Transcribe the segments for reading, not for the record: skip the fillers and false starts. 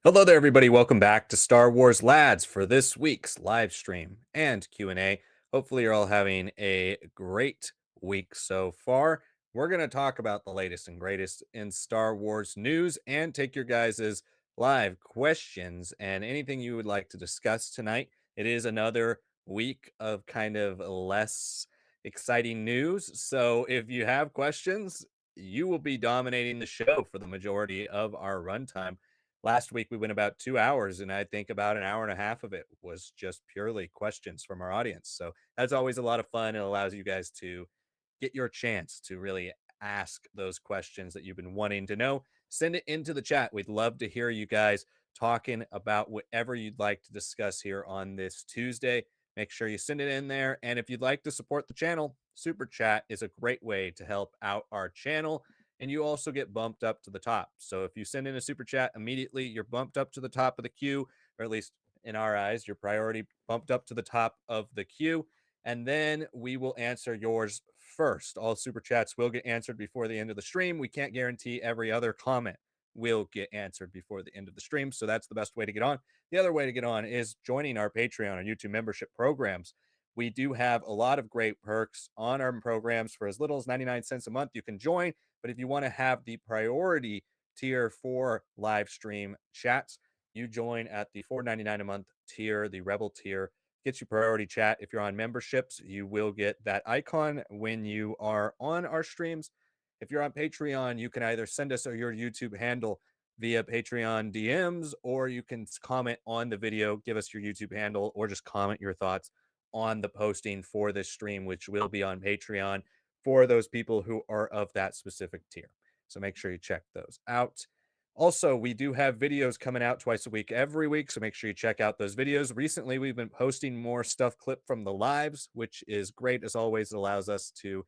Hello there, everybody. Welcome back to Star Wars Lads for this week's live stream and Q&A. Hopefully, you're all having a great week so far. We're going to talk about the latest and greatest in Star Wars news and take your guys' live questions and anything you would like to discuss tonight. It is another week of kind of less exciting news. So if you have questions, you will be dominating the show for the majority of our runtime. Last week we went about 2 hours, and I think about an hour and a half of it was just purely questions from our audience. So that's always a lot of fun. It allows you guys to get your chance to really ask those questions that you've been wanting to know. Send it into the chat. We'd love to hear you guys talking about whatever you'd like to discuss here on this Tuesday. Make sure you send it in there. And if you'd like to support the channel, Super Chat is a great way to help out our channel, and you also get bumped up to the top. So if you send in a super chat immediately, you're bumped up to the top of the queue, or at least in our eyes, your priority bumped up to the top of the queue. And then we will answer yours first. All super chats will get answered before the end of the stream. We can't guarantee every other comment will get answered before the end of the stream. So that's the best way to get on. The other way to get on is joining our Patreon or YouTube membership programs. We do have a lot of great perks on our programs for as little as 99 cents a month. You can join. But if you want to have the priority tier for live stream chats, you join at the $4.99 a month tier, the Rebel tier. Gets you priority chat. If you're on memberships, you will get that icon when you are on our streams. If you're on Patreon, you can either send us your YouTube handle via Patreon DMs, or you can comment on the video, give us your YouTube handle, or just comment your thoughts on the posting for this stream, which will be on Patreon for those people who are of that specific tier. So make sure you check those out. Also, we do have videos coming out twice a week, every week. So make sure you check out those videos. Recently, we've been posting more stuff clipped from the lives, which is great. As always, it allows us to,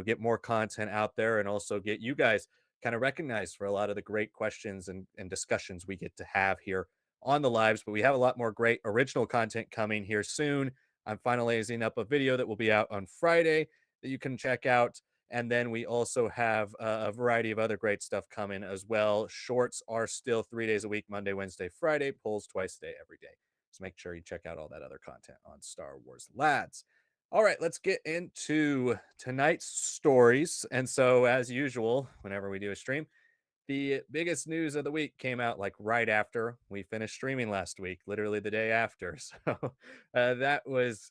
get more content out there and also get you guys kind of recognized for a lot of the great questions and discussions we get to have here on the lives. But we have a lot more great original content coming here soon. I'm finalizing up a video that will be out on Friday that you can check out. And then we also have a variety of other great stuff coming as well. Shorts are still 3 days a week, Monday, Wednesday, Friday, polls twice a day, every day. So make sure you check out all that other content on Star Wars Lads. All right, let's get into tonight's stories. And so, as usual, whenever we do a stream, the biggest news of the week came out like right after we finished streaming last week, literally the day after. So that was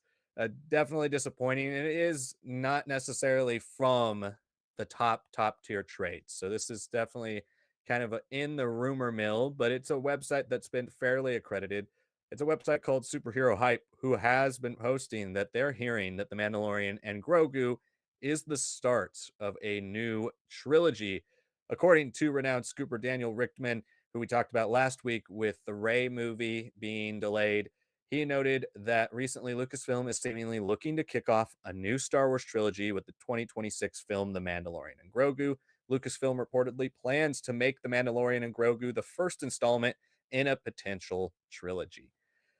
definitely disappointing. And it is not necessarily from the top tier trades. So this is definitely kind of in the rumor mill, but it's a website that's been fairly accredited. It's a website called Superhero Hype, who has been posting that they're hearing that The Mandalorian and Grogu is the start of a new trilogy. According to renowned scooper Daniel Richtman, who we talked about last week with the Rey movie being delayed, he noted that recently Lucasfilm is seemingly looking to kick off a new Star Wars trilogy with the 2026 film The Mandalorian and Grogu. Lucasfilm reportedly plans to make The Mandalorian and Grogu the first installment in a potential trilogy.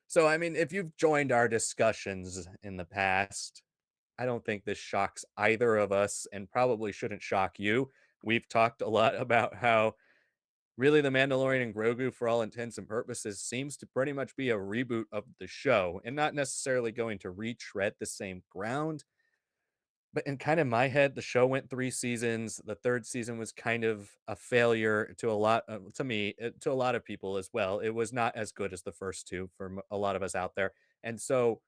So, I mean, if you've joined our discussions in the past, I don't think this shocks either of us and probably shouldn't shock you. We've talked a lot about how really The Mandalorian and Grogu, for all intents and purposes, seems to pretty much be a reboot of the show and not necessarily going to retread the same ground. But in kind of my head, the show went 3 seasons. The third season was kind of a failure to a lot to me, to a lot of people as well. It was not as good as the first two for a lot of us out there. And so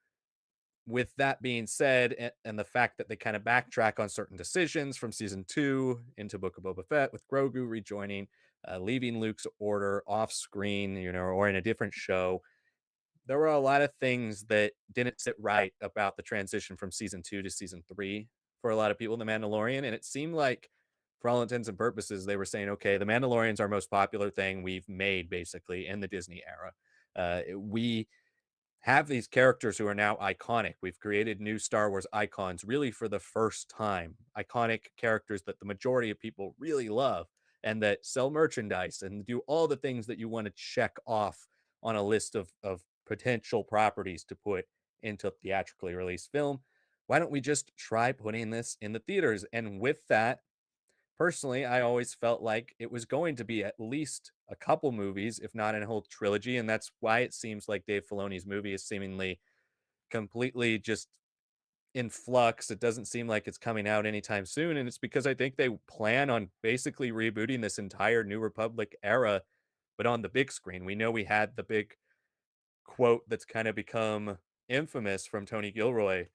with that being said, and the fact that they kind of backtrack on certain decisions from season two into Book of Boba Fett, with Grogu rejoining, leaving Luke's order off screen, or in a different show, there were a lot of things that didn't sit right about the transition from season two to season three for a lot of people in The Mandalorian. And it seemed like, for all intents and purposes, they were saying, okay, The Mandalorian's our most popular thing we've made basically in the Disney era. We have these characters who are now iconic. We've created new Star Wars icons really for the first time. Iconic characters that the majority of people really love and that sell merchandise and do all the things that you want to check off on a list of potential properties to put into theatrically released film. Why don't we just try putting this in the theaters? And with that, Personally, I always felt like it was going to be at least a couple movies, if not a whole trilogy, and that's why it seems like Dave Filoni's movie is seemingly completely just in flux. It doesn't seem like it's coming out anytime soon, and it's because I think they plan on basically rebooting this entire New Republic era, but on the big screen. We know we had the big quote that's kind of become infamous from Tony Gilroy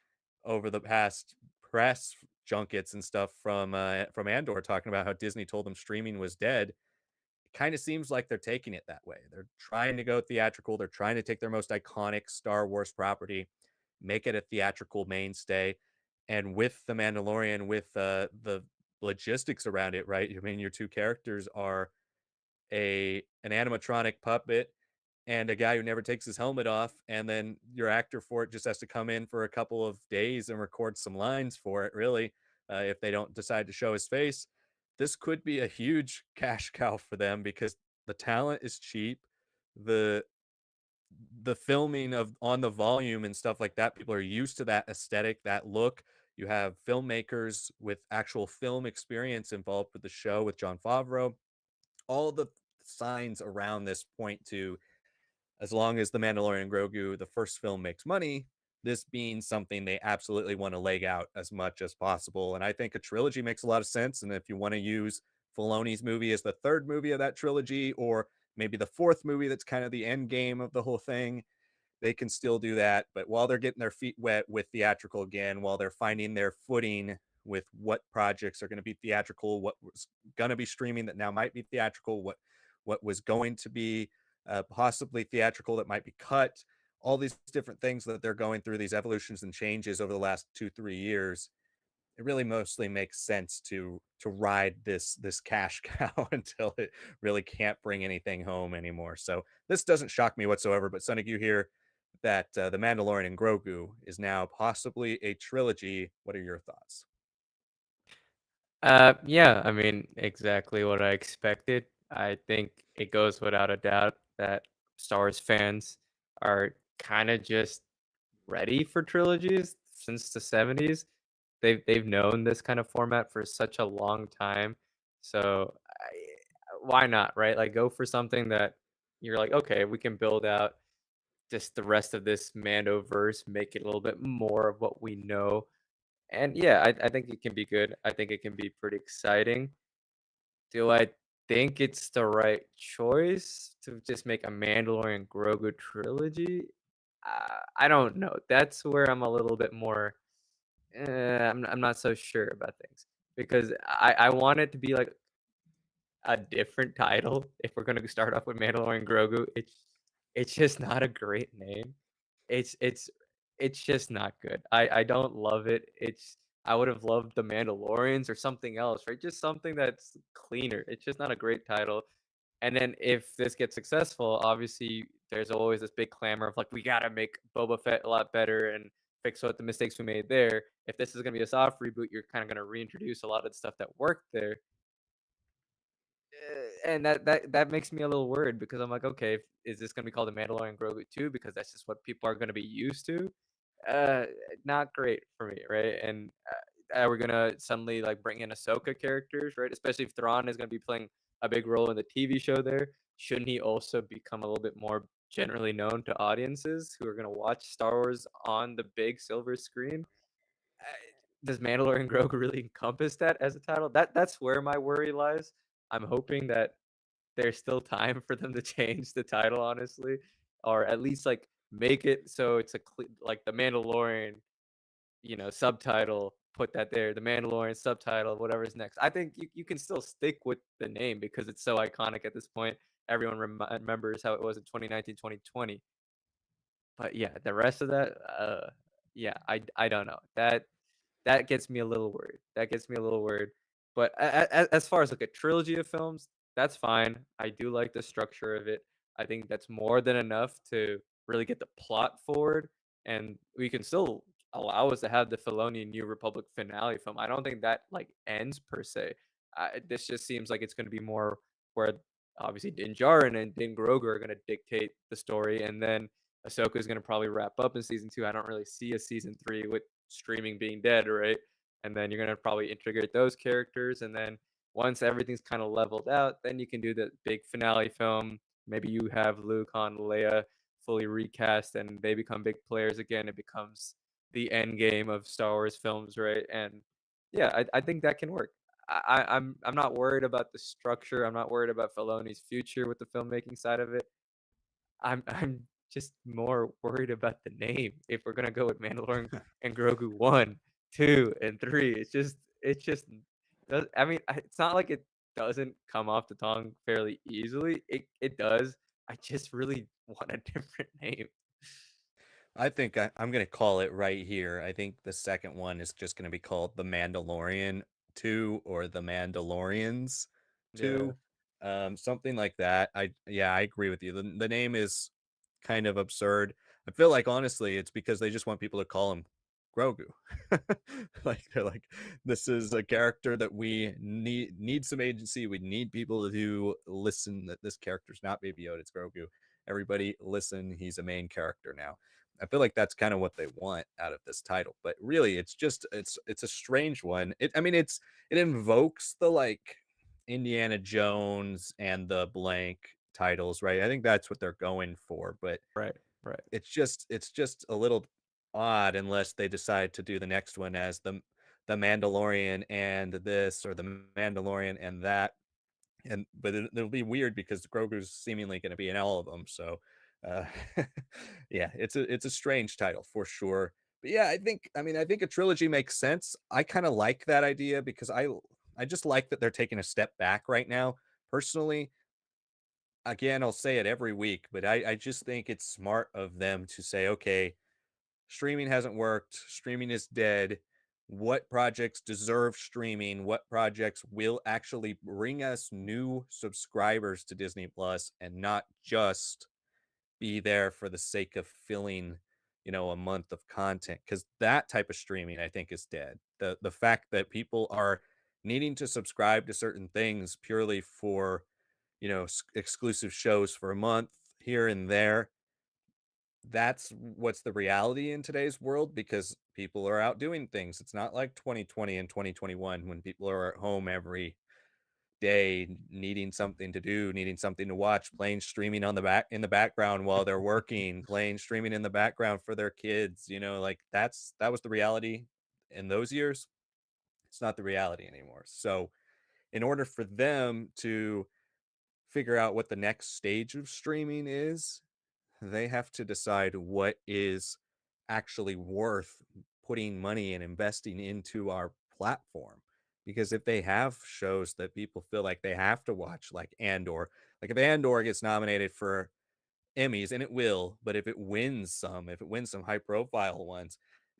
over the past press junkets and stuff from Andor talking about how Disney told them streaming was dead. It kind of seems like they're taking it that way. They're trying to go theatrical. They're trying to take their most iconic Star Wars property, make it a theatrical mainstay. And with The Mandalorian, with the logistics around it, right? I mean, your two characters are a an animatronic puppet and a guy who never takes his helmet off, and then your actor for it just has to come in for a couple of days and record some lines for it, really, if they don't decide to show his face. This could be a huge cash cow for them because the talent is cheap. The the filming of on the volume and stuff like that, people are used to that aesthetic, that look. You have filmmakers with actual film experience involved with the show with John Favreau. All the signs around this point to, as long as The Mandalorian and Grogu, the first film, makes money, this being something they absolutely want to leg out as much as possible. And I think a trilogy makes a lot of sense. And if you want to use Filoni's movie as the third movie of that trilogy, or maybe the fourth movie that's kind of the end game of the whole thing, they can still do that. But while they're getting their feet wet with theatrical again, while they're finding their footing with what projects are going to be theatrical, what was going to be streaming that now might be theatrical, what was going to be possibly theatrical that might be cut, all these different things that they're going through, these evolutions and changes over the last 2 3 years, it really mostly makes sense to ride this cash cow until it really can't bring anything home anymore. So this doesn't shock me whatsoever. But Sonic, you hear that the Mandalorian and Grogu is now possibly a trilogy. What are your thoughts? Yeah, I mean, exactly what I expected. I think it goes without a doubt that Star Wars fans are kind of just ready for trilogies since the 70s. They've known this kind of format for such a long time. So why not, right? Like go for something that you're like, okay, we can build out just the rest of this Mandoverse, make it a little bit more of what we know. And yeah, I think it can be good. I think it can be pretty exciting. Do I think it's the right choice to just make a Mandalorian Grogu trilogy? I don't know. That's where I'm a little bit more. I'm not so sure about things because I want it to be like a different title. If we're gonna start off with Mandalorian Grogu, it's just not a great name. It's it's it's just not good. I don't love it. I would have loved The Mandalorians or something else, right? Just something that's cleaner. It's just not a great title. And then if this gets successful, obviously there's always this big clamor of like we gotta make Boba Fett a lot better and fix what the mistakes we made there. If this is gonna be a soft reboot, you're kind of gonna reintroduce a lot of the stuff that worked there. And that makes me a little worried because I'm like, okay, is this gonna be called The Mandalorian Grogu 2? Because that's just what people are gonna be used to. Uh, Not great for me, right? And are we gonna suddenly like bring in Ahsoka characters, right? Especially if Thrawn is gonna be playing a big role in the TV show there. Shouldn't he also become a little bit more generally known to audiences who are gonna watch Star Wars on the big silver screen? Uh, does Mandalorian Grogu really encompass that as a title? That's where my worry lies. I'm hoping that there's still time for them to change the title, honestly, or at least like make it so it's like the Mandalorian, subtitle. Put that there, the Mandalorian subtitle, whatever's next. I think you can still stick with the name because it's so iconic at this point. Everyone remembers how it was in 2019, 2020. But yeah, the rest of that, yeah, I don't know. That gets me a little worried. That gets me a little worried. But as far as like a trilogy of films, that's fine. I do like the structure of it. I think that's more than enough to really get the plot forward, and we can still allow us to have the Filoni New Republic finale film. I don't think that like ends per se. This just seems like it's going to be more where obviously Din Djarin and Din Grogu are going to dictate the story, and then Ahsoka is going to probably wrap up in season 2. I don't really see a season 3 with streaming being dead, right? And then you're gonna probably integrate those characters, and then Once everything's kind of leveled out, then you can do the big finale film. Maybe you have Luke, Han, Leia fully recast, and they become big players again. It becomes the end game of Star Wars films, right? And yeah, I think that can work. I'm not worried about the structure. I'm not worried about Filoni's future with the filmmaking side of it. I'm just more worried about the name. If we're gonna go with Mandalorian and Grogu 1, 2, and 3, it's just does I mean, it's not like it doesn't come off the tongue fairly easily. It does. I just really want a different name. I think I'm going to call it right here. I think the second one is just going to be called The Mandalorian 2 or The Mandalorians Yeah, 2. Something like that. Yeah, I agree with you. The name is kind of absurd. I feel like honestly it's because they just want people to call him Grogu. Like they're like, this is a character that we need some agency. We need people to listen that this character's not Baby Yoda, it's Grogu. Everybody listen, he's a main character now. I feel like that's kind of what they want out of this title, but really, it's just it's a strange one. I mean, it invokes the like Indiana Jones and the blank titles, right? I think that's what they're going for, but right, right. it's just a little odd unless they decide to do the next one as the Mandalorian and this or the Mandalorian and that, and but it'll be weird because Grogu's seemingly going to be in all of them. So, uh, yeah, it's a strange title for sure. But yeah, I think a trilogy makes sense. I kind of like that idea because I just like that they're taking a step back right now. Personally, again, I'll say it every week, but I just think it's smart of them to say, okay, streaming hasn't worked, streaming is dead. What projects deserve streaming? What projects will actually bring us new subscribers to Disney Plus and not just be there for the sake of filling, a month of content? Because that type of streaming, I think, is dead. The fact that people are needing to subscribe to certain things purely for, exclusive shows for a month here and there, that's what's the reality in today's world because people are out doing things. It's not like 2020 and 2021 when people are at home every day needing something to do, needing something to watch, playing streaming on the back in the background while they're working, playing streaming in the background for their kids, like that was the reality in those years. It's not the reality anymore. So, in order for them to figure out what the next stage of streaming is, they have to decide what is actually worth putting money and investing into our platform. Because if they have shows that people feel like they have to watch, like Andor, like if Andor gets nominated for Emmys, and it will, but if it wins some high profile ones,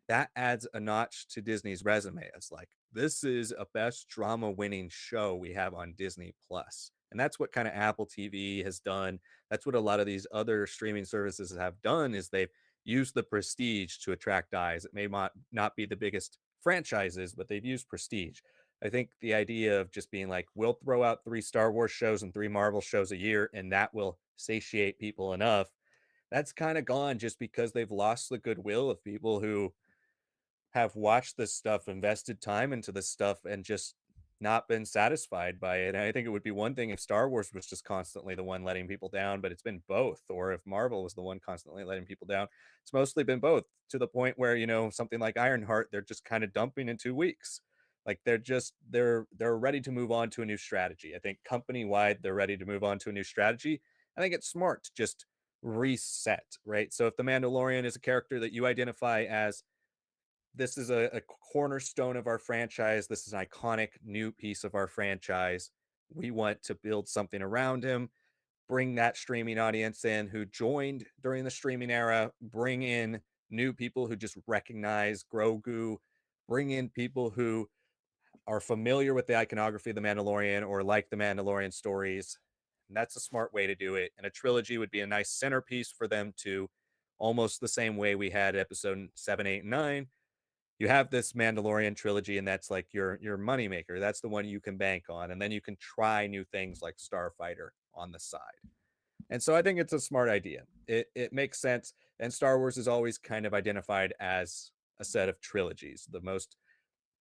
that adds a notch to Disney's resume. It's like, this is a best drama winning show we have on Disney Plus. And that's what kind of Apple TV has done. That's what a lot of these other streaming services have done is they've used the prestige to attract eyes. It may not be the biggest franchises, but they've used prestige. I think the idea of just being like, we'll throw out 3 Star Wars shows and 3 Marvel shows a year, and that will satiate people enough. That's kind of gone just because they've lost the goodwill of people who have watched this stuff, invested time into this stuff, and just not been satisfied by it. And I think it would be one thing if Star Wars was just constantly the one letting people down, but it's been both. Or if Marvel was the one constantly letting people down, it's mostly been both to the point where, something like Ironheart, they're just kind of dumping in 2 weeks. Like they're ready to move on to a new strategy. I think company wide, they're ready to move on to a new strategy. I think it's smart to just reset, right? So if the Mandalorian is a character that you identify as this is a cornerstone of our franchise. This is an iconic new piece of our franchise. We want to build something around him, bring that streaming audience in who joined during the streaming era, bring in new people who just recognize Grogu, bring in people who are familiar with the iconography of the Mandalorian or like the Mandalorian stories. And that's a smart way to do it. And a trilogy would be a nice centerpiece for them to, almost the same way we had episode 7, 8, and 9. You have this Mandalorian trilogy, and that's like your moneymaker. That's the one you can bank on, and then you can try new things like Starfighter on the side. And so I think it's a smart idea. It makes sense, and Star Wars is always kind of identified as a set of trilogies.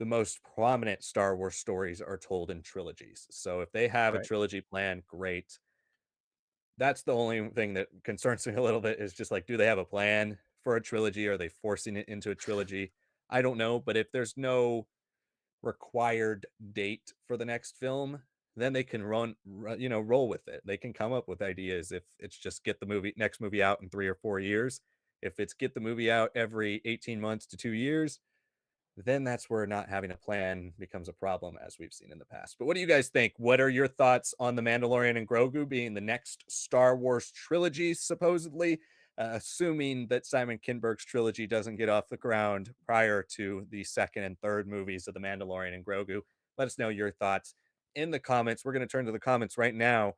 the most prominent Star Wars stories are told in trilogies. So if they have a Right. trilogy plan, great. That's the only thing that concerns me a little bit is just like, do they have a plan for a trilogy? Are they forcing it into a trilogy? I don't know, but if there's no required date for the next film, then they can roll with it. They can come up with ideas if it's just get the next movie out in 3 or 4 years. If it's get the movie out every 18 months to 2 years, then that's where not having a plan becomes a problem, as we've seen in the past. But what do you guys think? What are your thoughts on The Mandalorian and Grogu being the next Star Wars trilogy, supposedly? Assuming that Simon Kinberg's trilogy doesn't get off the ground prior to the second and third movies of The Mandalorian and Grogu. Let us know your thoughts in the comments. We're going to turn to the comments right now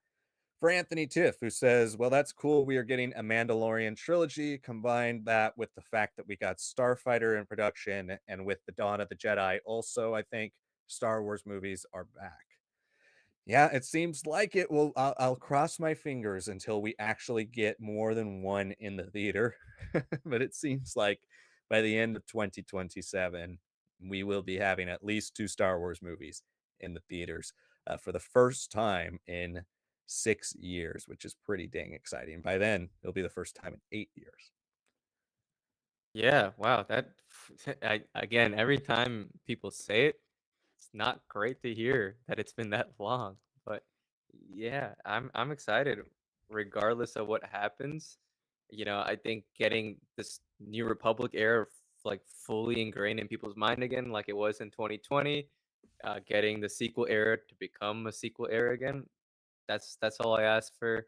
for Anthony Tiff, who says, well, that's cool. We are getting a Mandalorian trilogy. Combine that with the fact that we got Starfighter in production and with the Dawn of the Jedi. Also, I think Star Wars movies are back. Yeah, it seems like it will. I'll cross my fingers until we actually get more than one in the theater. But it seems like by the end of 2027, we will be having at least two Star Wars movies in the theaters for the first time in 6 years, which is pretty dang exciting. By then, it'll be the first time in 8 years. Yeah, wow, that again, every time people say it, it's not great to hear that it's been that long. But yeah, I'm excited regardless of what happens. I think getting this New Republic era like fully ingrained in people's mind again, like it was in 2020, getting the sequel era to become a sequel era again. That's all I ask for.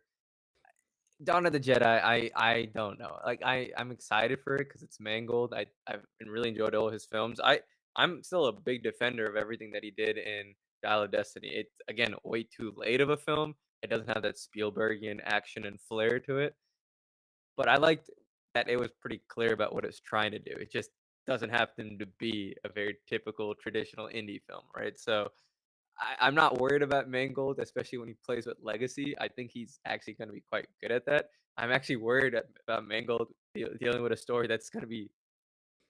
Dawn of the Jedi, I don't know. Like I'm excited for it because it's Mangold. I've been really enjoyed all his films. I'm still a big defender of everything that he did in Dial of Destiny. It's again way too late of a film. It doesn't have that Spielbergian action and flair to it. But I liked that it was pretty clear about what it's trying to do. It just doesn't happen to be a very typical traditional indie film, right? So I'm not worried about Mangold, especially when he plays with Legacy. I think he's actually going to be quite good at that. I'm actually worried about Mangold dealing with a story that's going to be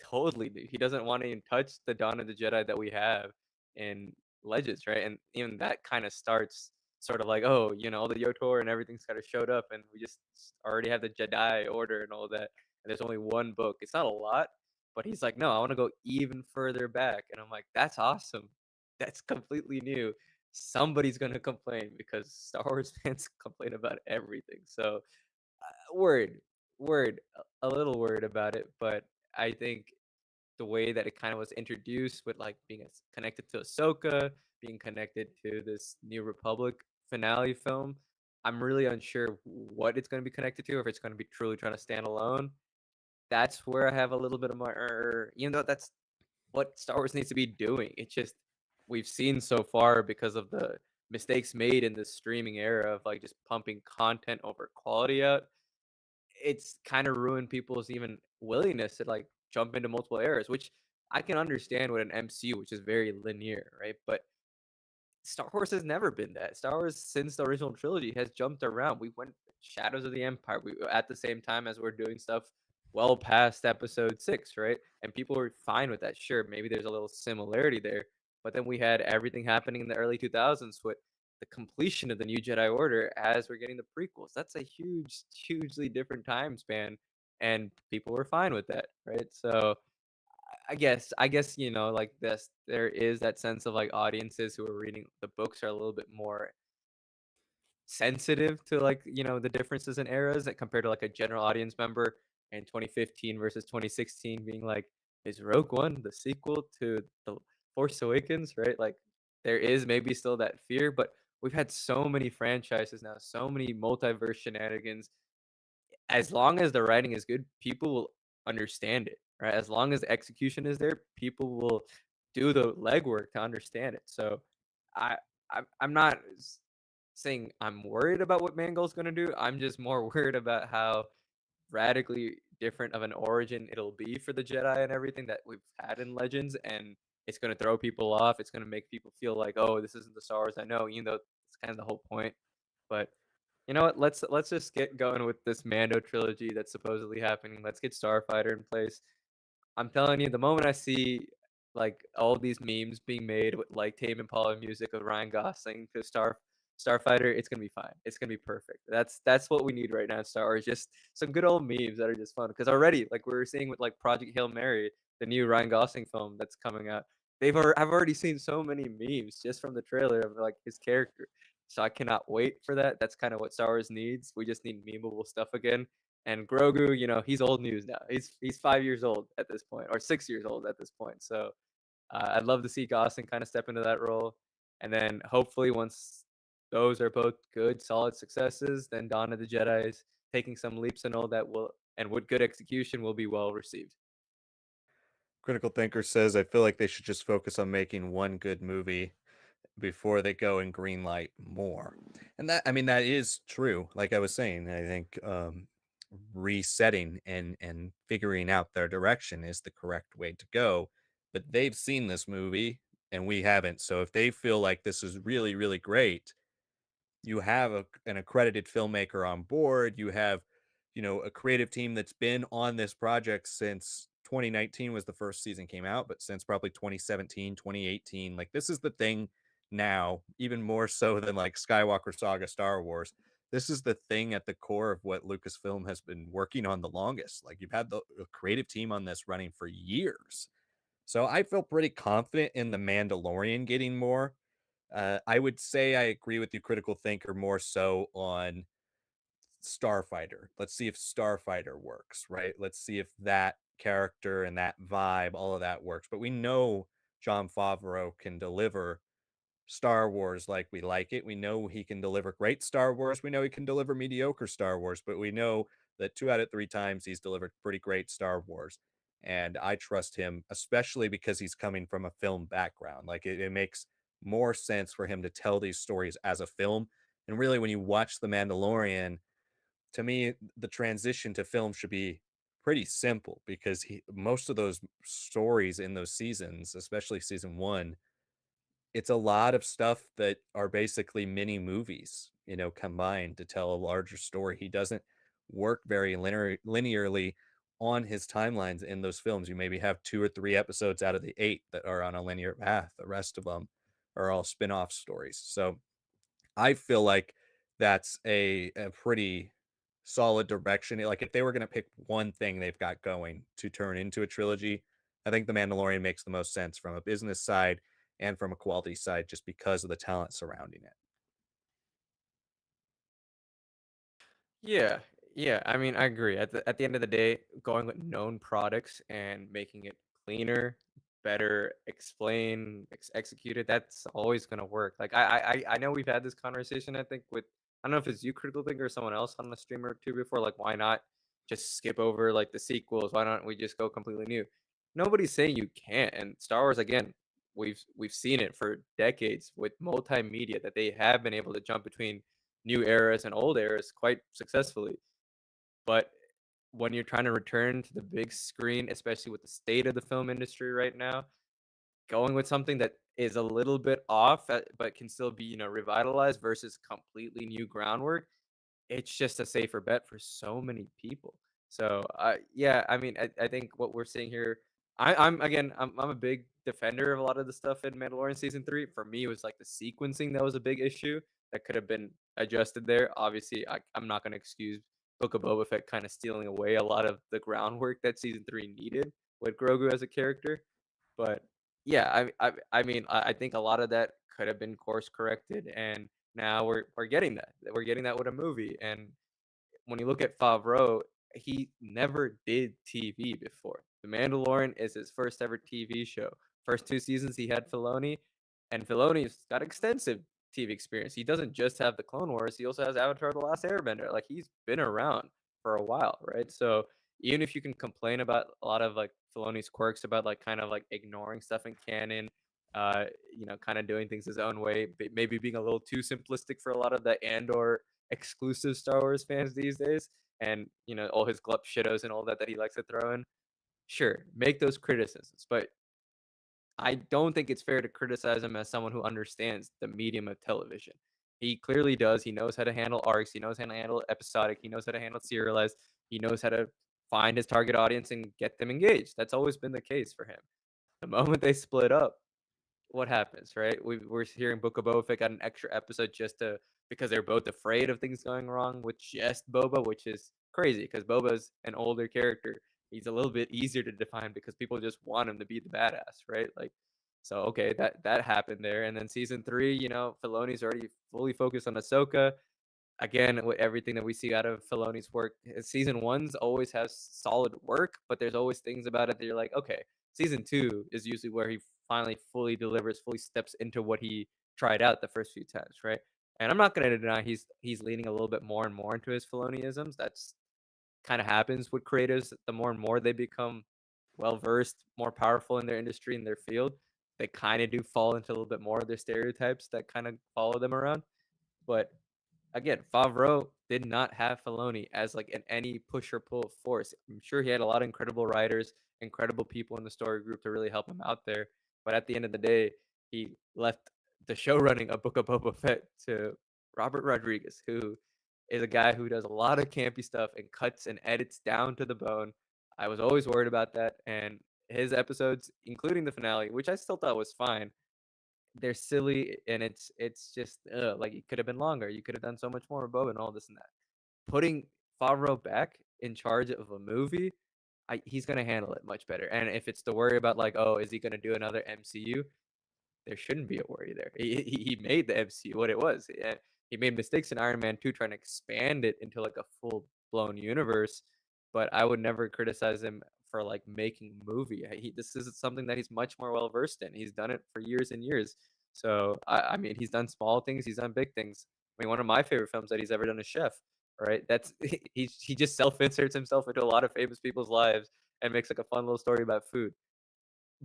totally new. He doesn't want to even touch the Dawn of the Jedi that we have in Legends, right? And even that kind of starts sort of like, oh, all the Yotor and everything's kind of showed up, and we just already have the Jedi Order and all that. And there's only one book. It's not a lot, but he's like, no, I want to go even further back. And I'm like, that's awesome. That's completely new. Somebody's gonna complain because Star Wars fans complain about everything. So word, a little worried about it, but I think the way that it kind of was introduced with like being connected to Ahsoka, being connected to this New Republic finale film, I'm really unsure what it's going to be connected to, or if it's going to be truly trying to stand alone. That's where I have a little bit of my, even though that's what Star Wars needs to be doing. It's just we've seen so far because of the mistakes made in this streaming era of like just pumping content over quality out, it's kind of ruined people's even willingness to like jump into multiple eras, which I can understand with an MCU, which is very linear, right? But Star Wars has never been that. Star Wars, since the original trilogy, has jumped around. We went Shadows of the Empire. We at the same time as we're doing stuff well past Episode 6, right? And people were fine with that. Sure, maybe there's a little similarity there, but then we had everything happening in the early 2000s with the completion of the New Jedi Order as we're getting the prequels. That's a hugely different time span, and people were fine with that, right? So I guess, like this, there is that sense of like audiences who are reading the books are a little bit more sensitive to like, the differences in eras that compared to like a general audience member in 2015 versus 2016 being like, is Rogue One the sequel to The Force Awakens, right? Like there is maybe still that fear, but we've had so many franchises now, so many multiverse shenanigans, as long as the writing is good, people will understand it, right? As long as the execution is there, people will do the legwork to understand it. So I I'm not saying I'm worried about what Mangold's gonna do. I'm just more worried about how radically different of an origin it'll be for the Jedi and everything that we've had in Legends, and it's gonna throw people off. It's gonna make people feel like, oh, this isn't the Star Wars I know, even though it's kind of the whole point. But you know what? Let's just get going with this Mando trilogy that's supposedly happening. Let's get Starfighter in place. I'm telling you, the moment I see like all these memes being made with like Tame Impala music of Ryan Gosling to Starfighter, it's gonna be fine. It's gonna be perfect. That's what we need right now in Star Wars. Just some good old memes that are just fun. Because already, like we were seeing with like Project Hail Mary, the new Ryan Gosling film that's coming out. I've already seen so many memes just from the trailer of like his character. So I cannot wait for that. That's kind of what Star Wars needs. We just need memeable stuff again. And Grogu, he's old news now. He's 5 years old at this point, or 6 years old at this point. So I'd love to see Gosling kind of step into that role, and then hopefully once those are both good, solid successes, then Dawn of the Jedi is taking some leaps and all that will, and with good execution, will be well received. Critical Thinker says, I feel like they should just focus on making one good movie before they go and greenlight more. And that, I mean, that is true. Like I was saying, I think resetting and figuring out their direction is the correct way to go. But they've seen this movie and we haven't. So if they feel like this is really, really great, you have an accredited filmmaker on board. You have, a creative team that's been on this project since 2019 was the first season came out, but since probably 2017, 2018. Like this is the thing now, even more so than like Skywalker Saga Star Wars. This is the thing at the core of what Lucasfilm has been working on the longest. Like you've had the a creative team on this running for years. So I feel pretty confident in the Mandalorian getting more. I would say I agree with you, critical thinker, more so on Starfighter. Let's see if Starfighter works, right? Let's see if that character and that vibe, all of that works. But we know John Favreau can deliver Star Wars like we like it. We know he can deliver great Star Wars. We know he can deliver mediocre Star Wars, but we know that 2 out of 3 times he's delivered pretty great Star Wars. And I trust him, especially because he's coming from a film background. Like it makes more sense for him to tell these stories as a film. And really, when you watch The Mandalorian, to me, the transition to film should be pretty simple because most of those stories in those seasons, especially season one, it's a lot of stuff that are basically mini movies, combined to tell a larger story. He doesn't work very linearly on his timelines in those films. You maybe have 2 or 3 episodes out of the 8 that are on a linear path. The rest of them are all spin-off stories. So I feel like that's a pretty solid direction. Like, if they were gonna pick one thing they've got going to turn into a trilogy, I think The Mandalorian makes the most sense from a business side and from a quality side just because of the talent surrounding it. Yeah, yeah. I mean, I agree. At the end of the day, going with known products and making it cleaner, better explained, executed, that's always gonna work. Like I know we've had this conversation. I think with I don't know if it's you, Critical Thinker, or someone else on the streamer or two before. Like, why not just skip over like the sequels? Why don't we just go completely new? Nobody's saying you can't. And Star Wars again. We've seen it for decades with multimedia that they have been able to jump between new eras and old eras quite successfully. But when you're trying to return to the big screen, especially with the state of the film industry right now, going with something that is a little bit off, but can still be, revitalized versus completely new groundwork, it's just a safer bet for so many people. So, yeah, I mean, I think what we're seeing here, I'm again, I'm a big defender of a lot of the stuff in Mandalorian season 3. For me, it was like the sequencing that was a big issue that could have been adjusted there. Obviously, I'm not going to excuse Book of Boba Fett kind of stealing away a lot of the groundwork that season 3 needed with Grogu as a character. But yeah, I mean, I think a lot of that could have been course corrected, and now we're getting that. We're getting that with a movie, and when you look at Favreau, he never did TV before. The Mandalorian is his first ever TV show. First 2 seasons he had Filoni, and Filoni's got extensive TV experience. He doesn't just have the Clone Wars, he also has Avatar: The Last Airbender. Like, he's been around for a while, right? So, even if you can complain about a lot of, like, Filoni's quirks about, like, kind of, like, ignoring stuff in canon, kinda doing things his own way, maybe being a little too simplistic for a lot of the Andor exclusive Star Wars fans these days, and all his glup shitos and all that that he likes to throw in. Sure, make those criticisms, but I don't think it's fair to criticize him as someone who understands the medium of television. He clearly does. He knows how to handle arcs. He knows how to handle episodic. He knows how to handle serialized. He knows how to find his target audience and get them engaged. That's always been the case for him. The moment they split up, what happens, right? We're hearing Book of Boba Fett got an extra episode just to because they're both afraid of things going wrong with just Boba, which is crazy because Boba's an older character. He's a little bit easier to define because people just want him to be the badass, right? Like, so okay, that happened there, and then season 3, Filoni's already fully focused on Ahsoka. Again, with everything that we see out of Filoni's work, season 1's always has solid work, but there's always things about it that you're like, "Okay." Season 2 is usually where he finally fully delivers, fully steps into what he tried out the first few times, right? And I'm not gonna deny he's leaning a little bit more and more into his Filoniisms. That's kinda happens with creators. The more and more they become well-versed, more powerful in their industry, in their field, they kinda do fall into a little bit more of their stereotypes that kinda follow them around. But again, Favreau did not have Filoni as like an any push or pull force. I'm sure he had a lot of incredible writers, incredible people in the story group to really help him out there. But at the end of the day, he left the show running a Book of Boba Fett to Robert Rodriguez, who is a guy who does a lot of campy stuff and cuts and edits down to the bone. I was always worried about that, and his episodes, including the finale, which I still thought was fine, they're silly and it's just, like, it could have been longer. You could have done so much more with Boba and all this and that. Putting Favreau back in charge of a movie, he's gonna handle it much better, and if it's to worry about, like, "Oh, is he gonna do another MCU?" There shouldn't be a worry there. He made the MCU what it was. He made mistakes in Iron Man 2 trying to expand it into, like, a full-blown universe, but I would never criticize him for, like, making a movie. This is something that he's much more well-versed in. He's done it for years and years. So, I mean, he's done small things, he's done big things. I mean, one of my favorite films that he's ever done is Chef, right? That's he just self-inserts himself into a lot of famous people's lives and makes, like, a fun little story about food.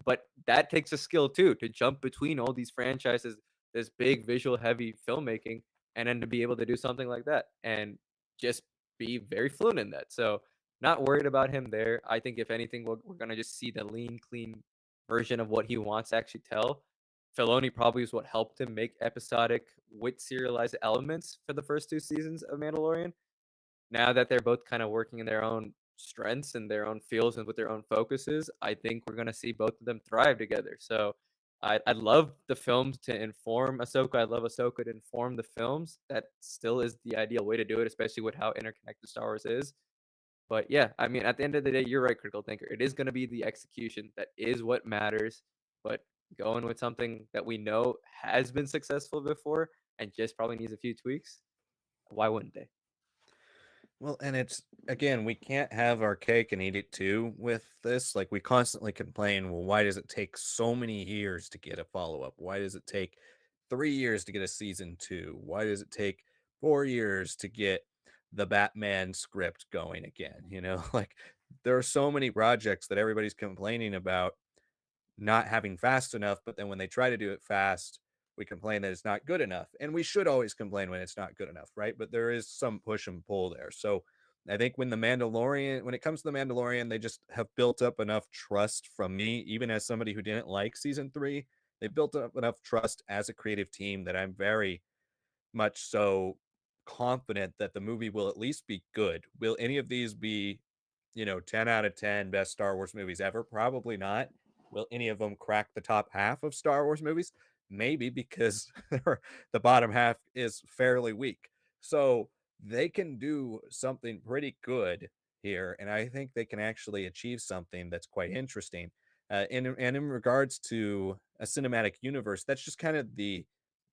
But that takes a skill too, to jump between all these franchises, this big visual heavy filmmaking, and then to be able to do something like that and just be very fluent in that. So, not worried about him there. I think if anything, we're gonna just see the lean, clean version of what he wants to actually tell. Filoni probably is what helped him make episodic with serialized elements for the first 2 seasons of Mandalorian. Now that they're both kind of working in their own strengths and their own fields and with their own focuses, I think we're gonna see both of them thrive together. So I love the films to inform Ahsoka. I love Ahsoka to inform the films. That still is the ideal way to do it, especially with how interconnected Star Wars is. But yeah, I mean, at the end of the day, you're right, critical thinker. It is gonna be the execution that is what matters. But going with something that we know has been successful before and just probably needs a few tweaks, why wouldn't they? Well, and it's again, we can't have our cake and eat it too with this. Like we constantly complain, well, why does it take so many years to get a follow-up? Why does it take 3 years to get a season two? Why does it take 4 years to get the Batman script going again? Like there are so many projects that everybody's complaining about not having fast enough, but then when they try to do it fast, we complain that it's not good enough. And we should always complain when it's not good enough, right? But there is some push and pull there. So I think when it comes to the Mandalorian, they just have built up enough trust from me, even as somebody who didn't like season three. They built up enough trust as a creative team that I'm very much so confident that the movie will at least be good. Will any of these be, 10 out of 10 best Star Wars movies ever? Probably not. Will any of them crack the top half of Star Wars movies? Maybe because the bottom half is fairly weak. So they can do something pretty good here, and I think they can actually achieve something that's quite interesting. And in regards to a cinematic universe, that's just kind of the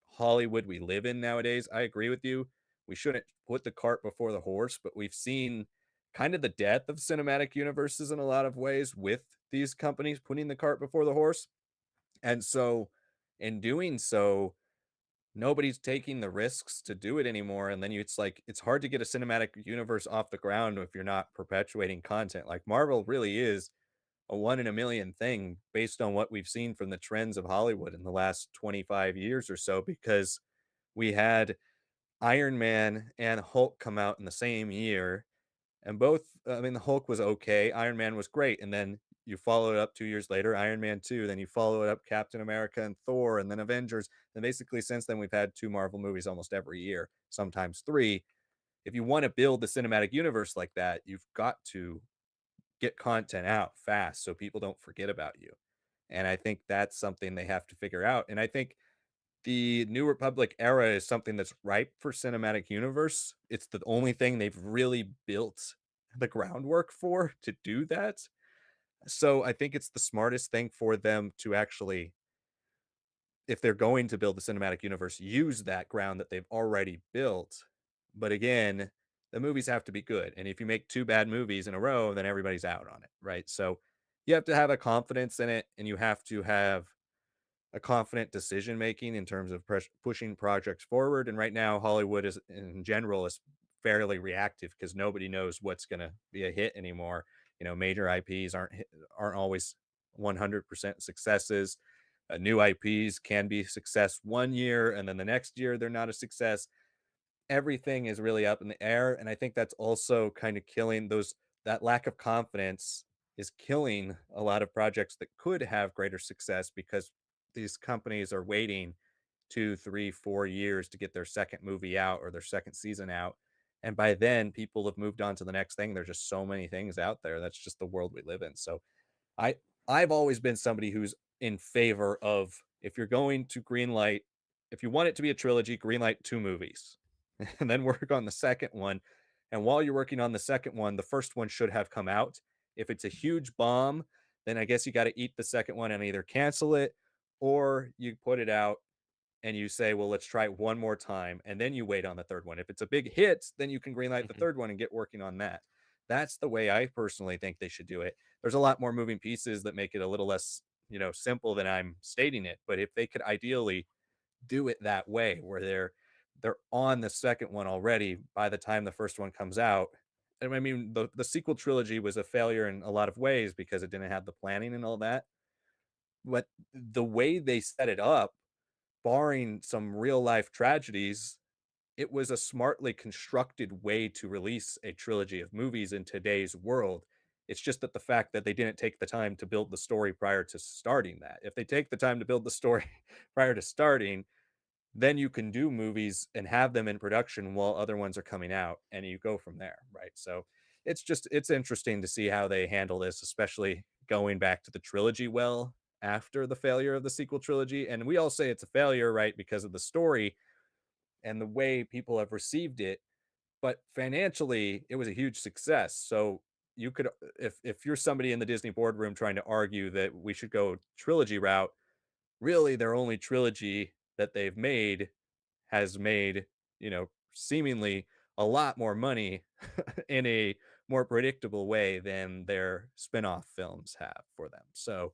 Hollywood we live in nowadays. I agree with you. We shouldn't put the cart before the horse, but we've seen kind of the death of cinematic universes in a lot of ways with these companies putting the cart before the horse. And so, in doing so, nobody's taking the risks to do it anymore. And then it's like, it's hard to get a cinematic universe off the ground if you're not perpetuating content. Like Marvel really is a one in a million thing based on what we've seen from the trends of Hollywood in the last 25 years or so, because we had Iron Man and Hulk come out in the same year. And I mean, the Hulk was okay. Iron Man was great. And then you follow it up 2 years later, Iron Man 2. Then you follow it up, Captain America and Thor, and then Avengers. And basically, since then, we've had two Marvel movies almost every year, sometimes three. If you want to build the cinematic universe like that, you've got to get content out fast so people don't forget about you. And I think that's something they have to figure out. And I think the New Republic era is something that's ripe for cinematic universe. It's the only thing they've really built the groundwork for to do that. So I think it's the smartest thing for them to actually, if they're going to build the cinematic universe, use that ground that they've already built. But again, the movies have to be good. And if you make two bad movies in a row, then everybody's out on it, right? So you have to have a confidence in it, and you have to have a confident decision making in terms of pushing projects forward. And right now, Hollywood is in general is fairly reactive because nobody knows what's going to be a hit anymore. You know, major IPs aren't always 100% successes. New IPs can be success one year, and then the next year they're not a success. Everything is really up in the air, and I think that's also kind of killing those. That lack of confidence is killing a lot of projects that could have greater success because these companies are waiting 2, 3, 4 years to get their second movie out or their second season out. And by then, people have moved on to the next thing. There's just so many things out there. That's just the world we live in. So I I've always been somebody who's in favor of, if you're going to greenlight, if you want it to be a trilogy, greenlight 2 movies and then work on the second one. And while you're working on the second one, the first one should have come out. If it's a huge bomb, then I guess you got to eat the second one and either cancel it or you put it out and you say, "Well, let's try it one more time," and then you wait on the third one. If it's a big hit, then you can greenlight the Mhm. third one and get working on that. That's the way I personally think they should do it. There's a lot more moving pieces that make it a little less, simple than I'm stating it, but if they could ideally do it that way where they're on the second one already by the time the first one comes out. And I mean, the sequel trilogy was a failure in a lot of ways because it didn't have the planning and all that, but the way they set it up, barring some real life tragedies, it was a smartly constructed way to release a trilogy of movies in today's world. It's just that the fact that they didn't take the time to build the story prior to starting that. If they take the time to build the story prior to starting, then you can do movies and have them in production while other ones are coming out, and you go from there, right? So it's interesting to see how they handle this, especially going back to the trilogy well after the failure of the sequel trilogy. And we all say it's a failure, right, because of the story and the way people have received it, but financially it was a huge success. So you could, if you're somebody in the Disney boardroom trying to argue that we should go trilogy route, really their only trilogy that they've made has made, seemingly a lot more money in a more predictable way than their spin-off films have for them. So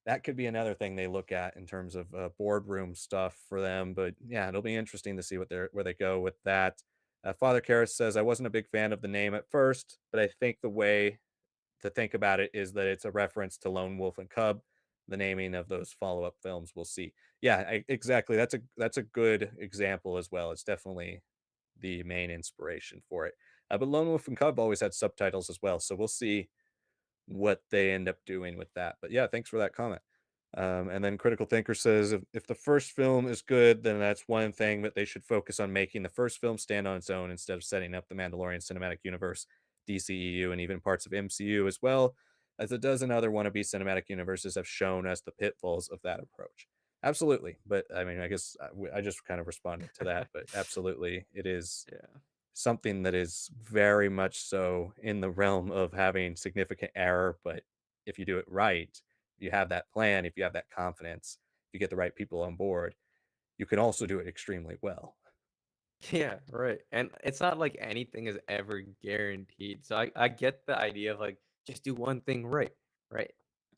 that could be another thing they look at in terms of boardroom stuff for them. But yeah, it'll be interesting to see where they go with that. Father Karras says, I wasn't a big fan of the name at first, but I think the way to think about it is that it's a reference to Lone Wolf and Cub, the naming of those follow-up films. We'll see. Yeah, exactly. That's a good example as well. It's definitely the main inspiration for it. But Lone Wolf and Cub always had subtitles as well, so we'll see what they end up doing with that. But yeah, thanks for that comment. And then Critical Thinker says if the first film is good, then that's one thing, but they should focus on making the first film stand on its own instead of setting up the Mandalorian cinematic universe, DCEU, and even parts of MCU as well, as a dozen other wannabe cinematic universes have shown us the pitfalls of that approach. Absolutely. But I mean, I guess I just kind of responded to that, but absolutely, it is Yeah. something that is very much so in the realm of having significant error. But if you do it right, you have that plan, if you have that confidence, if you get the right people on board, you can also do it extremely well. Yeah, right. And it's not like anything is ever guaranteed. So I get the idea of like just do one thing right, right?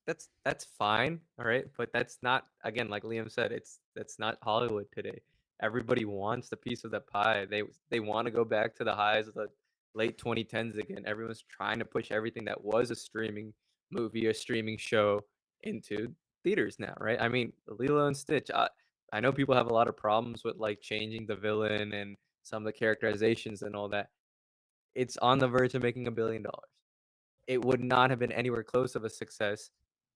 That's fine, all right? But that's not, again, like Liam said, that's not Hollywood today. Everybody wants the piece of the pie. They want to go back to the highs of the late 2010s again. Everyone's trying to push everything that was a streaming movie or streaming show into theaters now, right? I mean, Lilo and Stitch. I know people have a lot of problems with, like, changing the villain and some of the characterizations and all that. It's on the verge of making $1 billion. It would not have been anywhere close of a success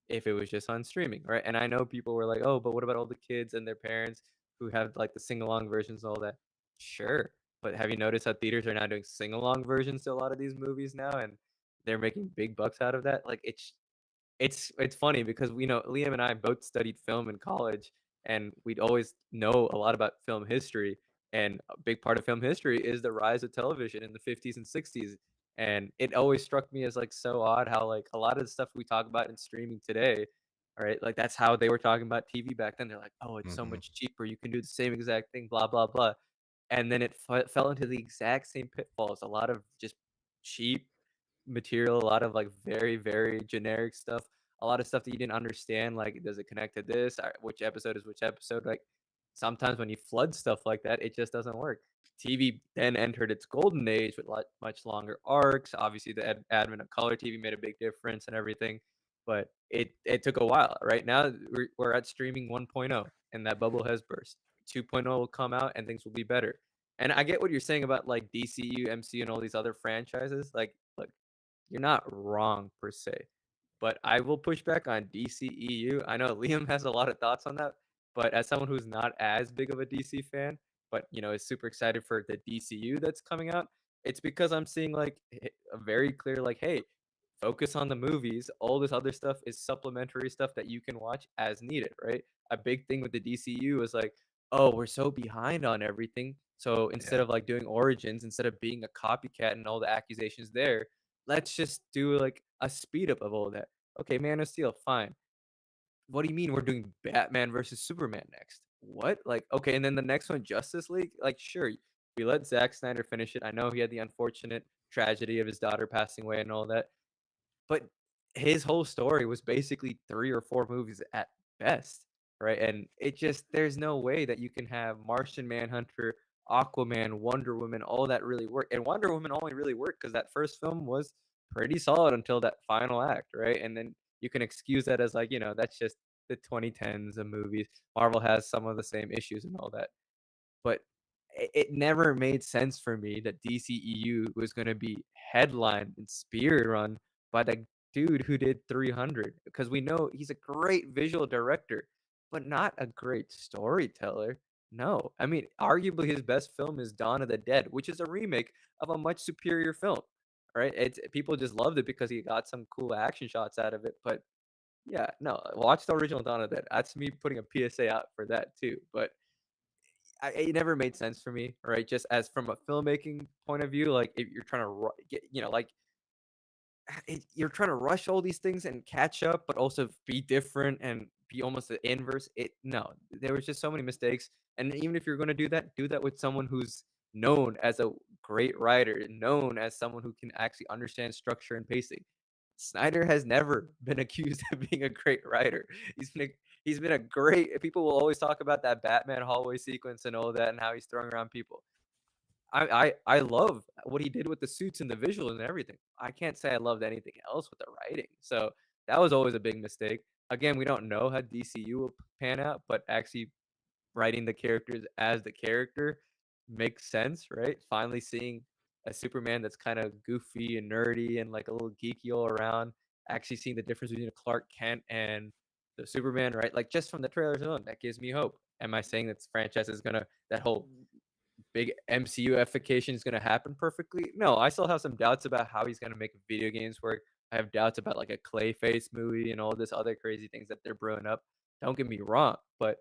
if it was just on streaming, right? And I know people were like, "Oh, but what about all the kids and their parents who have, like, the sing-along versions and all that?" Sure, but have you noticed that theaters are now doing sing-along versions to a lot of these movies now, and they're making big bucks out of that? Like, It's funny because we know Liam and I both studied film in college, and we'd always know a lot about film history, and a big part of film history is the rise of television in the 50s and 60s, and it always struck me as, like, so odd how, like, a lot of the stuff we talk about in streaming today, right, like, that's how they were talking about TV back then. They're like, "Oh, it's so Mhm. much cheaper, you can do the same exact thing, blah, blah, blah," and then it fell into the exact same pitfalls, a lot of just cheap material, a lot of, like, very, very generic stuff, a lot of stuff that you didn't understand, like, does it connect to this? Which episode is which episode? Like, sometimes when you flood stuff like that, it just doesn't work. TV then entered its golden age with, like, much longer arcs. Obviously, the advent of color TV made a big difference and everything, but it took a while. Right now, we're at streaming 1.0, and that bubble has burst. 2.0 will come out, and things will be better. And I get what you're saying about, like, DCU, MCU, and all these other franchises. Like, look, you're not wrong per se, but I will push back on DCEU. I know Liam has a lot of thoughts on that, but as someone who's not as big of a DC fan, but is super excited for the DCU that's coming out, it's because I'm seeing like a very clear like, hey, focus on the movies. All this other stuff is supplementary stuff that you can watch as needed, right? A big thing with the DCU is like, oh, we're so behind on everything. So instead Yeah. of like doing Origins, instead of being a copycat and all the accusations there, let's just do like a speed up of all that. Okay, Man of Steel, fine. What do you mean we're doing Batman versus Superman next? What? Like, okay, and then the next one, Justice League? Like, sure, we let Zack Snyder finish it. I know he had the unfortunate tragedy of his daughter passing away and all that. But his whole story was basically 3 or 4 movies at best, right? And it just there's no way that you can have Martian Manhunter, Aquaman, Wonder Woman, all that really work. And Wonder Woman only really worked because that first film was pretty solid until that final act, right? And then you can excuse that as like, that's just the 2010s of movies. Marvel has some of the same issues and all that. But it never made sense for me that DCEU was gonna be headlined and spear run by the dude who did 300, because we know he's a great visual director, but not a great storyteller. No. I mean, arguably his best film is Dawn of the Dead, which is a remake of a much superior film, right? It's people just loved it because he got some cool action shots out of it, but yeah, no, watch the original Dawn of the Dead. That's me putting a PSA out for that too, but it never made sense for me, right? Just as from a filmmaking point of view, like if you're trying to get, like you're trying to rush all these things and catch up, but also be different and be almost the inverse. No, there was just so many mistakes. And even if you're going to do that with someone who's known as a great writer, known as someone who can actually understand structure and pacing. Snyder has never been accused of being a great writer. He's been a great. People will always talk about that Batman hallway sequence and all that, and how he's throwing around people. I love what he did with the suits and the visual and everything. I can't say I loved anything else with the writing. So that was always a big mistake. Again, we don't know how DCU will pan out, but actually writing the characters as the character makes sense, right? Finally seeing a Superman that's kind of goofy and nerdy and like a little geeky all around. Actually seeing the difference between a Clark Kent and the Superman, right? Like just from the trailers alone, that gives me hope. Am I saying that this franchise is gonna that whole big MCU-ification is gonna happen perfectly? No, I still have some doubts about how he's gonna make video games work. I have doubts about, like, a Clayface movie and all this other crazy things that they're brewing up. Don't get me wrong, but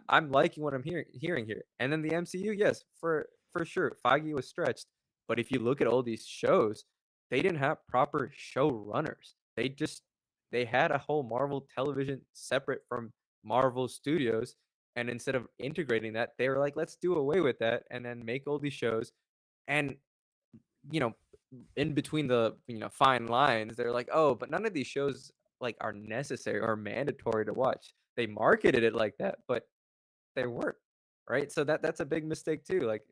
I'm liking what I'm hearing here. And then the MCU, yes, for sure, Feige was stretched, but if you look at all these shows, they didn't have proper showrunners. They had a whole Marvel Television separate from Marvel Studios, and instead of integrating that, they were like, "Let's do away with that and then make all these shows." And, you know, in between the, fine lines, they're like, "Oh, but none of these shows, like, are necessary or mandatory to watch." They marketed it like that, but they weren't, right? So that's a big mistake too. Like,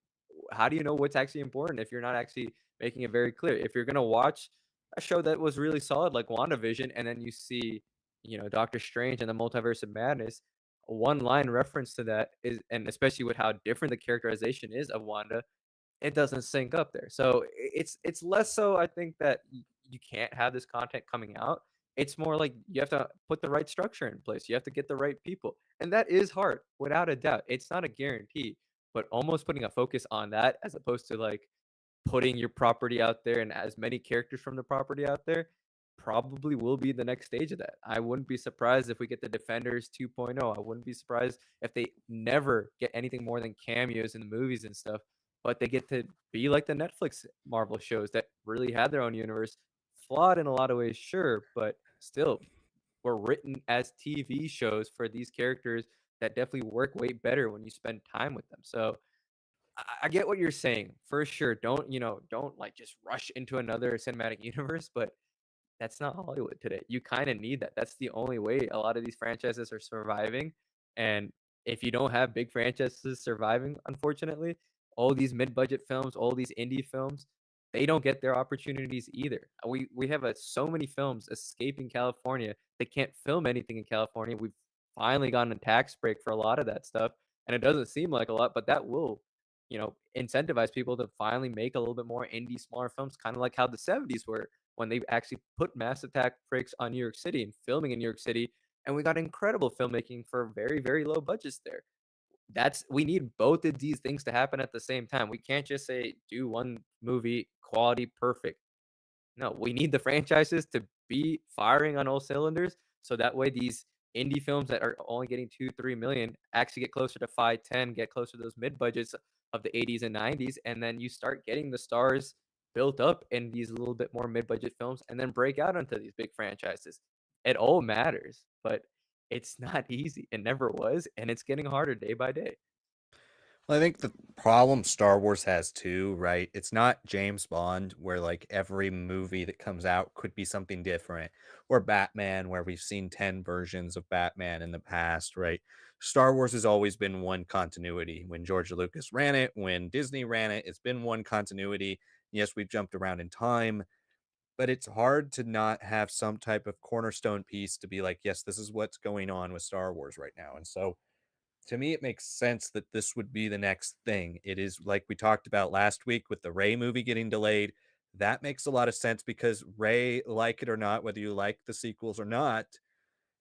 how do you know what's actually important if you're not actually making it very clear? If you're gonna watch a show that was really solid like WandaVision, and then you see, Doctor Strange and the Multiverse of Madness, a one line reference to that is, and especially with how different the characterization is of Wanda, it doesn't sync up there. So it's less so I think that you can't have this content coming out. It's more like you have to put the right structure in place. You have to get the right people. And that is hard, without a doubt. It's not a guarantee, but almost putting a focus on that as opposed to like putting your property out there and as many characters from the property out there probably will be the next stage of that. I wouldn't be surprised if we get the Defenders 2.0. I wouldn't be surprised if they never get anything more than cameos in the movies and stuff, but they get to be like the Netflix Marvel shows that really had their own universe. Flawed in a lot of ways, sure, but still were written as TV shows for these characters that definitely work way better when you spend time with them. So I get what you're saying for sure. Don't like just rush into another cinematic universe, but that's not Hollywood today. You kinda need that. That's the only way a lot of these franchises are surviving, and if you don't have big franchises surviving, unfortunately, all these mid-budget films, all these indie films, they don't get their opportunities either. We have, so many films escaping California. They can't film anything in California. We've finally gotten a tax break for a lot of that stuff, and it doesn't seem like a lot, but that will, incentivize people to finally make a little bit more indie, smaller films, kinda like how the '70s were when they actually put massive tax breaks on New York City and filming in New York City, and we got incredible filmmaking for very, very low budgets there. That's we need both of these things to happen at the same time. We can't just say, "Do one movie, quality, perfect." No, we need the franchises to be firing on all cylinders, so that way these indie films that are only getting 2, 3 million actually get closer to 5, 10, get closer to those mid budgets of the '80s and '90s, and then you start getting the stars built up in these little bit more mid-budget films and then break out into these big franchises. It all matters, but it's not easy. It never was, and it's getting harder day by day. Well, I think the problem Star Wars has too, right? It's not James Bond, where like every movie that comes out could be something different, or Batman, where we've seen 10 versions of Batman in the past, right? Star Wars has always been one continuity. When George Lucas ran it, when Disney ran it, it's been one continuity. Yes, we've jumped around in time, but it's hard to not have some type of cornerstone piece to be like, yes, this is what's going on with Star Wars right now. And so to me, it makes sense that this would be the next thing. It is like we talked about last week with the Ray movie getting delayed. That makes a lot of sense because Ray, like it or not, whether you like the sequels or not,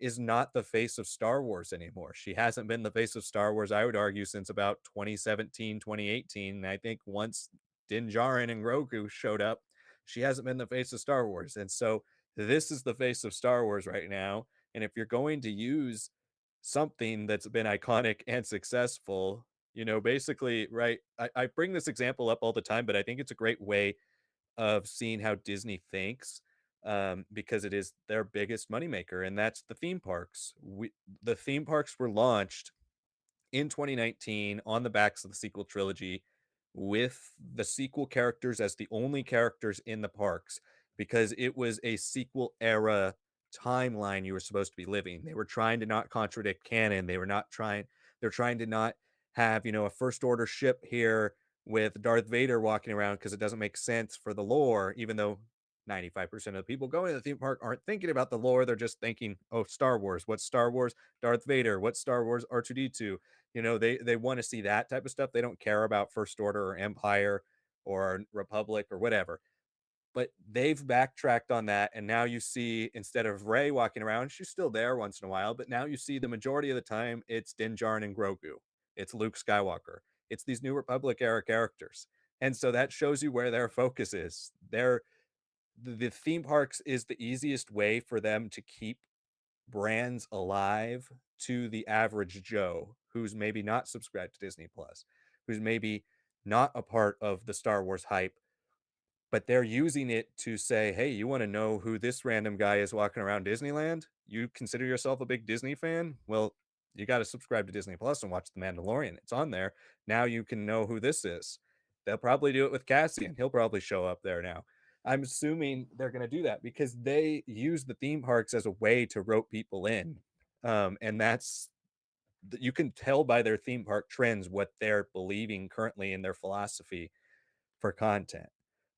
is not the face of Star Wars anymore. She hasn't been the face of Star Wars, I would argue, since about 2017, 2018. And I think once Din Djarin and Grogu showed up, she hasn't been the face of Star Wars. And so this is the face of Star Wars right now. And if you're going to use something that's been iconic and successful, basically, right? I bring this example up all the time, but I think it's a great way of seeing how Disney thinks, because it is their biggest moneymaker, and that's the theme parks. The theme parks were launched in 2019 on the backs of the sequel trilogy with the sequel characters as the only characters in the parks because it was a sequel era timeline you were supposed to be living. They were trying to not contradict canon. They're trying to not have, a first order ship here with Darth Vader walking around because it doesn't make sense for the lore, even though 95% of the people going to the theme park aren't thinking about the lore. They're just thinking, oh, Star Wars. What's Star Wars? Darth Vader. What's Star Wars? R2D2. They want to see that type of stuff. They don't care about First Order or Empire or Republic or whatever. But they've backtracked on that, and now you see instead of Rey walking around, she's still there once in a while, but now you see the majority of the time it's Din Djarin and Grogu. It's Luke Skywalker. It's these New Republic era characters. And so that shows you where their focus is. The theme parks is the easiest way for them to keep brands alive to the average Joe who's maybe not subscribed to Disney Plus, who's maybe not a part of the Star Wars hype, but they're using it to say, "Hey, you wanna know who this random guy is walking around Disneyland? You consider yourself a big Disney fan? Well, you gotta subscribe to Disney Plus and watch The Mandalorian. It's on there. Now you can know who this is." They'll probably do it with Cassian. He'll probably show up there now. I'm assuming they're gonna do that because they use the theme parks as a way to rope people in. And that's you can tell by their theme park trends what they're believing currently in their philosophy for content.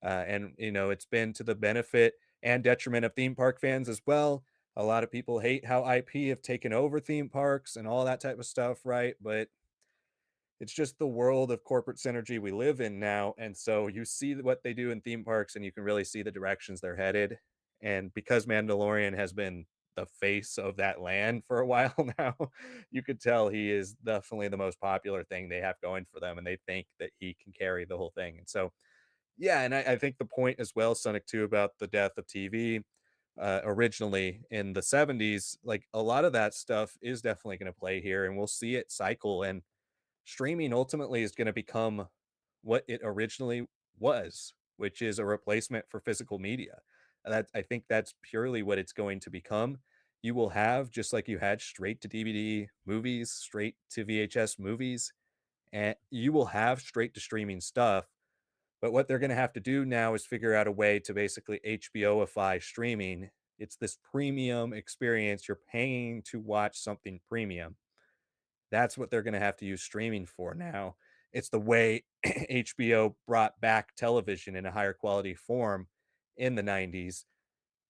And it's been to the benefit and detriment of theme park fans as well. A lot of people hate how IP have taken over theme parks and all that type of stuff, right? But it's just the world of corporate synergy we live in now. And so you see what they do in theme parks and you can really see the directions they're headed. And because Mandalorian has been the face of that land for a while now, you could tell he is definitely the most popular thing they have going for them. And they think that he can carry the whole thing. And so yeah, and I think the point as well, Sonic 2, about the death of TV, originally in the 70s, like a lot of that stuff is definitely going to play here, and we'll see it cycle. And streaming ultimately is going to become what it originally was, which is a replacement for physical media. That I think that's purely what it's going to become. You will have, just like you had straight to DVD movies, straight to VHS movies, and you will have straight to streaming stuff. But what they're going to have to do now is figure out a way to basically HBOify streaming. It's this premium experience. You're paying to watch something premium. That's what they're gonna have to use streaming for now. It's the way HBO brought back television in a higher quality form in the 90s.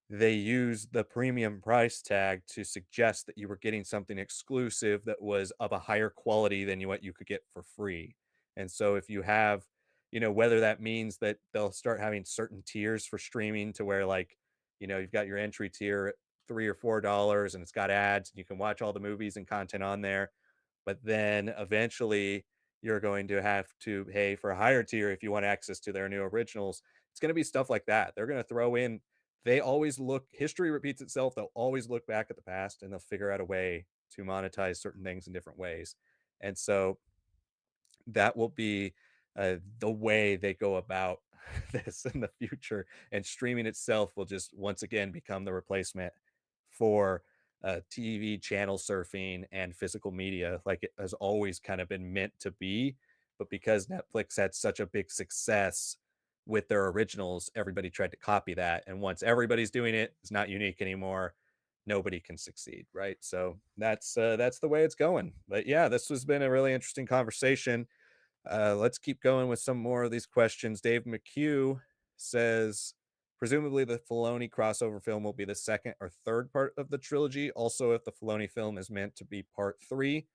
They used the premium price tag to suggest that you were getting something exclusive that was of a higher quality than what you could get for free. And so if you have, whether that means that they'll start having certain tiers for streaming to where like, you've got your entry tier at $3 or $4 and it's got ads and you can watch all the movies and content on there, but then eventually you're going to have to pay for a higher tier if you want access to their new originals. It's going to be stuff like that. They're going to throw in, they always look, history repeats itself. They'll always look back at the past and they'll figure out a way to monetize certain things in different ways. And so that will be the way they go about this in the future. And streaming itself will just once again become the replacement for TV channel surfing and physical media, like it has always kind of been meant to be. But because Netflix had such a big success with their originals, everybody tried to copy that. And once everybody's doing it, it's not unique anymore. Nobody can succeed, right? So that's the way it's going. But yeah, this has been a really interesting conversation. Let's keep going with some more of these questions. Dave McHugh says, presumably the Filoni crossover film will be the second or third part of the trilogy. Also, if the Filoni film is meant to be part three,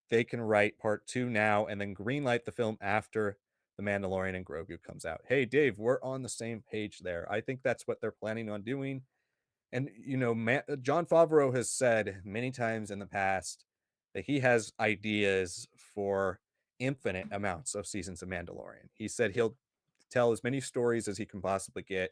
they can write part two now and then greenlight the film after The Mandalorian and Grogu comes out. Hey, Dave, we're on the same page there. I think that's what they're planning on doing. And John Favreau has said many times in the past that he has ideas for infinite amounts of seasons of Mandalorian. He said he'll tell as many stories as he can possibly get.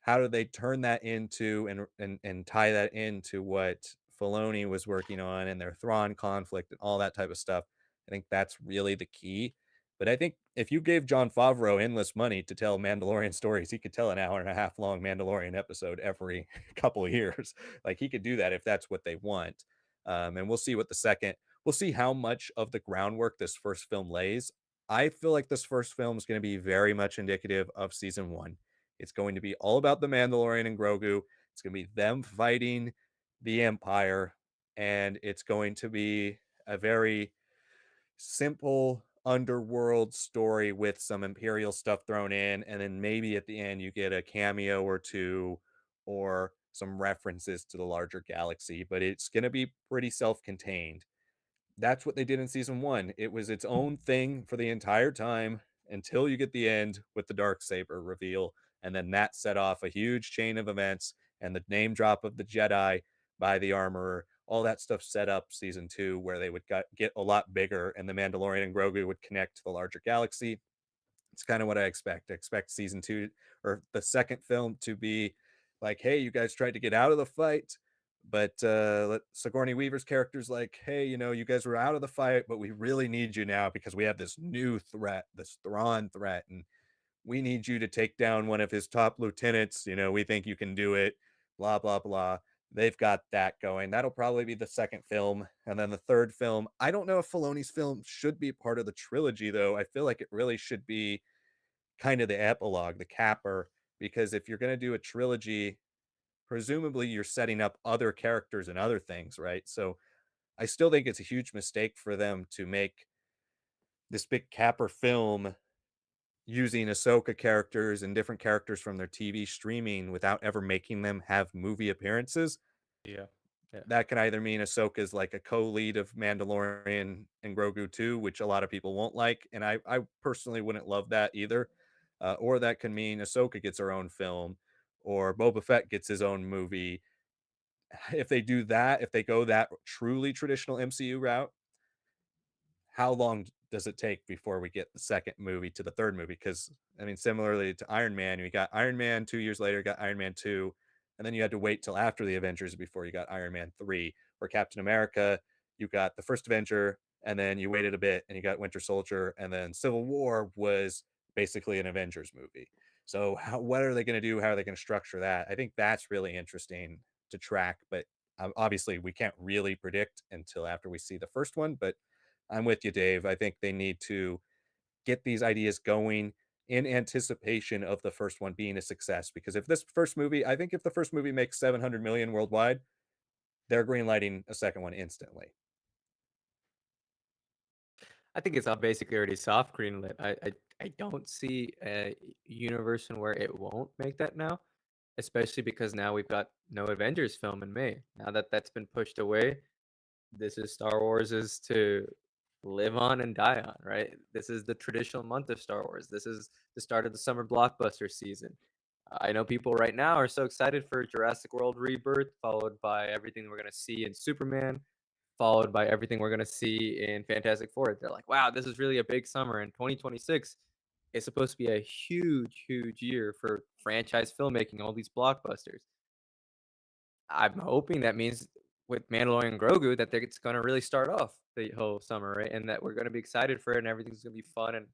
How do they turn that into and tie that into what Filoni was working on and their Thrawn conflict and all that type of stuff? I think that's really the key. But I think if you gave John Favreau endless money to tell Mandalorian stories, he could tell an hour and a half long Mandalorian episode every couple of years. Like he could do that if that's what they want. And we'll see what the second, we'll see how much of the groundwork this first film lays. I feel like this first film is going to be very much indicative of season one. It's going to be all about the Mandalorian and Grogu. It's going to be them fighting the Empire, and it's going to be a very simple underworld story with some Imperial stuff thrown in, and then maybe at the end you get a cameo or two or some references to the larger galaxy, but it's going to be pretty self-contained. That's what they did in season one. It was its own thing for the entire time until you get the end with the dark saber reveal, and then that set off a huge chain of events and the name drop of the Jedi by the armorer. All that stuff set up season two, where they would get a lot bigger, and the Mandalorian and Grogu would connect to the larger galaxy. It's kind of what I expect. I expect season two or the second film to be like, hey, you guys tried to get out of the fight, but Sigourney Weaver's character's like, hey, you guys were out of the fight, but we really need you now because we have this new threat, this Thrawn threat, and we need you to take down one of his top lieutenants. We think you can do it, blah, blah, blah. They've got that going. That'll probably be the second film. And then the third film, I don't know if Filoni's film should be part of the trilogy, though. I feel like it really should be kind of the epilogue, the capper, because if you're going to do a trilogy, presumably you're setting up other characters and other things, right? So I still think it's a huge mistake for them to make this big capper film using Ahsoka characters and different characters from their TV streaming without ever making them have movie appearances. Yeah. Yeah. That can either mean Ahsoka's like a co-lead of Mandalorian and Grogu 2, which a lot of people won't like, and I personally wouldn't love that either. Or that can mean Ahsoka gets her own film, or Boba Fett gets his own movie. If they do that, if they go that truly traditional MCU route, how long does it take before we get the second movie to the third movie? Because I mean, similarly to Iron Man, we got Iron Man 2 years later, got Iron Man 2. and then you had to wait till after the Avengers before you got Iron Man 3, or Captain America, you got the first Avenger, and then you waited a bit and you got Winter Soldier, and then Civil War was basically an Avengers movie. So what are they going to do? How are they going to structure that? I think that's really interesting to track, but obviously we can't really predict until after we see the first one. But I'm with you, Dave. I think they need to get these ideas going in anticipation of the first one being a success. Because if this first movie, I think if the first movie makes 700 million worldwide, they're greenlighting a second one instantly. I think it's all basically already soft greenlit. I don't see a universe in where it won't make that now, especially because now we've got no Avengers film in May. Now that that's been pushed away, this is Star Wars is to live on and die on, right? This is the traditional month of Star Wars. This is the start of the summer blockbuster season. I know people right now are so excited for Jurassic World Rebirth, followed by everything we're going to see in Superman, followed by everything we're going to see in Fantastic Four. They're like, wow, this is really a big summer. And 2026 is supposed to be a huge, huge year for franchise filmmaking, all these blockbusters. I'm hoping that means with Mandalorian and Grogu that it's gonna really start off the whole summer, right? And that we're gonna be excited for it and everything's gonna be fun and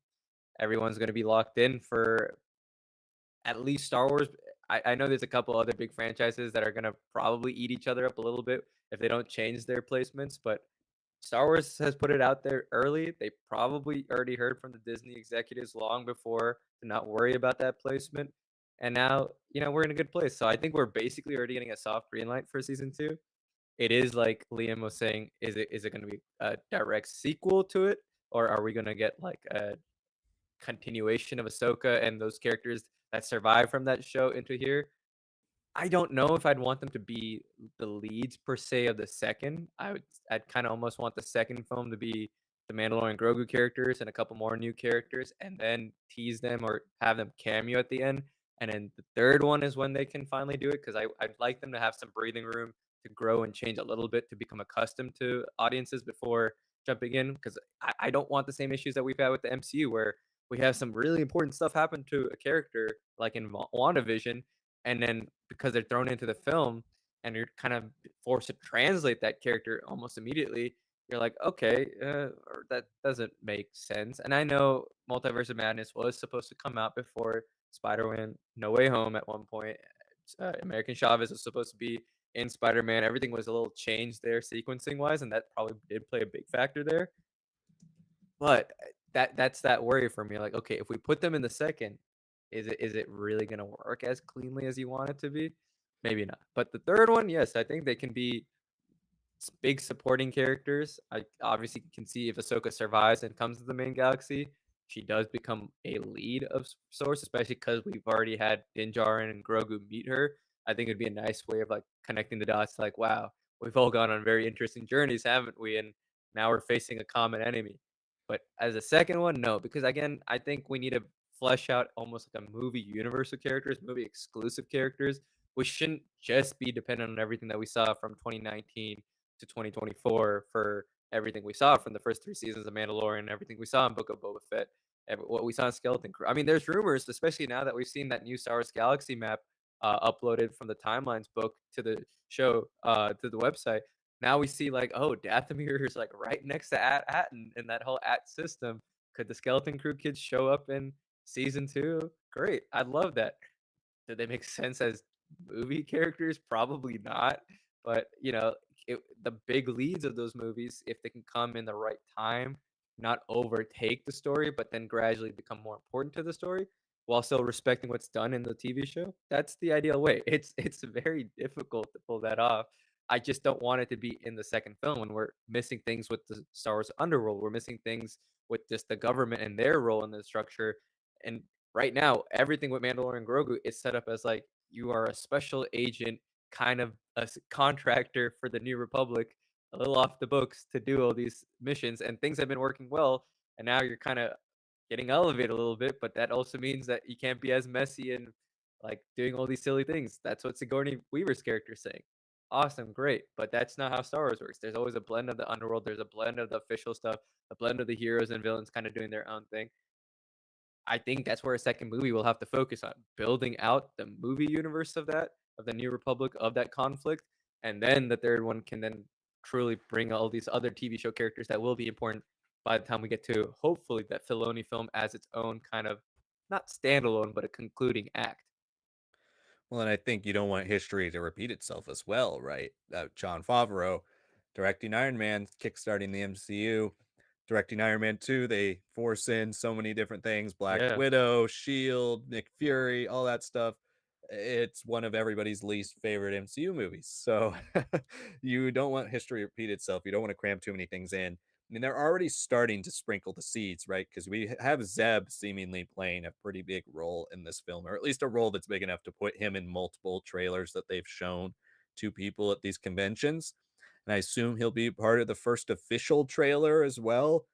everyone's gonna be locked in for at least Star Wars. I know there's a couple other big franchises that are gonna probably eat each other up a little bit if they don't change their placements, but Star Wars has put it out there early. They probably already heard from the Disney executives long before to not worry about that placement. And now, we're in a good place. So I think we're basically already getting a soft green light for season two. It is like Liam was saying, is it gonna be a direct sequel to it? Or are we gonna get like a continuation of Ahsoka and those characters that survive from that show into here? I don't know if I'd want them to be the leads per se of the second. I'd kinda almost want the second film to be the Mandalorian Grogu characters and a couple more new characters, and then tease them or have them cameo at the end, and then the third one is when they can finally do it, 'cause I'd like them to have some breathing room to grow and change a little bit to become accustomed to audiences before jumping in, 'cause I don't want the same issues that we've had with the MCU, where we have some really important stuff happen to a character, like in WandaVision, and then because they're thrown into the film and you're kind of forced to translate that character almost immediately, you're like, okay, or that doesn't make sense. And I know Multiverse of Madness was supposed to come out before Spider-Man No Way Home at one point. American Chavez was supposed to be in Spider-Man. Everything was a little changed there sequencing wise, and that probably did play a big factor there. But that's that worry for me, like, okay, if we put them in the second, is it really gonna work as cleanly as you want it to be? Maybe not. But the third one, yes, I think they can be big supporting characters. I obviously can see if Ahsoka survives and comes to the main galaxy, she does become a lead of sorts, especially because we've already had Din Djarin and Grogu meet her. I think it'd be a nice way of like connecting the dots. Like, wow, we've all gone on very interesting journeys, haven't we? And now we're facing a common enemy. But as a second one, no, because again, I think we need to flesh out almost like a movie universe of characters, movie exclusive characters, which shouldn't just be dependent on everything that we saw from 2019 to 2024 for everything we saw from the first 3 seasons of Mandalorian, everything we saw in Book of Boba Fett, what we saw in Skeleton Crew. I mean, there's rumors, especially now that we've seen that new Star Wars Galaxy map uploaded from the Timelines book to the show, to the website. Now we see like, oh, Dathomir is like right next to At in that whole At system. Could the Skeleton Crew kids show up in season two? Great, I'd love that. Do they make sense as movie characters? Probably not. But the big leads of those movies, if they can come in the right time, not overtake the story, but then gradually become more important to the story, while still respecting what's done in the TV show, that's the ideal way. It's very difficult to pull that off. I just don't want it to be in the second film when we're missing things with the Star Wars underworld. We're missing things with just the government and their role in the structure. And right now, everything with Mandalorian Grogu is set up as like you are a special agent, kind of a contractor for the New Republic, a little off the books to do all these missions, and things have been working well. And now you're kind of getting elevated a little bit, but that also means that you can't be as messy and like doing all these silly things. That's what Sigourney Weaver's character is saying. Awesome, great, but that's not how Star Wars works. There's always a blend of the underworld. There's a blend of the official stuff, a blend of the heroes and villains kind of doing their own thing. I think that's where a second movie will have to focus on building out the movie universe of that, of the New Republic, of that conflict, and then the third one can then truly bring all these other TV show characters that will be important by the time we get to hopefully that Filoni film as its own kind of not standalone, but a concluding act. Well, and I think you don't want history to repeat itself as well, right? John Favreau directing Iron Man, kickstarting the MCU, directing Iron Man 2, they force in so many different things, Black Yeah. Widow, Shield, Nick Fury, all that stuff. It's one of everybody's least favorite MCU movies. So you don't want history to repeat itself. You don't want to cram too many things in. I mean, they're already starting to sprinkle the seeds, right? Because we have Zeb seemingly playing a pretty big role in this film, or at least a role that's big enough to put him in multiple trailers that they've shown to people at these conventions. And I assume he'll be part of the first official trailer as well.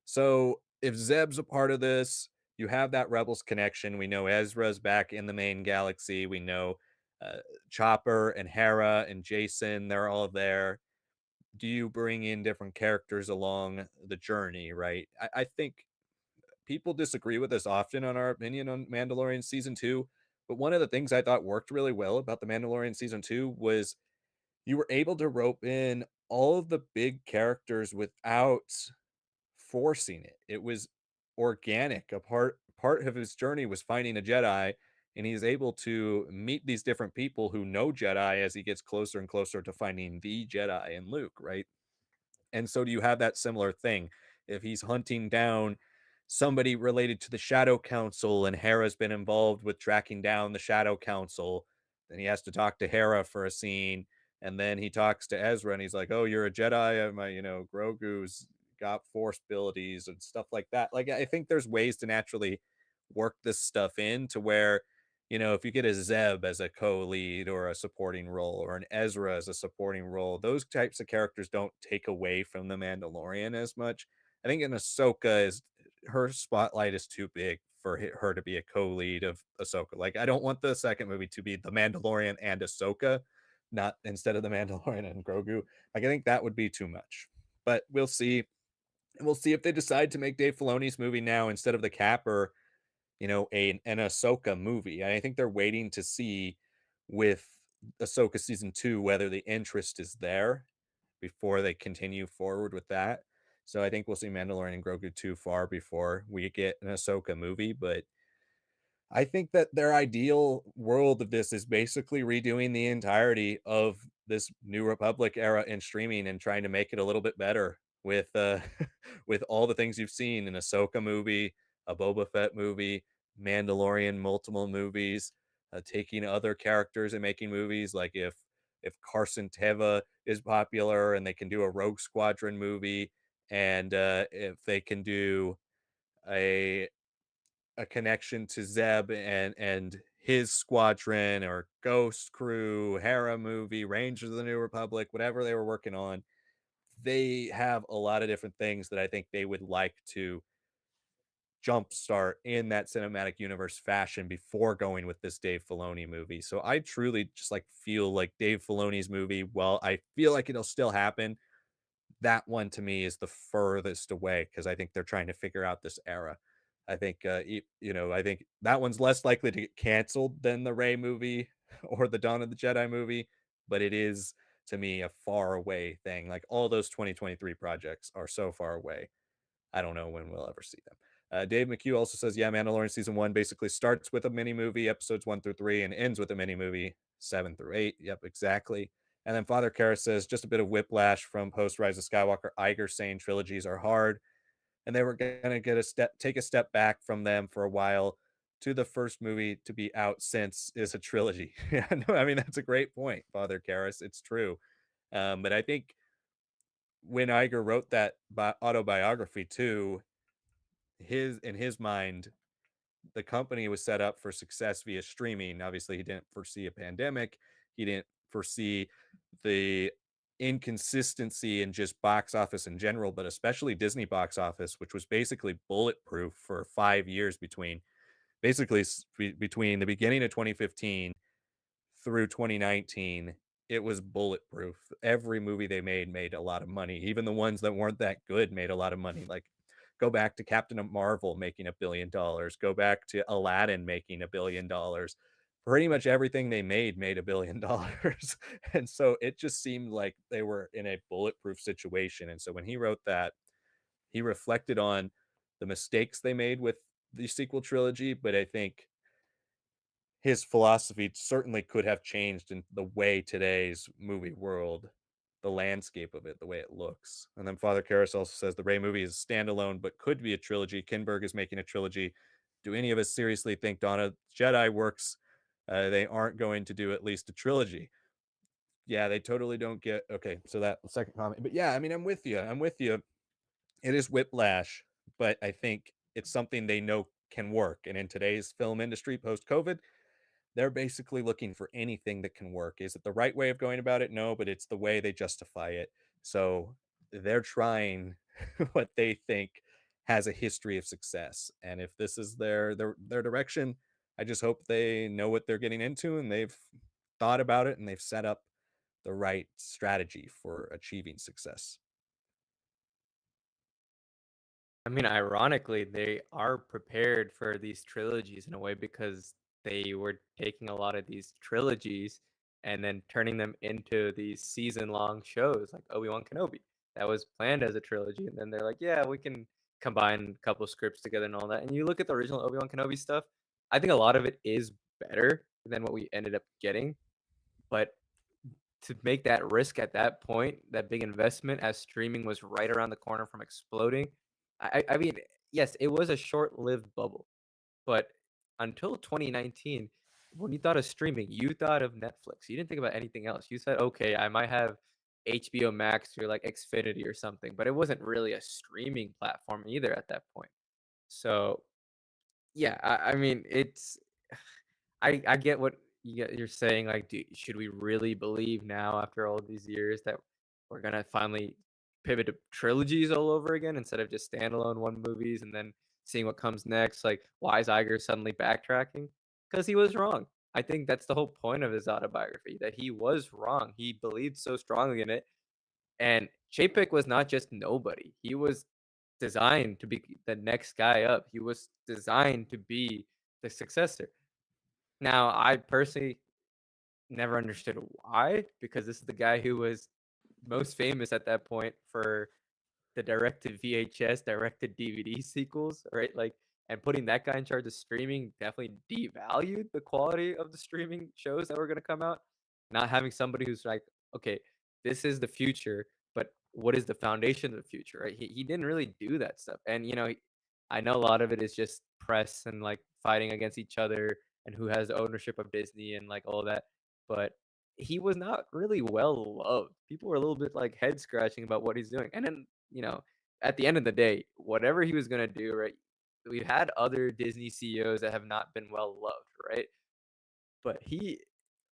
So if Zeb's a part of this, you have that Rebels connection. We know Ezra's back in the main galaxy. We know uh, Chopper and Hera and Jason, they're all there. Do you bring in different characters along the journey, right? I think people disagree with us often on our opinion on Mandalorian season two, but one of the things I thought worked really well about the Mandalorian season two was you were able to rope in all of the big characters without forcing it. It was organic. A part of his journey was finding a Jedi, and he's able to meet these different people who know Jedi as he gets closer and closer to finding the Jedi in Luke, right? And so do you have that similar thing? If he's hunting down somebody related to the Shadow Council and Hera's been involved with tracking down the Shadow Council, then he has to talk to Hera for a scene. And then he talks to Ezra and he's like, "Oh, you're a Jedi. My, Grogu's got force abilities and stuff like that." Like, I think there's ways to naturally work this stuff in to where if you get a Zeb as a co-lead or a supporting role or an Ezra as a supporting role, those types of characters don't take away from the Mandalorian as much. I think in Ahsoka is her spotlight is too big for her to be a co-lead of Ahsoka. Like, I don't want the second movie to be the Mandalorian and Ahsoka, not instead of the Mandalorian and Grogu. Like, I think that would be too much. But we'll see. We'll see if they decide to make Dave Filoni's movie now instead of the Capper, an Ahsoka movie. And I think they're waiting to see with Ahsoka season two whether the interest is there before they continue forward with that. So I think we'll see Mandalorian and Grogu too far before we get an Ahsoka movie. But I think that their ideal world of this is basically redoing the entirety of this New Republic era in streaming and trying to make it a little bit better with with all the things you've seen in Ahsoka movie, a Boba Fett movie, Mandalorian multiple movies, taking other characters and making movies like if Carson Teva is popular and they can do a Rogue Squadron movie and if they can do a a connection to Zeb and his squadron or Ghost Crew, Hera movie, Rangers of the New Republic, whatever they were working on. They have a lot of different things that I think they would like to jumpstart in that cinematic universe fashion before going with this Dave Filoni movie. So I truly just like feel like Dave Filoni's movie, while I feel like it'll still happen, that one to me is the furthest away because I think they're trying to figure out this era. I think, I think that one's less likely to get canceled than the Ray movie or the Dawn of the Jedi movie, but it is to me a far away thing. Like all those 2023 projects are so far away. I don't know when we'll ever see them. Dave McHugh also says, yeah, Mandalorian season one basically starts with a mini movie, episodes 1 through 3, and ends with a mini movie 7 through 8. Yep, exactly. And then Father Karras says, just a bit of whiplash from post Rise of Skywalker. Iger saying trilogies are hard, and they were going to take a step back from them for a while to the first movie to be out since is a trilogy. Yeah, no, I mean that's a great point, Father Karras. It's true, but I think when Iger wrote that autobiography too, his in his mind, the company was set up for success via streaming. Obviously, he didn't foresee a pandemic. He didn't foresee the inconsistency in just box office in general, but especially Disney box office, which was basically bulletproof for 5 years between the beginning of 2015 through 2019. It was bulletproof. Every movie they made a lot of money. Even the ones that weren't that good made a lot of money. Like go back to Captain Marvel making $1 billion. Go back to Aladdin making $1 billion. pretty much everything they made $1 billion. And so it just seemed like they were in a bulletproof situation. And so when he wrote that, he reflected on the mistakes they made with the sequel trilogy, but I think his philosophy certainly could have changed in the way today's movie world, the landscape of it, the way it looks. And then Father Karras also says the Rey movie is standalone, but could be a trilogy. Kinberg is making a trilogy. Do any of us seriously think Dawn of Jedi works? They aren't going to do at least a trilogy. Yeah, they totally don't get. Okay, so that second comment. But yeah, I mean, I'm with you. I'm with you. It is whiplash, but I think it's something they know can work. And in today's film industry post COVID, they're basically looking for anything that can work. Is it the right way of going about it? No, but it's the way they justify it. So they're trying what they think has a history of success. And if this is their direction, I just hope they know what they're getting into and they've thought about it and they've set up the right strategy for achieving success. I mean, ironically, they are prepared for these trilogies in a way because they were taking a lot of these trilogies and then turning them into these season-long shows like Obi-Wan Kenobi. That was planned as a trilogy, and then they're like, "Yeah, we can combine a couple scripts together and all that." And you look at the original Obi-Wan Kenobi stuff, I think a lot of it is better than what we ended up getting, but to make that risk at that point, that big investment as streaming was right around the corner from exploding. I mean, yes, it was a short-lived bubble, but until 2019, when you thought of streaming, you thought of Netflix. You didn't think about anything else. You said, "Okay, I might have HBO Max or like Xfinity or something," but it wasn't really a streaming platform either at that point. So, yeah, I mean, it's I get what you're saying, like, should we really believe now after all these years that we're gonna finally pivot to trilogies all over again instead of just standalone one movies and then seeing what comes next? Like, why is Iger suddenly backtracking? Because he was wrong. I think that's the whole point of his autobiography, that he was wrong. He believed so strongly in it, and Chapek was not just nobody. He was designed to be the next guy up. He was designed to be the successor. Now, I personally never understood why, because this is the guy who was most famous at that point for the directed VHS, directed DVD sequels, right? Like, and putting that guy in charge of streaming definitely devalued the quality of the streaming shows that were gonna come out. Not having somebody who's like, okay, this is the future, but what is the foundation of the future, right? He didn't really do that stuff. And I know a lot of it is just press and like fighting against each other and who has the ownership of Disney and like all that. But he was not really well loved. People were a little bit like head scratching about what he's doing. And then, at the end of the day, whatever he was gonna do, right? We've had other Disney CEOs that have not been well loved, right? But he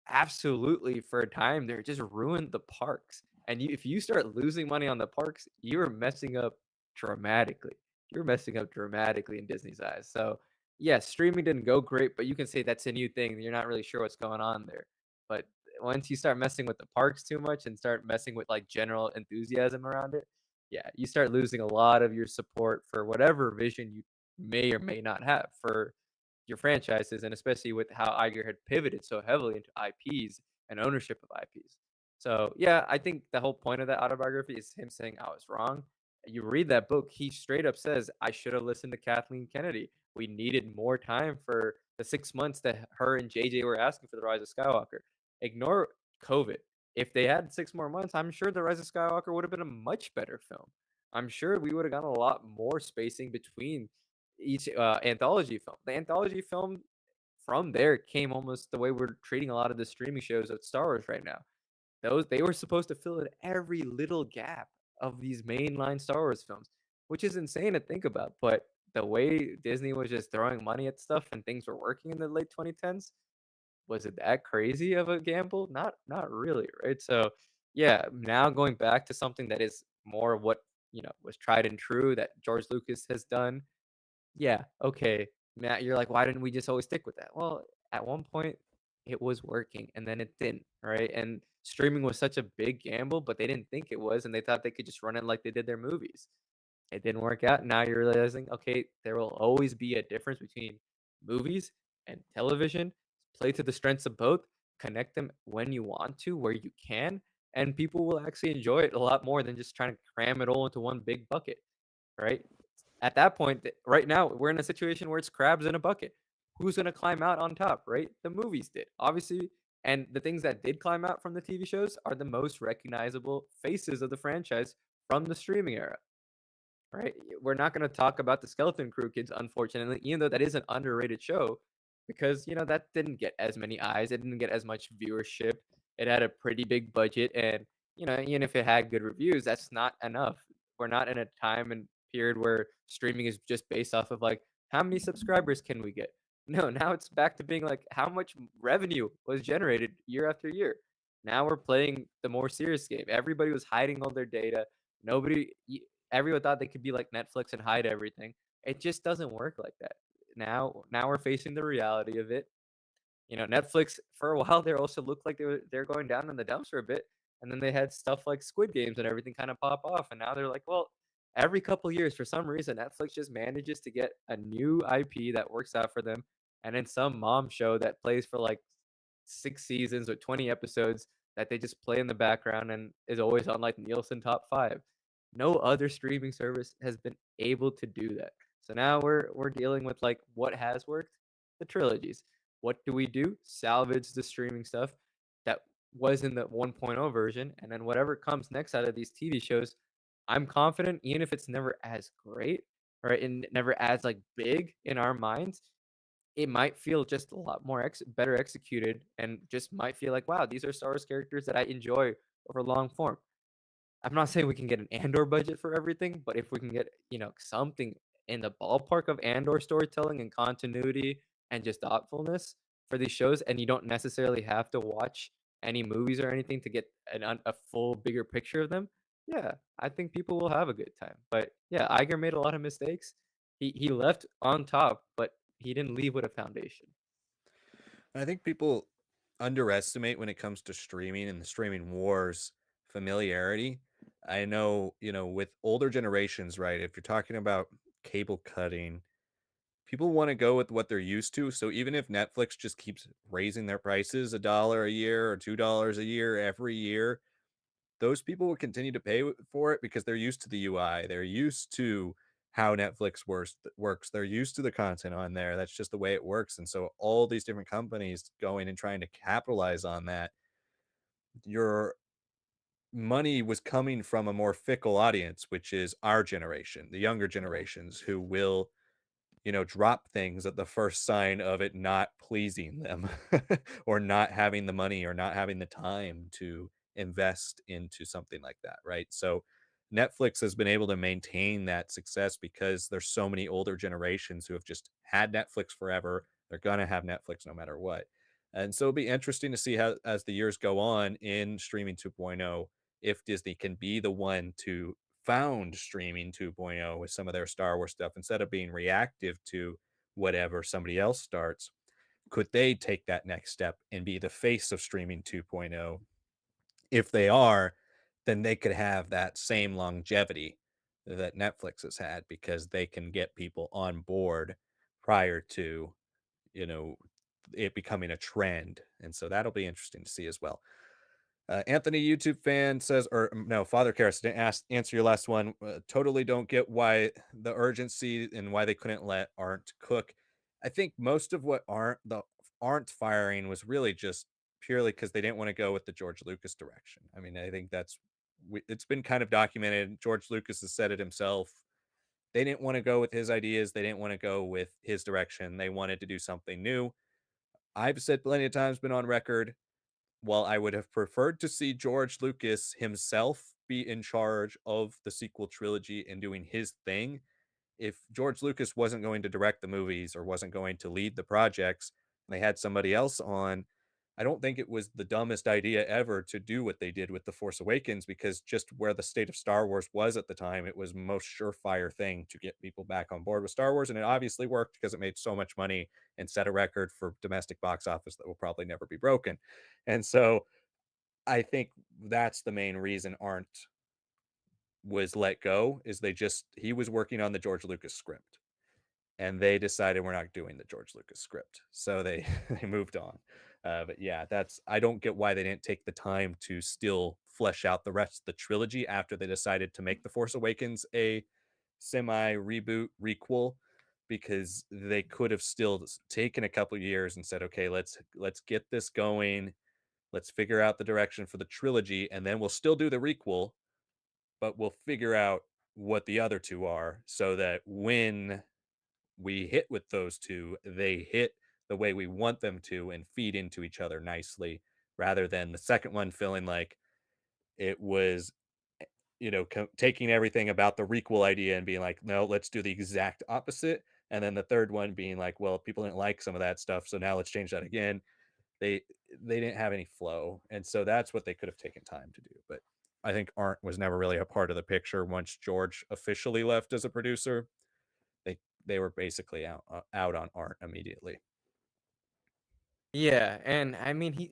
absolutely, for a time there, just ruined the parks, and if you start losing money on the parks, you're messing up dramatically. You're messing up dramatically in Disney's eyes, so, yeah, streaming didn't go great, but you can say that's a new thing, you're not really sure what's going on there, but once you start messing with the parks too much and start messing with, like, general enthusiasm around it, yeah, you start losing a lot of your support for whatever vision you may or may not have for your franchises, and especially with how Iger had pivoted so heavily into IPs and ownership of IPs. So yeah, I think the whole point of that autobiography is him saying I was wrong. You read that book, he straight up says, I should have listened to Kathleen Kennedy. We needed more time for the 6 months that her and JJ were asking for the Rise of Skywalker. Ignore COVID. If they had 6 more months, I'm sure the Rise of Skywalker would have been a much better film. I'm sure we would have gotten a lot more spacing between each anthology film. The anthology film from there came almost the way we're treating a lot of the streaming shows of Star Wars right now. Those they were supposed to fill in every little gap of these mainline Star Wars films, which is insane to think about. But the way Disney was just throwing money at stuff and things were working in the late 2010s, was it that crazy of a gamble? Not really, right? So yeah, now going back to something that is more what was tried and true that George Lucas has done. Yeah, okay. Matt, you're like, "Why didn't we just always stick with that?" Well, at one point, it was working, and then it didn't, right? And streaming was such a big gamble, but they didn't think it was, and they thought they could just run it like they did their movies. It didn't work out. Now you're realizing, okay, there will always be a difference between movies and television, play to the strengths of both, connect them when you want to, where you can, and people will actually enjoy it a lot more than just trying to cram it all into one big bucket, right? At that point, right now, we're in a situation where it's crabs in a bucket. Who's gonna climb out on top, right? The movies did, obviously, and the things that did climb out from the TV shows are the most recognizable faces of the franchise from the streaming era. Right? We're not gonna talk about the Skeleton Crew kids, unfortunately, even though that is an underrated show, because, that didn't get as many eyes, it didn't get as much viewership, it had a pretty big budget, and, even if it had good reviews, that's not enough. We're not in a time and period where streaming is just based off of, like, how many subscribers can we get? No, now it's back to being like, how much revenue was generated year after year? Now we're playing the more serious game. Everybody was hiding all their data. Nobody everyone thought they could be like Netflix and hide everything. It just doesn't work like that. Now we're facing the reality of it. Netflix for a while there also looked like they're going down in the dumpster a bit, and then they had stuff like Squid Games and everything kind of pop off, and now they're like, well, every couple years for some reason Netflix just manages to get a new IP that works out for them, and then some mom show that plays for like 6 seasons or 20 episodes that they just play in the background and is always on like Nielsen top 5. No other streaming service has been able to do that. So now we're dealing with like what has worked, the trilogies. What do we do? Salvage the streaming stuff that was in the 1.0 version, and then whatever comes next out of these TV shows, I'm confident, even if it's never as great, right, and never as like big in our minds, it might feel just a lot more better executed, and just might feel like, wow, these are Star Wars characters that I enjoy over long form. I'm not saying we can get an Andor budget for everything, but if we can get, something in the ballpark of Andor storytelling and continuity and just thoughtfulness for these shows, and you don't necessarily have to watch any movies or anything to get a full bigger picture of them, yeah, I think people will have a good time. But yeah, Iger made a lot of mistakes. He left on top, but he didn't leave with a foundation. I think people underestimate when it comes to streaming and the streaming wars familiarity. I know, with older generations, right? If you're talking about cable cutting, people want to go with what they're used to. So even if Netflix just keeps raising their prices $1 a year or $2 a year every year, those people will continue to pay for it because they're used to the UI. They're used to how Netflix works. They're used to the content on there. That's just the way it works. And so all these different companies going and trying to capitalize on that, your money was coming from a more fickle audience, which is our generation, the younger Yeah. generations who will drop things at the first sign of it not pleasing them or not having the money or not having the time to invest into something like that, right? So Netflix has been able to maintain that success because there's so many older generations who have just had Netflix forever. They're going to have Netflix no matter what. And so it'll be interesting to see how, as the years go on in streaming 2.0, if Disney can be the one to found streaming 2.0 with some of their Star Wars stuff instead of being reactive to whatever somebody else starts. Could they take that next step and be the face of streaming 2.0? If they are, then they could have that same longevity that Netflix has had because they can get people on board prior to, you know, it becoming a trend. And so that'll be interesting to see as well. Anthony, YouTube fan says, or no, Father Karras didn't answer your last one. Totally don't get why the urgency and why they couldn't let Arndt cook. I think most of what Arndt firing was really just purely because they didn't want to go with the George Lucas direction. I mean, I think it's been kind of documented. George Lucas has said it himself. They didn't want to go with his ideas. They didn't want to go with his direction. They wanted to do something new. I've said plenty of times, been on record, while I would have preferred to see George Lucas himself be in charge of the sequel trilogy and doing his thing, if George Lucas wasn't going to direct the movies or wasn't going to lead the projects, and they had somebody else on, I don't think it was the dumbest idea ever to do what they did with The Force Awakens because just where the state of Star Wars was at the time, it was most surefire thing to get people back on board with Star Wars. And it obviously worked because it made so much money and set a record for domestic box office that will probably never be broken. And so I think that's the main reason Arndt was let go is he was working on the George Lucas script. and they decided we're not doing the George Lucas script. So they they moved on. But yeah, that's I don't get why they didn't take the time to still flesh out the rest of the trilogy after they decided to make The Force Awakens a semi reboot requel, because they could have still taken a couple years and said, okay, let's get this going. Let's figure out the direction for the trilogy, and then we'll still do the requel, but we'll figure out what the other two are so that when we hit with those two, they hit the way we want them to and feed into each other nicely, rather than the second one feeling like it was, taking everything about the requel idea and being like, no, let's do the exact opposite. And then the third one being like, well, people didn't like some of that stuff, so now let's change that again. They they didn't have any flow, and so that's what they could have taken time to do. But I think art was never really a part of the picture once George officially left as a producer. They were basically out on art immediately. Yeah, and I mean,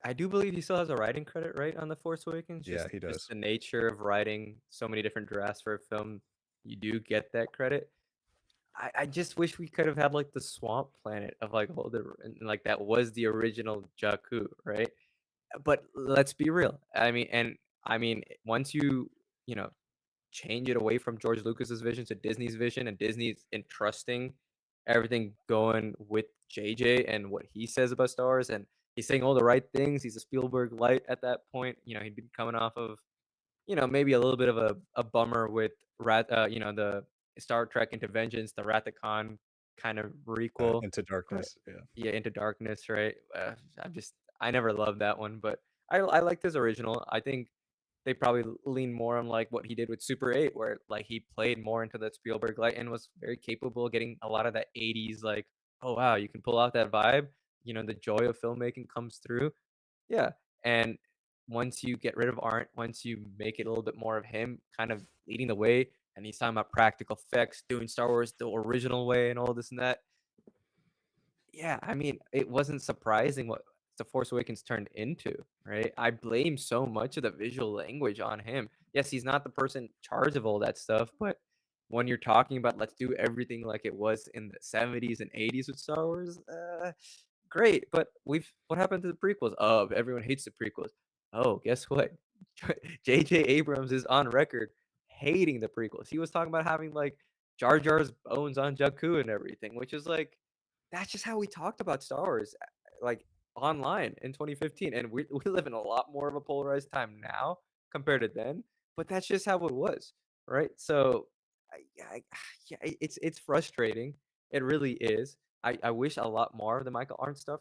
I do believe he still has a writing credit, right, on The Force Awakens. Yeah, Just he just does. the nature of writing so many different drafts for a film, you do get that credit. I just wish we could have had like the swamp planet of like all the and like that was the original Jakku, right? But let's be real. I mean, once you know change it away from George Lucas's vision to Disney's vision, and Disney's entrusting everything going with JJ and what he says about Star Wars, and he's saying all the right things. He's a Spielberg light at that point. He'd been coming off of, maybe a little bit of a bummer with the Star Trek Into Vengeance, the Wrath of Khan kind of requel, Into but Darkness. Yeah. yeah, Into Darkness, right? I never loved that one, but I liked his original. I think they probably lean more on, like, what he did with Super 8, where, like, he played more into that Spielberg light and was very capable of getting a lot of that '80s, like, "Oh, wow, you can pull out that vibe." The joy of filmmaking comes through. Yeah, and once you get rid of Arndt, once you make it a little bit more of him kind of leading the way, and he's talking about practical effects, doing Star Wars the original way and all this and that, yeah, I mean, it wasn't surprising what The Force Awakens turned into, right? I blame so much of the visual language on him. Yes, he's not the person in charge of all that stuff, but when you're talking about let's do everything like it was in the '70s and '80s with Star Wars, great. But what happened to the prequels? Oh, everyone hates the prequels. Oh, guess what? J.J. Abrams is on record hating the prequels. He was talking about having like Jar Jar's bones on Jakku and everything, which is like that's just how we talked about Star Wars, like, online in 2015, and we live in a lot more of a polarized time now compared to then, but that's just how it was, right? So, I yeah, it's frustrating. It really is. I wish a lot more of the Michael Arndt stuff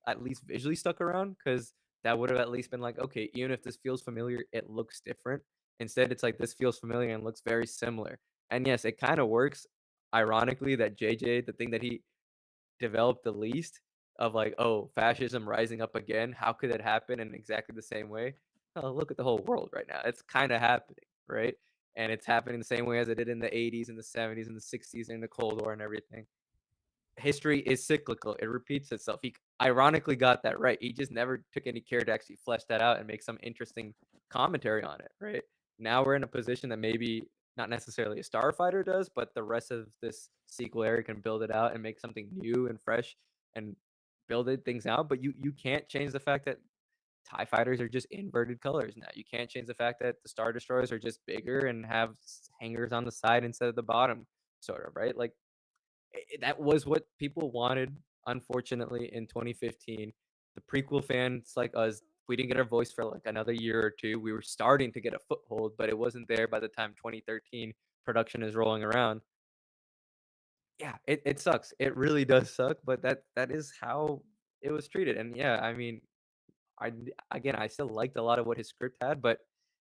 at least visually stuck around, because that would have at least been like, "Okay, even if this feels familiar, it looks different." Instead, it's like, "This feels familiar and looks very similar." And yes, it kinda works, ironically, that JJ, the thing that he developed the least of like, oh, fascism rising up again. How could it happen in exactly the same way? Oh, look at the whole world right now. It's kind of happening, right? And it's happening the same way as it did in the '80s and the '70s and the '60s and the Cold War and everything. History is cyclical. It repeats itself. He ironically got that right. He just never took any care to actually flesh that out and make some interesting commentary on it, right? Now we're in a position that maybe not necessarily a starfighter does, but the rest of this sequel area can build it out and make something new and fresh and build it things out. But you can't change the fact that TIE fighters are just inverted colors now. You can't change the fact that the Star Destroyers are just bigger and have hangers on the side instead of the bottom, sort of, right? Like that was what people wanted, unfortunately, in 2015. The prequel fans like us, we didn't get our voice for like another year or two. We were starting to get a foothold, but it wasn't there by the time 2013 production is rolling around. Yeah, it sucks. It really does suck, but that is how it was treated. And yeah, I mean, again, I still liked a lot of what his script had, but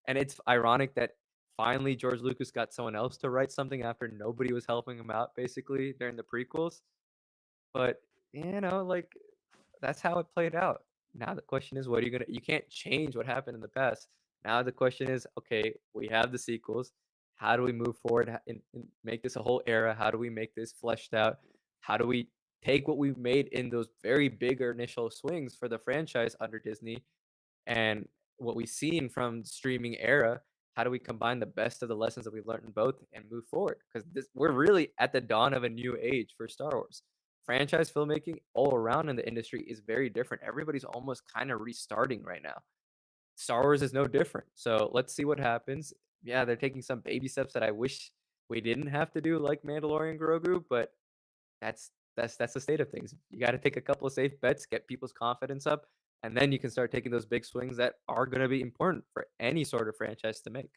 and it's ironic that finally George Lucas got someone else to write something after nobody was helping him out basically during the prequels. But, like, that's how it played out. Now the question is, what are you can't change what happened in the past. Now the question is, okay, we have the sequels. How do we move forward and make this a whole era? How do we make this fleshed out? How do we take what we made in those very big initial swings for the franchise under Disney and what we've seen from the streaming era? how do we combine the best of the lessons that we learned in both and move forward? Because we're really at the dawn of a new age for Star Wars. Franchise filmmaking all around in the industry is very different. Everybody's almost kind of restarting right now. Star Wars is no different. So let's see what happens. Yeah, they're taking some baby steps that I wish we didn't have to do, like Mandalorian Grogu, but that's the state of things. You got to take a couple of safe bets, get people's confidence up, and then you can start taking those big swings that are going to be important for any sort of franchise to make.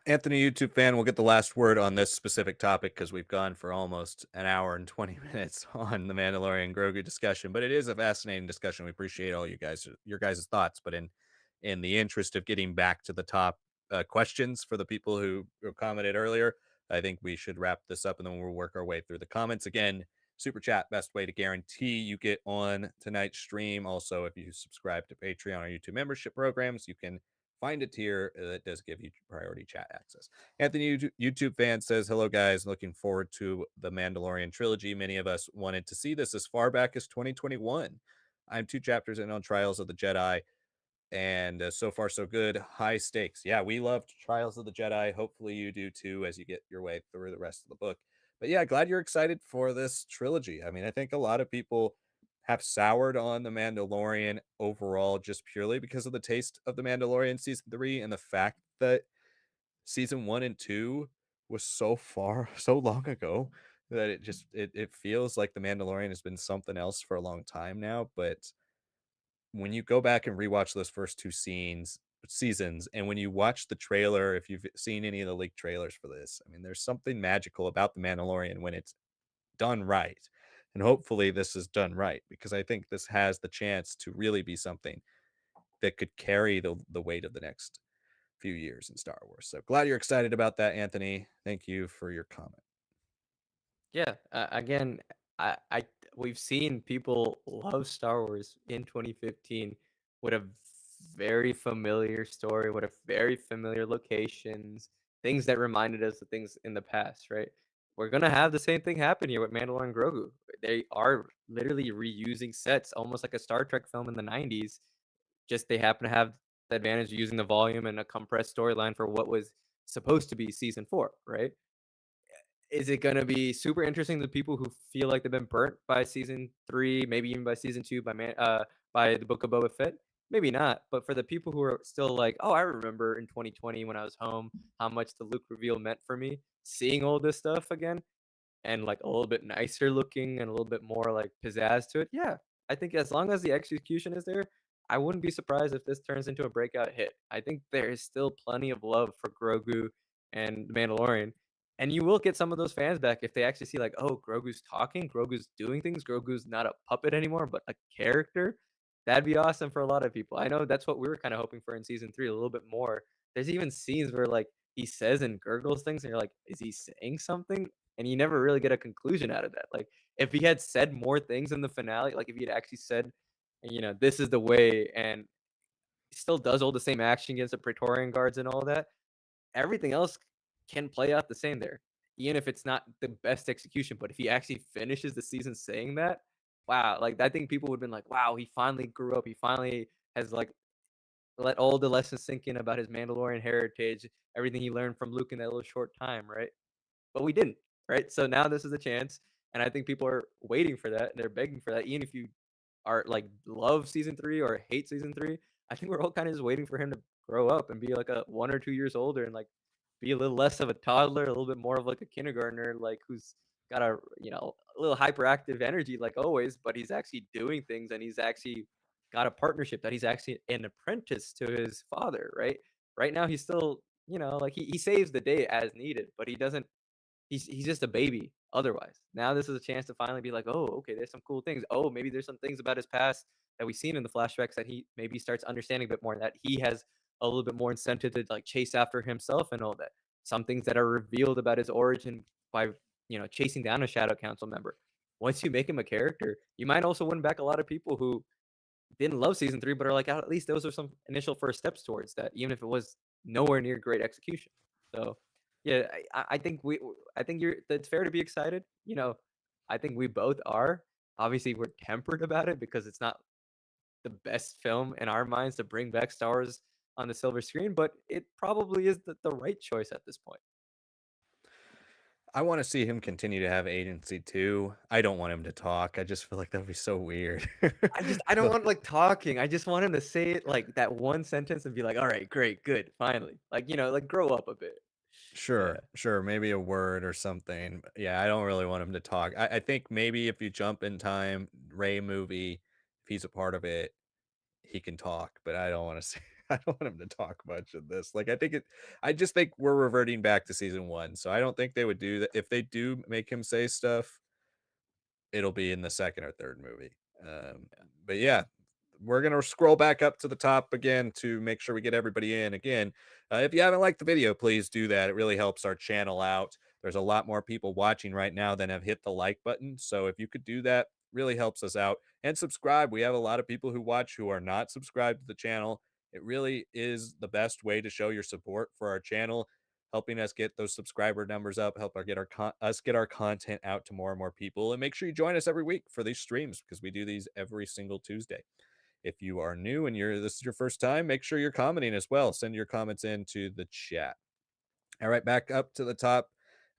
Anthony, YouTube fan, will get the last word on this specific topic because we've gone for almost an hour and 20 minutes on the Mandalorian Grogu discussion. But it is a fascinating discussion. We appreciate all you guys, your guys' thoughts. But in the interest of getting back to the top questions for the people who commented earlier, I think we should wrap this up and then we'll work our way through the comments again. Super chat, best way to guarantee you get on tonight's stream. Also, if you subscribe to Patreon or YouTube membership programs, you can find a tier that does give you priority chat access. Anthony, YouTube fan, says, hello, guys. Looking forward to the Mandalorian trilogy. Many of us wanted to see this as far back as 2021. I'm 2 chapters in on Trials of the Jedi, and so far, so good. High stakes. Yeah, we loved Trials of the Jedi. Hopefully, you do too as you get your way through the rest of the book. But yeah, glad you're excited for this trilogy. I mean, I think a lot of people have soured on The Mandalorian overall just purely because of the taste of The Mandalorian season 3 and the fact that season 1 and 2 was so far, so long ago that it feels like The Mandalorian has been something else for a long time now. But when you go back and rewatch those first 2 seasons, and when you watch the trailer, if you've seen any of the leaked trailers for this, I mean, there's something magical about The Mandalorian when it's done right. And hopefully this is done right because I think this has the chance to really be something that could carry the weight of the next few years in Star Wars. So glad you're excited about that, Anthony. Thank you for your comment. Yeah, again, I we've seen people love Star Wars in 2015 with a very familiar story, with a very familiar locations, things that reminded us of things in the past, right? We're gonna have the same thing happen here with Mandalorian and Grogu. They are literally reusing sets, almost like a Star Trek film in the 90s. Just they happen to have the advantage of using the volume and a compressed storyline for what was supposed to be season 4, right? Is it gonna be super interesting to people who feel like they've been burnt by season 3, maybe even by season 2 by the Book of Boba Fett? Maybe not, but for the people who are still like, "Oh, I remember in 2020 when I was home, how much the Luke reveal meant for me," seeing all this stuff again, and, like, a little bit nicer looking and a little bit more, like, pizzazz to it, yeah. I think as long as the execution is there, I wouldn't be surprised if this turns into a breakout hit. I think there is still plenty of love for Grogu and The Mandalorian, and you will get some of those fans back if they actually see, like, "Oh, Grogu's talking, Grogu's doing things, Grogu's not a puppet anymore, but a character." That'd be awesome for a lot of people. I know that's what we were kinda hoping for in season 3 a little bit more. There's even scenes where, like, he says and gurgles things, and you're like, "Is he saying something?" And you never really get a conclusion out of that. Like, if he had said more things in the finale, like if he had actually said, this is the way, and he still does all the same action against the Praetorian guards and all that, everything else can play out the same there. Even if it's not the best execution, but if he actually finishes the season saying that, wow, like I think people would have been like, wow, he finally grew up. He finally has like let all the lessons sink in about his Mandalorian heritage, everything he learned from Luke in that little short time, right? But we didn't, right? So now this is a chance, and I think people are waiting for that, and they're begging for that. Even if you are like love season 3 or hate season 3, I think we're all kind of just waiting for him to grow up and be like a 1 or 2 years older and like be a little less of a toddler, a little bit more of like a kindergartner, like who's got a little hyperactive energy like always, but he's actually doing things and he's actually got a partnership that he's actually an apprentice to his father, right? Right now he's still, like he saves the day as needed, but he doesn't. He's just a baby otherwise. Now this is a chance to finally be like, "Oh, okay, there's some cool things. Oh, maybe there's some things about his past that we've seen in the flashbacks that he maybe starts understanding a bit more, that he has a little bit more incentive to, like, chase after himself and all that. Some things that are revealed about his origin by, chasing down a Shadow Council member. Once you make him a character, you might also win back a lot of people who didn't love season 3, but are like, "Oh, at least those are some initial first steps towards that, even if it was nowhere near great execution." So, yeah, I think I think you're it's fair to be excited. I think we both are. Obviously, we're tempered about it because it's not the best film in our minds to bring back Star Wars on the silver screen, but it probably is the right choice at this point. I wanna see him continue to have agency too. I don't want him to talk. I just feel like that'd be so weird. I don't But want, like, talking, I just want him to say it, like, that one sentence and be like, "Alright, great, good, finally." Like, like, grow up a bit. Yeah, sure, sure, maybe a word or something. But yeah, I don't really want him to talk. I think maybe if you jump in time, Ray movie, if he's a part of it, he can talk, but I don't wanna see I don't want him to talk much in this. Like, I just think we're reverting back to season 1, so I don't think they would do that. If they do make him say stuff, it'll be in the 2nd or 3rd movie. yeah, But yeah, we're gonna scroll back up to the top again to make sure we get everybody in. Again, if you haven't liked the video, please do that. It really helps our channel out. There's a lot more people watching right now than have hit the like button. So if you could do that, really helps us out. And subscribe. We have a lot of people who watch who are not subscribed to the channel. It really is the best way to show your support for our channel, helping us get those subscriber numbers up, help our get our us get our content out to more and more people. And make sure you join us every week for these streams because we do these every single Tuesday. If you are new and this is your first time, make sure you're commenting as well. Send your comments into the chat. All right, back up to the top.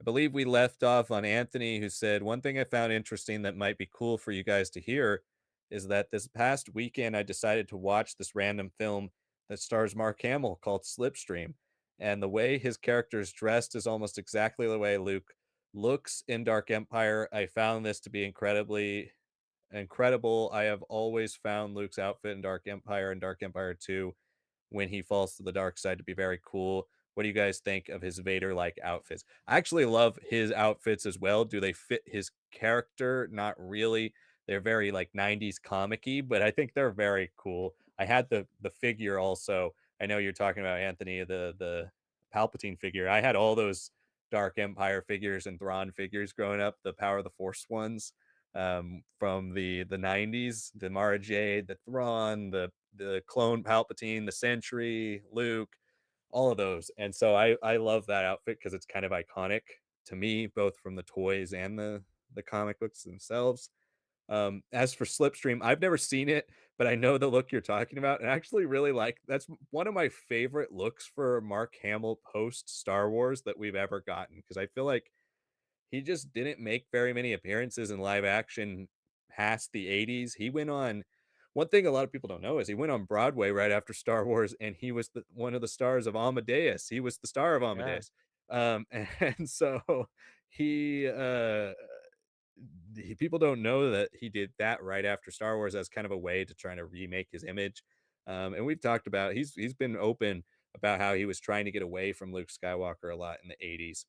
I believe we left off on Anthony, who said, "One thing I found interesting that might be cool for you guys to hear is that this past weekend I decided to watch this random film that stars Mark Hamill called Slipstream. And the way his character is dressed is almost exactly the way Luke looks in Dark Empire. I found this to be incredible. I have always found Luke's outfit in Dark Empire and Dark Empire 2 when he falls to the dark side to be very cool. What do you guys think of his Vader-like outfits? I actually love his outfits as well. Do they fit his character? Not really. They're very like 90s comic-y, but I think they're very cool. I had the figure also. I know you're talking about Anthony, the Palpatine figure. I had all those Dark Empire figures and Thrawn figures growing up, the Power of the Force ones from the 90s, the Mara Jade, the Thrawn, the clone Palpatine, the Sentry, Luke, all of those. And so I love that outfit because it's kind of iconic to me, both from the toys and the comic books themselves. As for Slipstream, I've never seen it, but I know the look you're talking about, and I actually really like that's one of my favorite looks for Mark Hamill post Star Wars that we've ever gotten because I feel like he just didn't make very many appearances in live action past the 80s. He went on one thing a lot of people don't know is he went on Broadway right after Star Wars, and he was one of the stars of Amadeus. He was the star of yeah. Amadeus. And so he, uh, people don't know that he did that right after Star Wars as kind of a way to try to remake his image. And we've talked about he's been open about how he was trying to get away from Luke Skywalker a lot in the 80s,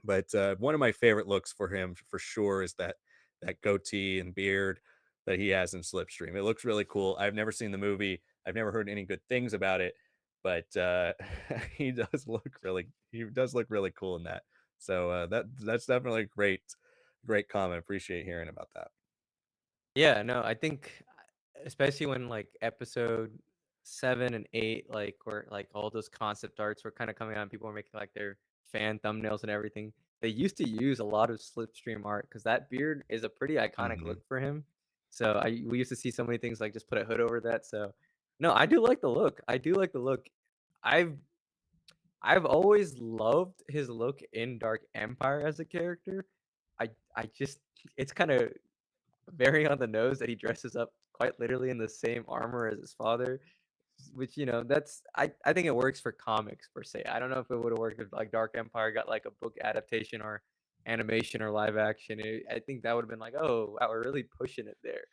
but one of my favorite looks for him for sure is that goatee and beard that he has in Slipstream. It looks really cool. I've never seen the movie. I've never heard any good things about it, but he does look really cool in that. So that's definitely a great comment. Appreciate hearing about that. Yeah, no, I think, especially when, like, episode 7 and 8, like, where, like, all those concept arts were kinda coming out and people were making, like, their fan thumbnails and everything, they used to use a lot of Slipstream art because that beard is a pretty iconic Hmm. look for him. So, we used to see so many things, like, just put a hood over that, so no, I do like the look, I do like the look. I've I've always loved his look in Dark Empire as a character. I just it's kinda very on the nose that he dresses up quite literally in the same armor as his father, which, that's I think it works for comics per se. I don't know if it would've worked if, like, Dark Empire got, like, a book adaptation or animation or live action. I think that would've been like, "Oh, wow, we're really pushing it there."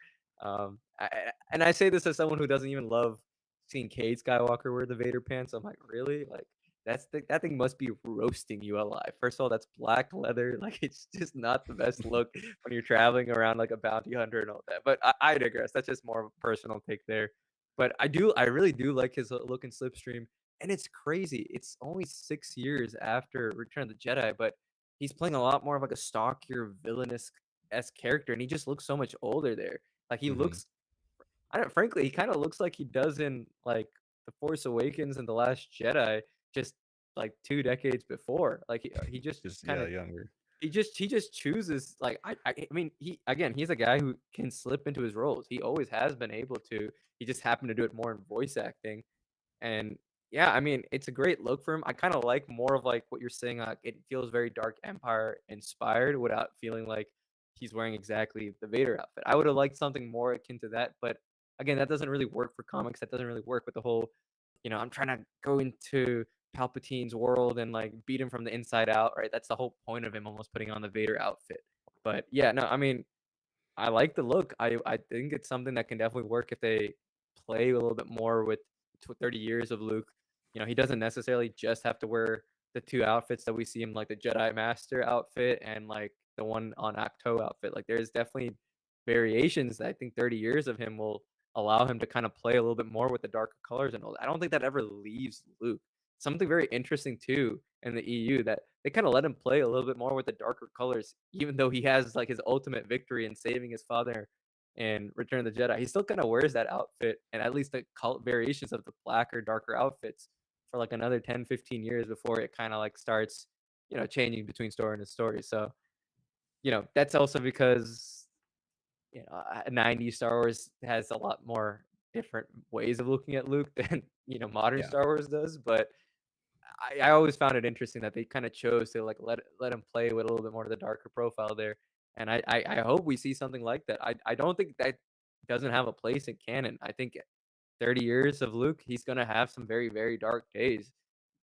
And I say this as someone who doesn't even love seeing Cade Skywalker wear the Vader pants. I'm like, "Really?" Like, that thing must be roasting you alive. First of all, that's black leather, like, it's just not the best look when you're traveling around like a bounty hunter and all that. But I digress. That's just more of a personal take there. But I really do like his look in Slipstream, and it's crazy. It's only 6 years after Return of the Jedi, but he's playing a lot more of like a stockier villainous character, and he just looks so much older there. Like he Hmm. looks, I don't, frankly, he kind of looks like he does in like The Force Awakens and The Last Jedi, just like 2 decades before. Like he just Just kind yeah, of younger. he just chooses like I mean he's a guy who can slip into his roles. He always has been able to. He just happened to do it more in voice acting. And Yeah, I mean, it's a great look for him. I kinda like more of, like, what you're saying, it feels very Dark Empire inspired without feeling like he's wearing exactly the Vader outfit. I would've liked something more akin to that, but again, that doesn't really work for comics, that doesn't really work with the whole, I'm trying to go into Palpatine's world and, like, beat him from the inside out, right? That's the whole point of him almost putting on the Vader outfit. But, yeah, no, I mean, I like the look. I think it's something that can definitely work if they play a little bit more with 30 years of Luke. He doesn't necessarily just have to wear the 2 outfits that we see him, like the Jedi Master outfit and like the one on Acto outfit. Like there's definitely variations that I think 30 years of him will allow him to kind of play a little bit more with the darker colors and all that. I don't think that ever leaves Luke. Something very interesting too in the EU that they kinda let him play a little bit more with the darker colors, even though he has, like, his ultimate victory in saving his father in Return of the Jedi. He still kinda wears that outfit and at least the variations of the blacker, darker outfits for, like, another 10, 15 years before it kinda, like, starts, changing between story and story. So, that's also because, 90s Star Wars has a lot more different ways of looking at Luke than, modern Yeah. Star Wars does, but I always found it interesting that they kinda chose to, like, let him play with a little bit more of the darker profile there, and I hope we see something like that. I don't think that doesn't have a place in canon. I think 30 years of Luke, he's gonna have some very, very dark days,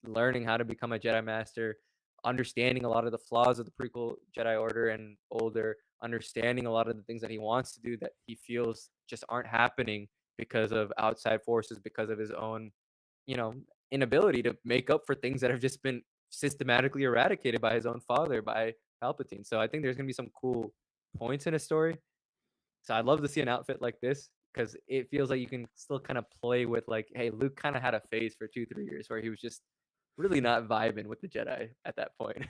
learning how to become a Jedi Master, understanding a lot of the flaws of the prequel Jedi Order and older, understanding a lot of the things that he wants to do that he feels just aren't happening because of outside forces, because of his own you know, inability to make up for things that have just been systematically eradicated by his own father, by Palpatine. So I think there's gonna be some cool points in his story. So I'd love to see an outfit like this because it feels like you can still kind of play with like, hey, Luke kind of had a phase for 2, 3 years where he was just really not vibing with the Jedi at that point.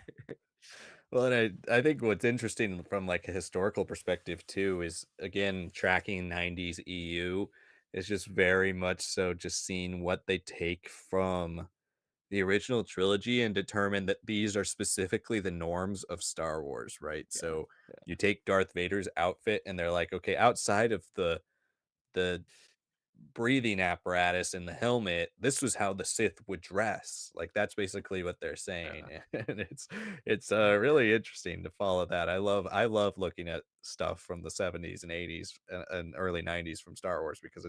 Well, and I think what's interesting from like a historical perspective too is again tracking 90s EU is just very much so just seeing what they take from the original trilogy and determine that these are specifically the norms of Star Wars, right? Yeah, So yeah, you take Darth Vader's outfit and they're like, okay, outside of the breathing apparatus in the helmet, this was how the Sith would dress. Like that's basically what they're saying. yeah, And it's really interesting to follow that. I love looking at stuff from the 70s and 80s and early 90s from Star Wars because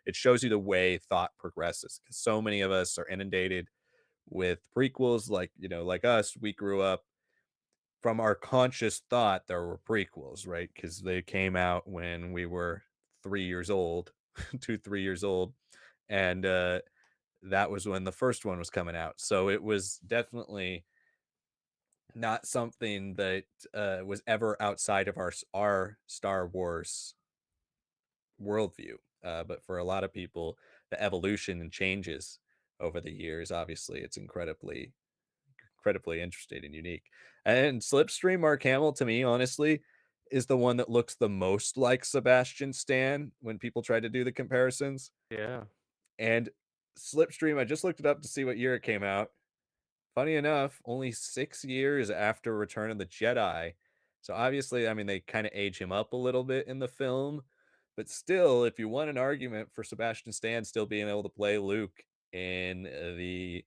it shows you the way thought progresses because so many of us are inundated with prequels like, like us, we grew up from our conscious thought there were prequels, right? Because they came out when we were 3 years old, 2, 3 years old. And that was when the first one was coming out. So it was definitely not something that was ever outside of our Star Wars worldview. But for a lot of people, the evolution and changes over the years, obviously, it's incredibly interesting and unique. And Slipstream Mark Hamill, to me, honestly, is the one that looks the most like Sebastian Stan when people try to do the comparisons. yeah. And Slipstream, I just looked it up to see what year it came out. Funny enough, only 6 years after Return of the Jedi. So obviously, I mean, they kind of age him up a little bit in the film. But still, if you want an argument for Sebastian Stan still being able to play Luke in the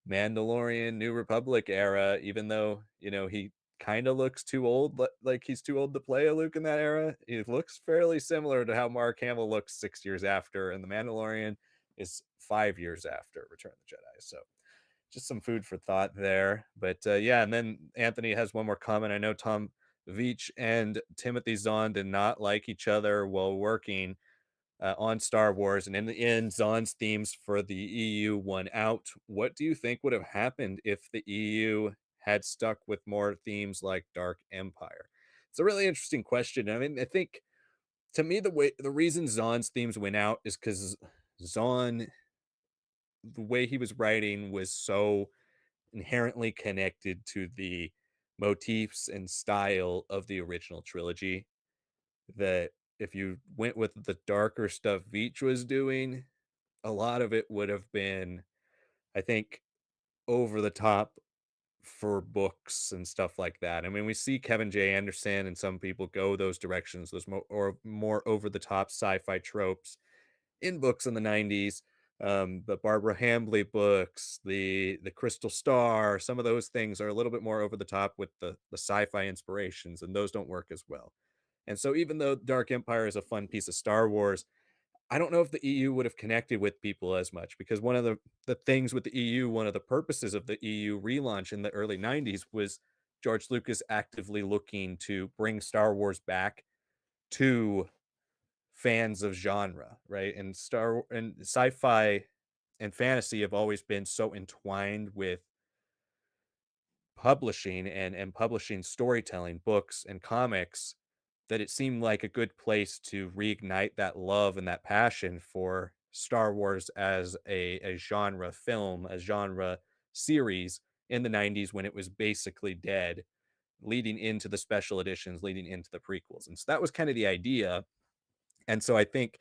Mandalorian New Republic era, even though, he kind of looks too old, like he's too old to play a Luke in that era. He looks fairly similar to how Mark Hamill looks 6 years after, and the Mandalorian is 5 years after Return of the Jedi. So just some food for thought there. But yeah, and then Anthony has one more comment. I know Tom Veach and Timothy Zahn did not like each other while working on Star Wars. And in the end, Zahn's themes for the EU won out. What do you think would have happened if the EU had stuck with more themes like Dark Empire? It's a really interesting question. I mean, I think to me, the reason Zahn's themes went out is because Zahn, the way he was writing was so inherently connected to the motifs and style of the original trilogy that if you went with the darker stuff Veach was doing, a lot of it would have been, I think, over the top for books and stuff like that. I mean, we see Kevin J. Anderson and some people go those directions, those or more over the top sci-fi tropes in books in the 90s. The Barbara Hambly books, the Crystal Star, some of those things are a little bit more over the top with the sci-fi inspirations, and those don't work as well. And so even though Dark Empire is a fun piece of Star Wars, I don't know if the EU would have connected with people as much because one of the things with the EU, one of the purposes of the EU relaunch in the early 90s was George Lucas actively looking to bring Star Wars back to fans of genre, right? And sci-fi and fantasy have always been so entwined with publishing and publishing storytelling, books and comics, that it seemed like a good place to reignite that love and that passion for Star Wars as a genre film, a genre series in the 90s when it was basically dead, leading into the special editions, leading into the prequels. And so that was kind of the idea. And so I think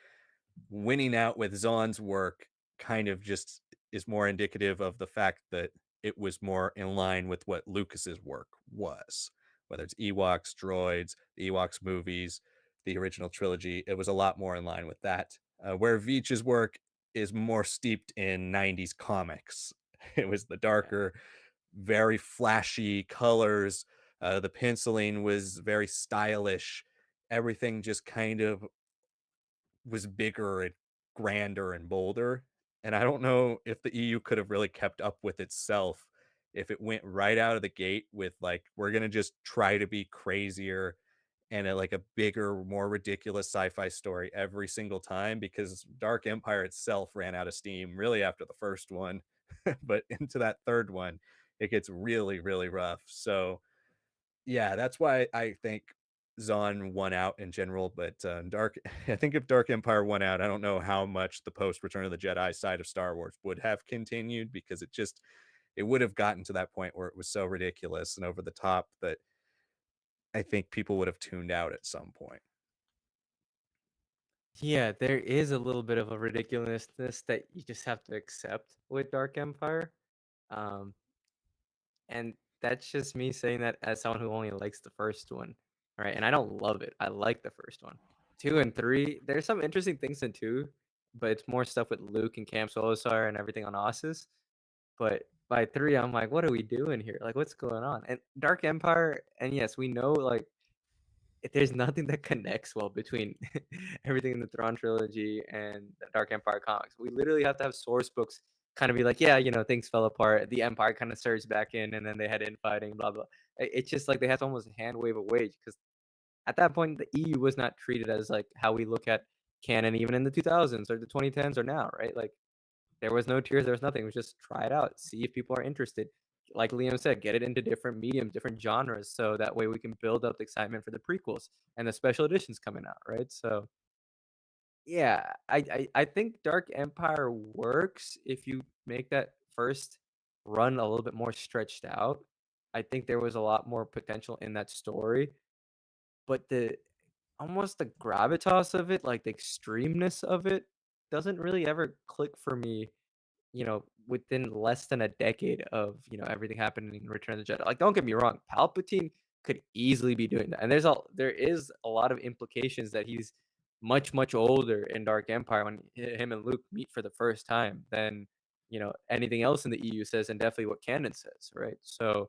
winning out with Zahn's work kind of just is more indicative of the fact that it was more in line with what Lucas's work was. Whether it's Ewoks, droids, the Ewoks movies, the original trilogy, it was a lot more in line with that. Where Veach's work is more steeped in 90s comics. It was the Yeah. darker, very flashy colors. The penciling was very stylish. Everything just kind of was bigger and grander and bolder, and I don't know if the EU could have really kept up with itself if it went right out of the gate with, like, "We're gonna just try to be crazier and like, a bigger, more ridiculous sci-fi story every single time," because Dark Empire itself ran out of steam really after the first one, but into that 3rd one, it gets really, really rough, so yeah, that's why I think Zahn won out in general, but, Dark I think if Dark Empire won out, I don't know how much the post Return of the Jedi side of Star Wars would have continued because it would have gotten to that point where it was so ridiculous and over the top that I think people would have tuned out at some point. Yeah, there is a little bit of a ridiculousness that you just have to accept with Dark Empire. Um, and that's just me saying that as someone who only likes the first one, right? And I don't love it. I like the first one. 2 and 3, there's some interesting things in 2, but it's more stuff with Luke and Cam Solosar and everything on Ossus. But by 3, I'm like, "What are we doing here? Like, what's going on?" And Dark Empire, and yes, we know, like, there's nothing that connects well between everything in the Thrawn trilogy and the Dark Empire comics. We literally have to have source books kind of be like, yeah, things fell apart. The Empire kind of surged back in, and then they had infighting, blah blah. It's just like they have to almost hand wave away because at that point the EU was not treated as like how we look at canon even in the 2000s or the 2010s or now, right? Like there was no tears, there was nothing. It was just try it out, see if people are interested. Like Liam said, get it into different mediums, different genres, so that way we can build up the excitement for the prequels and the special editions coming out, right? So yeah, I think Dark Empire works if you make that first run a little bit more stretched out. I think there was a lot more potential in that story, but the almost the gravitas of it, like the extremeness of it, doesn't really ever click for me within less than a decade of, everything happening in Return of the Jedi. Like, don't get me wrong, Palpatine could easily be doing that. And there is a lot of implications that he's much, much older in Dark Empire when him and Luke meet for the first time than, anything else in the EU says and definitely what canon says, right? So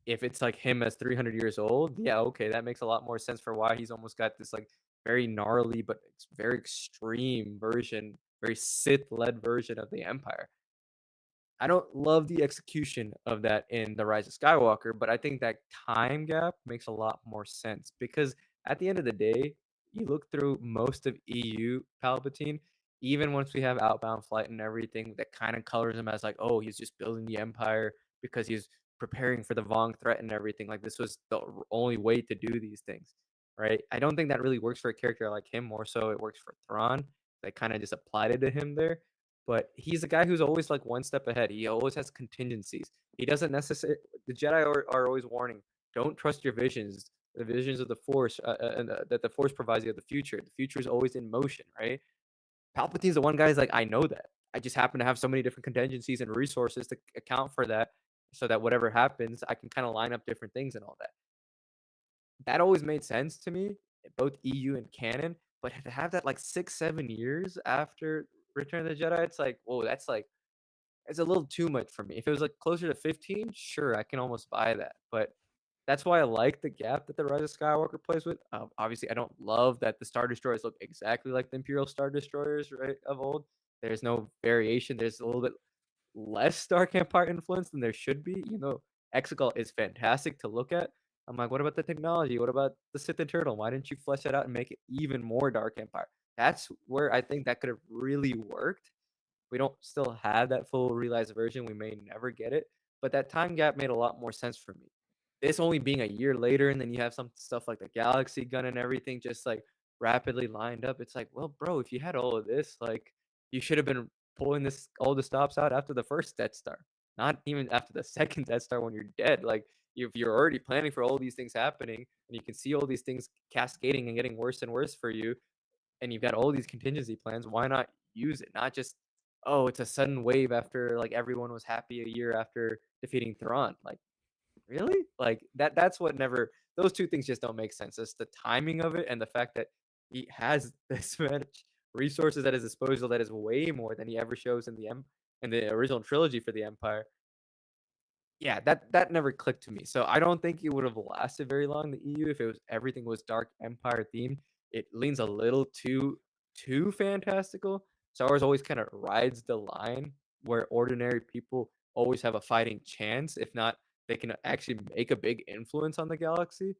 if it's like him as 300 years old, yeah, okay, that makes a lot more sense for why he's almost got this like very gnarly but it's very extreme version, very Sith-led version of the Empire. I don't love the execution of that in The Rise of Skywalker, but I think that time gap makes a lot more sense because at the end of the day, you look through most of EU Palpatine, even once we have Outbound Flight and everything, that kind of colors him as like, oh, he's just building the Empire because he's preparing for the Vong threat and everything. Like this was the only way to do these things, right? I don't think that really works for a character like him. More so, it works for Thrawn. They kind of just applied it to him there, but he's a guy who's always like one step ahead. He always has contingencies. He doesn't necessarily. The Jedi are always warning: don't trust your visions. The visions of the Force, and that the Force provides you of the future. The future is always in motion, right? Palpatine's the one guy who's like, I know that. I just happen to have so many different contingencies and resources to account for that, so that whatever happens, I can kind of line up different things and all that. That always made sense to me, both EU and canon. But to have that like 6, 7 years after Return of the Jedi, it's like, whoa, that's like it's a little too much for me. If it was like closer to 15, sure, I can almost buy that. But that's why I like the gap that the Rise of Skywalker plays with. Obviously, I don't love that the Star Destroyers look exactly like the Imperial Star Destroyers, right, of old. There's no variation. There's a little bit less Dark Empire influence than there should be. You know, Exegol is fantastic to look at. I'm like, what about the technology? What about the Sith and Turtle? Why didn't you flesh it out and make it even more Dark Empire? That's where I think that could have really worked. We don't still have that full realized version. We may never get it, but that time gap made a lot more sense for me. This only being a year later, and then you have some stuff like the galaxy gun and everything just like rapidly lined up. It's like, well, bro, if you had all of this, like you should have been pulling this all the stops out after the first Death Star, not even after the second Death Star when you're dead. Like if you're already planning for all these things happening and you can see all these things cascading and getting worse and worse for you, and you've got all these contingency plans, why not use it? Not just, oh, it's a sudden wave after like everyone was happy a year after defeating Thrawn. Like, really? Like that's what never those two things just don't make sense. It's the timing of it and the fact that he has this much resources at his disposal that is way more than he ever shows in in the original trilogy for the Empire. Yeah, that never clicked to me. So I don't think it would have lasted very long, the EU, if it was everything was Dark Empire themed. It leans a little too fantastical. Star Wars always kind of rides the line where ordinary people always have a fighting chance. If not, they can actually make a big influence on the galaxy.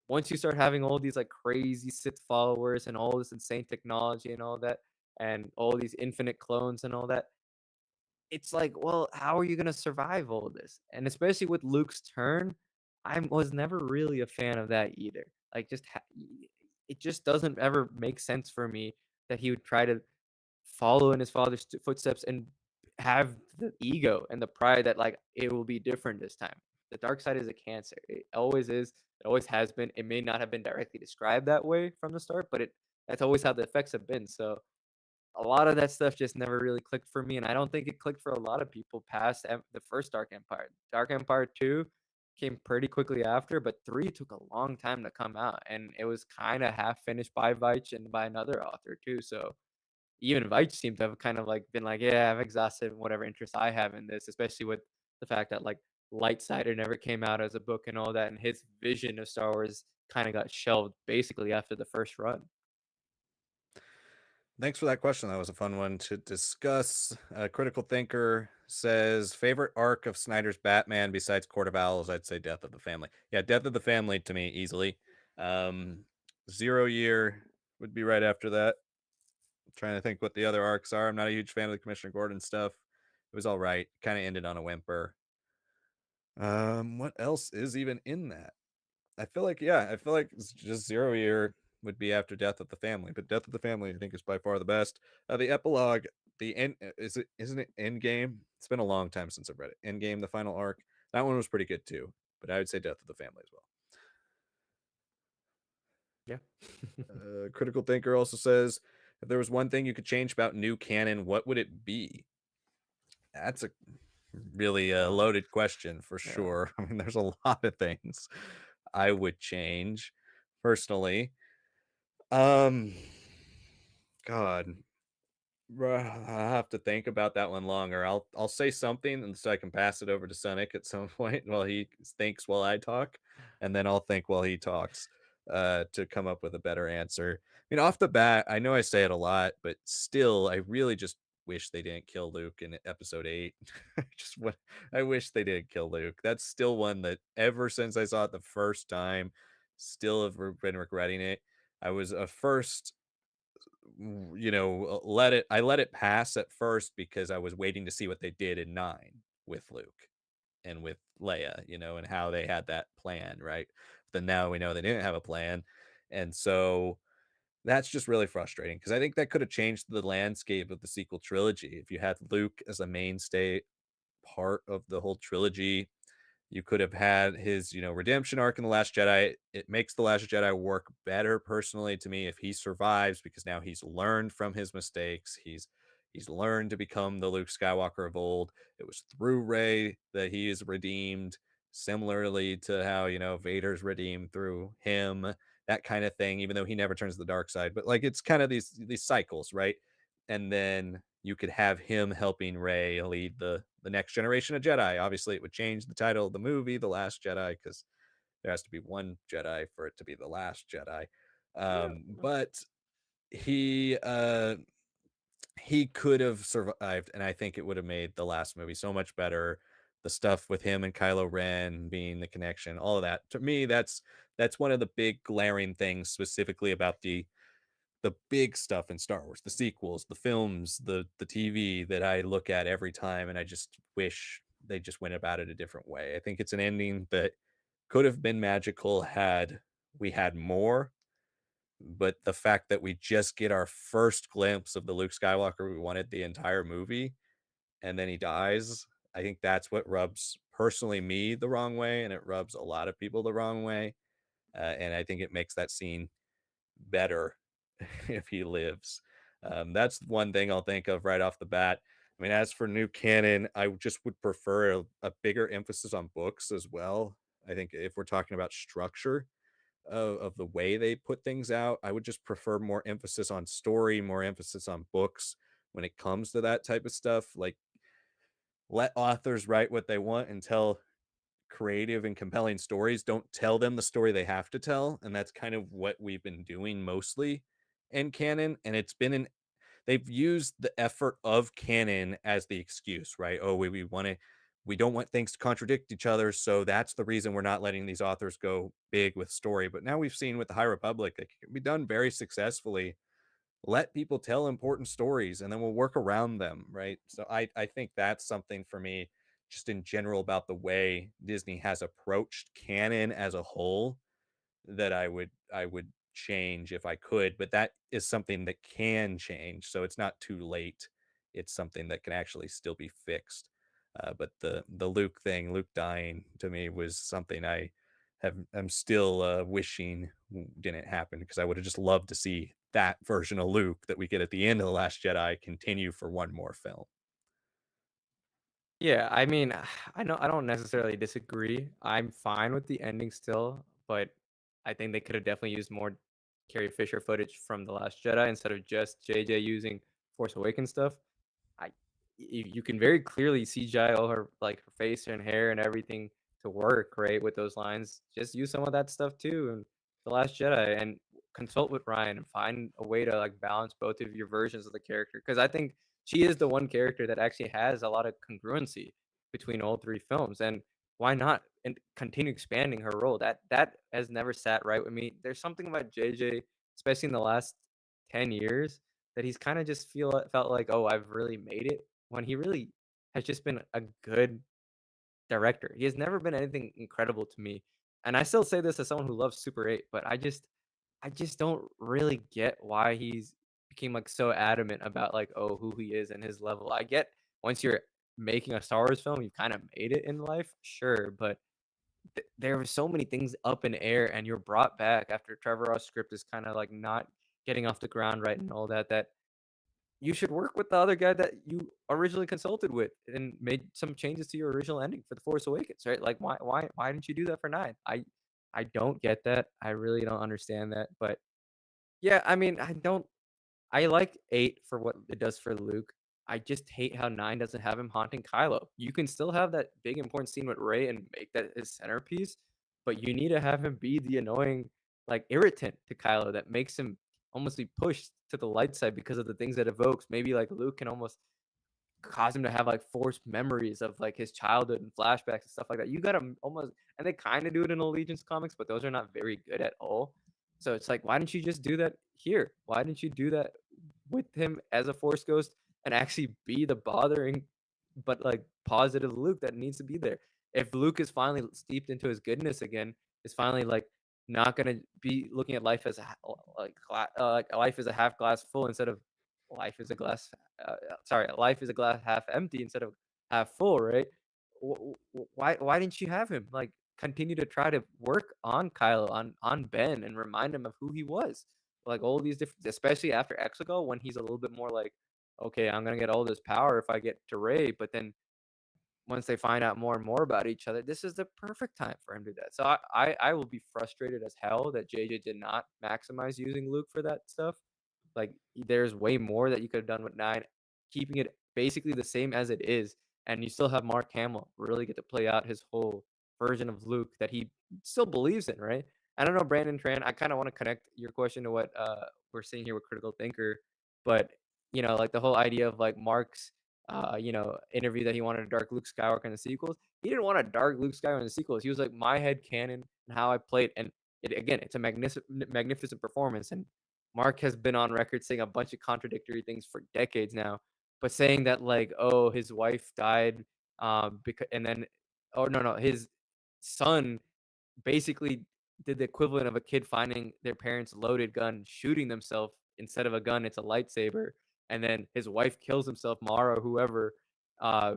Once you start having all these like crazy Sith followers and all this insane technology and all that, and all these infinite clones and all that, it's like, well, how are you gonna survive all of this? And especially with Luke's turn, I was never really a fan of that either. Like, it just doesn't ever make sense for me that he would try to follow in his father's footsteps and have the ego and the pride that like it will be different this time. The dark side is a cancer. It always is. It always has been. It may not have been directly described that way from the start, but it that's always how the effects have been. So a lot of that stuff just never really clicked for me, and I don't think it clicked for a lot of people past the first Dark Empire. Dark Empire 2 came pretty quickly after, but 3 took a long time to come out, and it was kind of half finished by Veitch and by another author too. So even Veitch seemed to have kind of like been like, yeah, I've exhausted whatever interest I have in this, especially with the fact that like Lightsider never came out as a book and all that, and his vision of Star Wars kind of got shelved basically after the first run. Thanks for that question. That was a fun one to discuss. Critical Thinker says favorite arc of Snyder's Batman besides Court of Owls. I'd say Death of the Family. Yeah, Death of the Family to me easily. Um, Zero Year would be right after that. I'm trying to think what the other arcs are. I'm not a huge fan of the Commissioner Gordon stuff. It was all right. Kind of ended on a whimper. What else is even in that? I feel like, yeah, I feel like it's just Zero Year would be after Death of the Family, but Death of the Family I think is by far the best. The epilogue, the end isn't it Endgame? It's been a long time since I've read it. Endgame, the final arc. That one was pretty good too, but I would say Death of the Family as well. Yeah. Critical Thinker also says if there was one thing you could change about new canon, what would it be? That's a really Oh, loaded question for yeah. sure. I mean, there's a lot of things I would change personally. Um, God, I have to think about that one longer. I'll say something, and so I can pass it over to Sonic at some point while he thinks while I talk, and then I'll think while he talks to come up with a better answer. I mean, off the bat, I know I say it a lot, but still, I really just wish they didn't kill Luke in Episode 8. Just what I wish they didn't kill Luke. That's still one that ever since I saw it the first time, still have been regretting it. I was a first I let it pass at first because I was waiting to see what they did in 9 with Luke and with Leia, and how they had that plan, right? Then now we know they didn't have a plan. And so that's just really frustrating because I think that could have changed the landscape of the sequel trilogy if you had Luke as a mainstay part of the whole trilogy. You could have had his, redemption arc in The Last Jedi. It makes The Last Jedi work better personally to me if he survives because now he's learned from his mistakes. He's learned to become the Luke Skywalker of old. It was through Rey that he is redeemed, similarly to how, Vader's redeemed through him, that kind of thing, even though he never turns to the dark side. But like it's kind of these cycles, right? And then you could have him helping Rey lead the next generation of Jedi. Obviously, it would change the title of the movie, The Last Jedi, because there has to be one Jedi for it to be the last Jedi. Yeah. But he uh he could have survived, and I think it would have made the last movie so much better. The stuff with him and Kylo Ren being the connection, all of that. To me, that's one of the big glaring things specifically about the big stuff in Star Wars, the sequels, the films, the TV that I look at every time and I just wish they just went about it a different way. I think it's an ending that could have been magical had we had more, but the fact that we just get our first glimpse of the Luke Skywalker we wanted the entire movie and then he dies, I think that's what rubs personally me the wrong way and it rubs a lot of people the wrong way. And I think it makes that scene better if he lives. That's one thing I'll think of right off the bat. I mean, as for new canon, I just would prefer a bigger emphasis on books as well. I think if we're talking about structure of the way they put things out, I would just prefer more emphasis on story, more emphasis on books when it comes to that type of stuff. Like, let authors write what they want and tell creative and compelling stories. Don't tell them the story they have to tell. And that's kind of what we've been doing mostly in canon. And it's been an they've used the effort of canon as the excuse, right? Oh, we want to we don't want things to contradict each other. So that's the reason we're not letting these authors go big with story. But now we've seen with the High Republic, it can be done very successfully. Let people tell important stories and then we'll work around them, right? So I think that's something for me just in general about the way Disney has approached canon as a whole that I would change if I could, but that is something that can change, so it's not too late. It's something that can actually still be fixed. But the Luke thing, Luke dying to me was something I'm still wishing didn't happen because I would have just loved to see that version of Luke that we get at the end of The Last Jedi continue for one more film. Yeah, I mean, I don't necessarily disagree. I'm fine with the ending still, but I think they could have definitely used more Carrie Fisher footage from The Last Jedi instead of just JJ using Force Awakens stuff. I you can very clearly CGI all her like her face and hair and everything to work, right, with those lines. Just use some of that stuff too in The Last Jedi and consult with Ryan and find a way to like balance both of your versions of the character. Because I think she is the one character that actually has a lot of congruency between all three films. And why not and continue expanding her role? That has never sat right with me. There's something about JJ, especially in the last 10 years, that he's kinda just felt like, "Oh, I've really made it," when he really has just been a good director. He has never been anything incredible to me, and I still say this as someone who loves Super 8, but I just don't really get why he's became, like, so adamant about, like, oh, who he is and his level. I get once you're making a Star Wars film, you kinda made it in life, sure, but there were so many things up in air, and you're brought back after Trevor Ross' script is kinda, like, not getting off the ground right and all that, that you should work with the other guy that you originally consulted with and made some changes to your original ending for The Force Awakens, right? Like, why didn't you do that for 9? I don't get that. I really don't understand that, but yeah, I mean, I like 8 for what it does for Luke. I just hate how 9 doesn't have him haunting Kylo. You can still have that big important scene with Rey and make that his centerpiece, but you need to have him be the annoying, like, irritant to Kylo that makes him almost be pushed to the light side because of the things it evokes. Maybe, like, Luke can almost cause him to have, like, forced memories of, like, his childhood and flashbacks and stuff like that. You gotta almost and they kinda do it in Allegiance comics, but those are not very good at all. So it's like, why didn't you just do that here? Why didn't you do that with him as a Force ghost and actually be the bothering but, like, positive Luke that needs to be there? If Luke is finally steeped into his goodness again, is finally, like, not gonna be looking at life as a like life is a half glass full instead of life is a glass sorry, life is a glass half empty instead of half full, right? Why didn't you have him like continue to try to work on Kylo on Ben and remind him of who he was? Like all these different, especially after Exegol when he's a little bit more like, okay, I'm gonna get all this power if I get to Ray, but then once they find out more and more about each other, this is the perfect time for him to do that. So I will be frustrated as hell that JJ did not maximize using Luke for that stuff. Like, there's way more that you could have done with 9. keeping it basically the same as it is, and you still have Mark Hamill really get to play out his whole version of Luke that he still believes in, right? I don't know, Brandon Tran. I kind of want to connect your question to what we're seeing here with critical thinker, but like the whole idea of like Mark's interview that he wanted a dark Luke Skywalker in the sequels. He didn't want a dark Luke Skywalker in the sequels. He was like my head canon and how I played, and again, it's a magnificent performance. And Mark has been on record saying a bunch of contradictory things for decades now, but saying that like, oh, his wife died, because and then, oh no, his son basically did the equivalent of a kid finding their parents' loaded gun, shooting themselves instead of a gun, it's a lightsaber, and then his wife kills himself, Mara, whoever,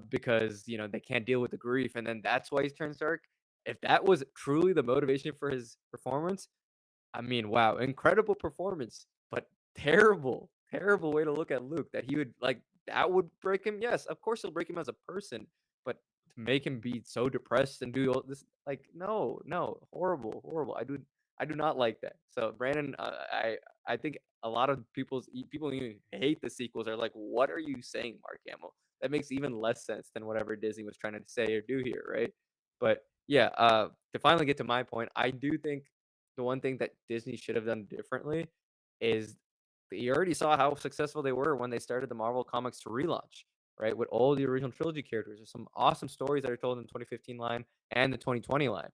because they can't deal with the grief, and then that's why he's turned dark. If that was truly the motivation for his performance, I mean, wow, incredible performance, but terrible, terrible way to look at Luke. That he would like that would break him. Yes, of course, it'll break him as a person, but to make him be so depressed and do all this, like, no, no, horrible, horrible. I do not like that. So, Brandon, I think a lot of people even hate the sequels are like, what are you saying, Mark Hamill? That makes even less sense than whatever Disney was trying to say or do here, right? But yeah, to finally get to my point, I do think the one thing that Disney should have done differently is you already saw how successful they were when they started the Marvel Comics to relaunch, right? With all the original trilogy characters. There's some awesome stories that are told in the 2015 line and the 2020 line.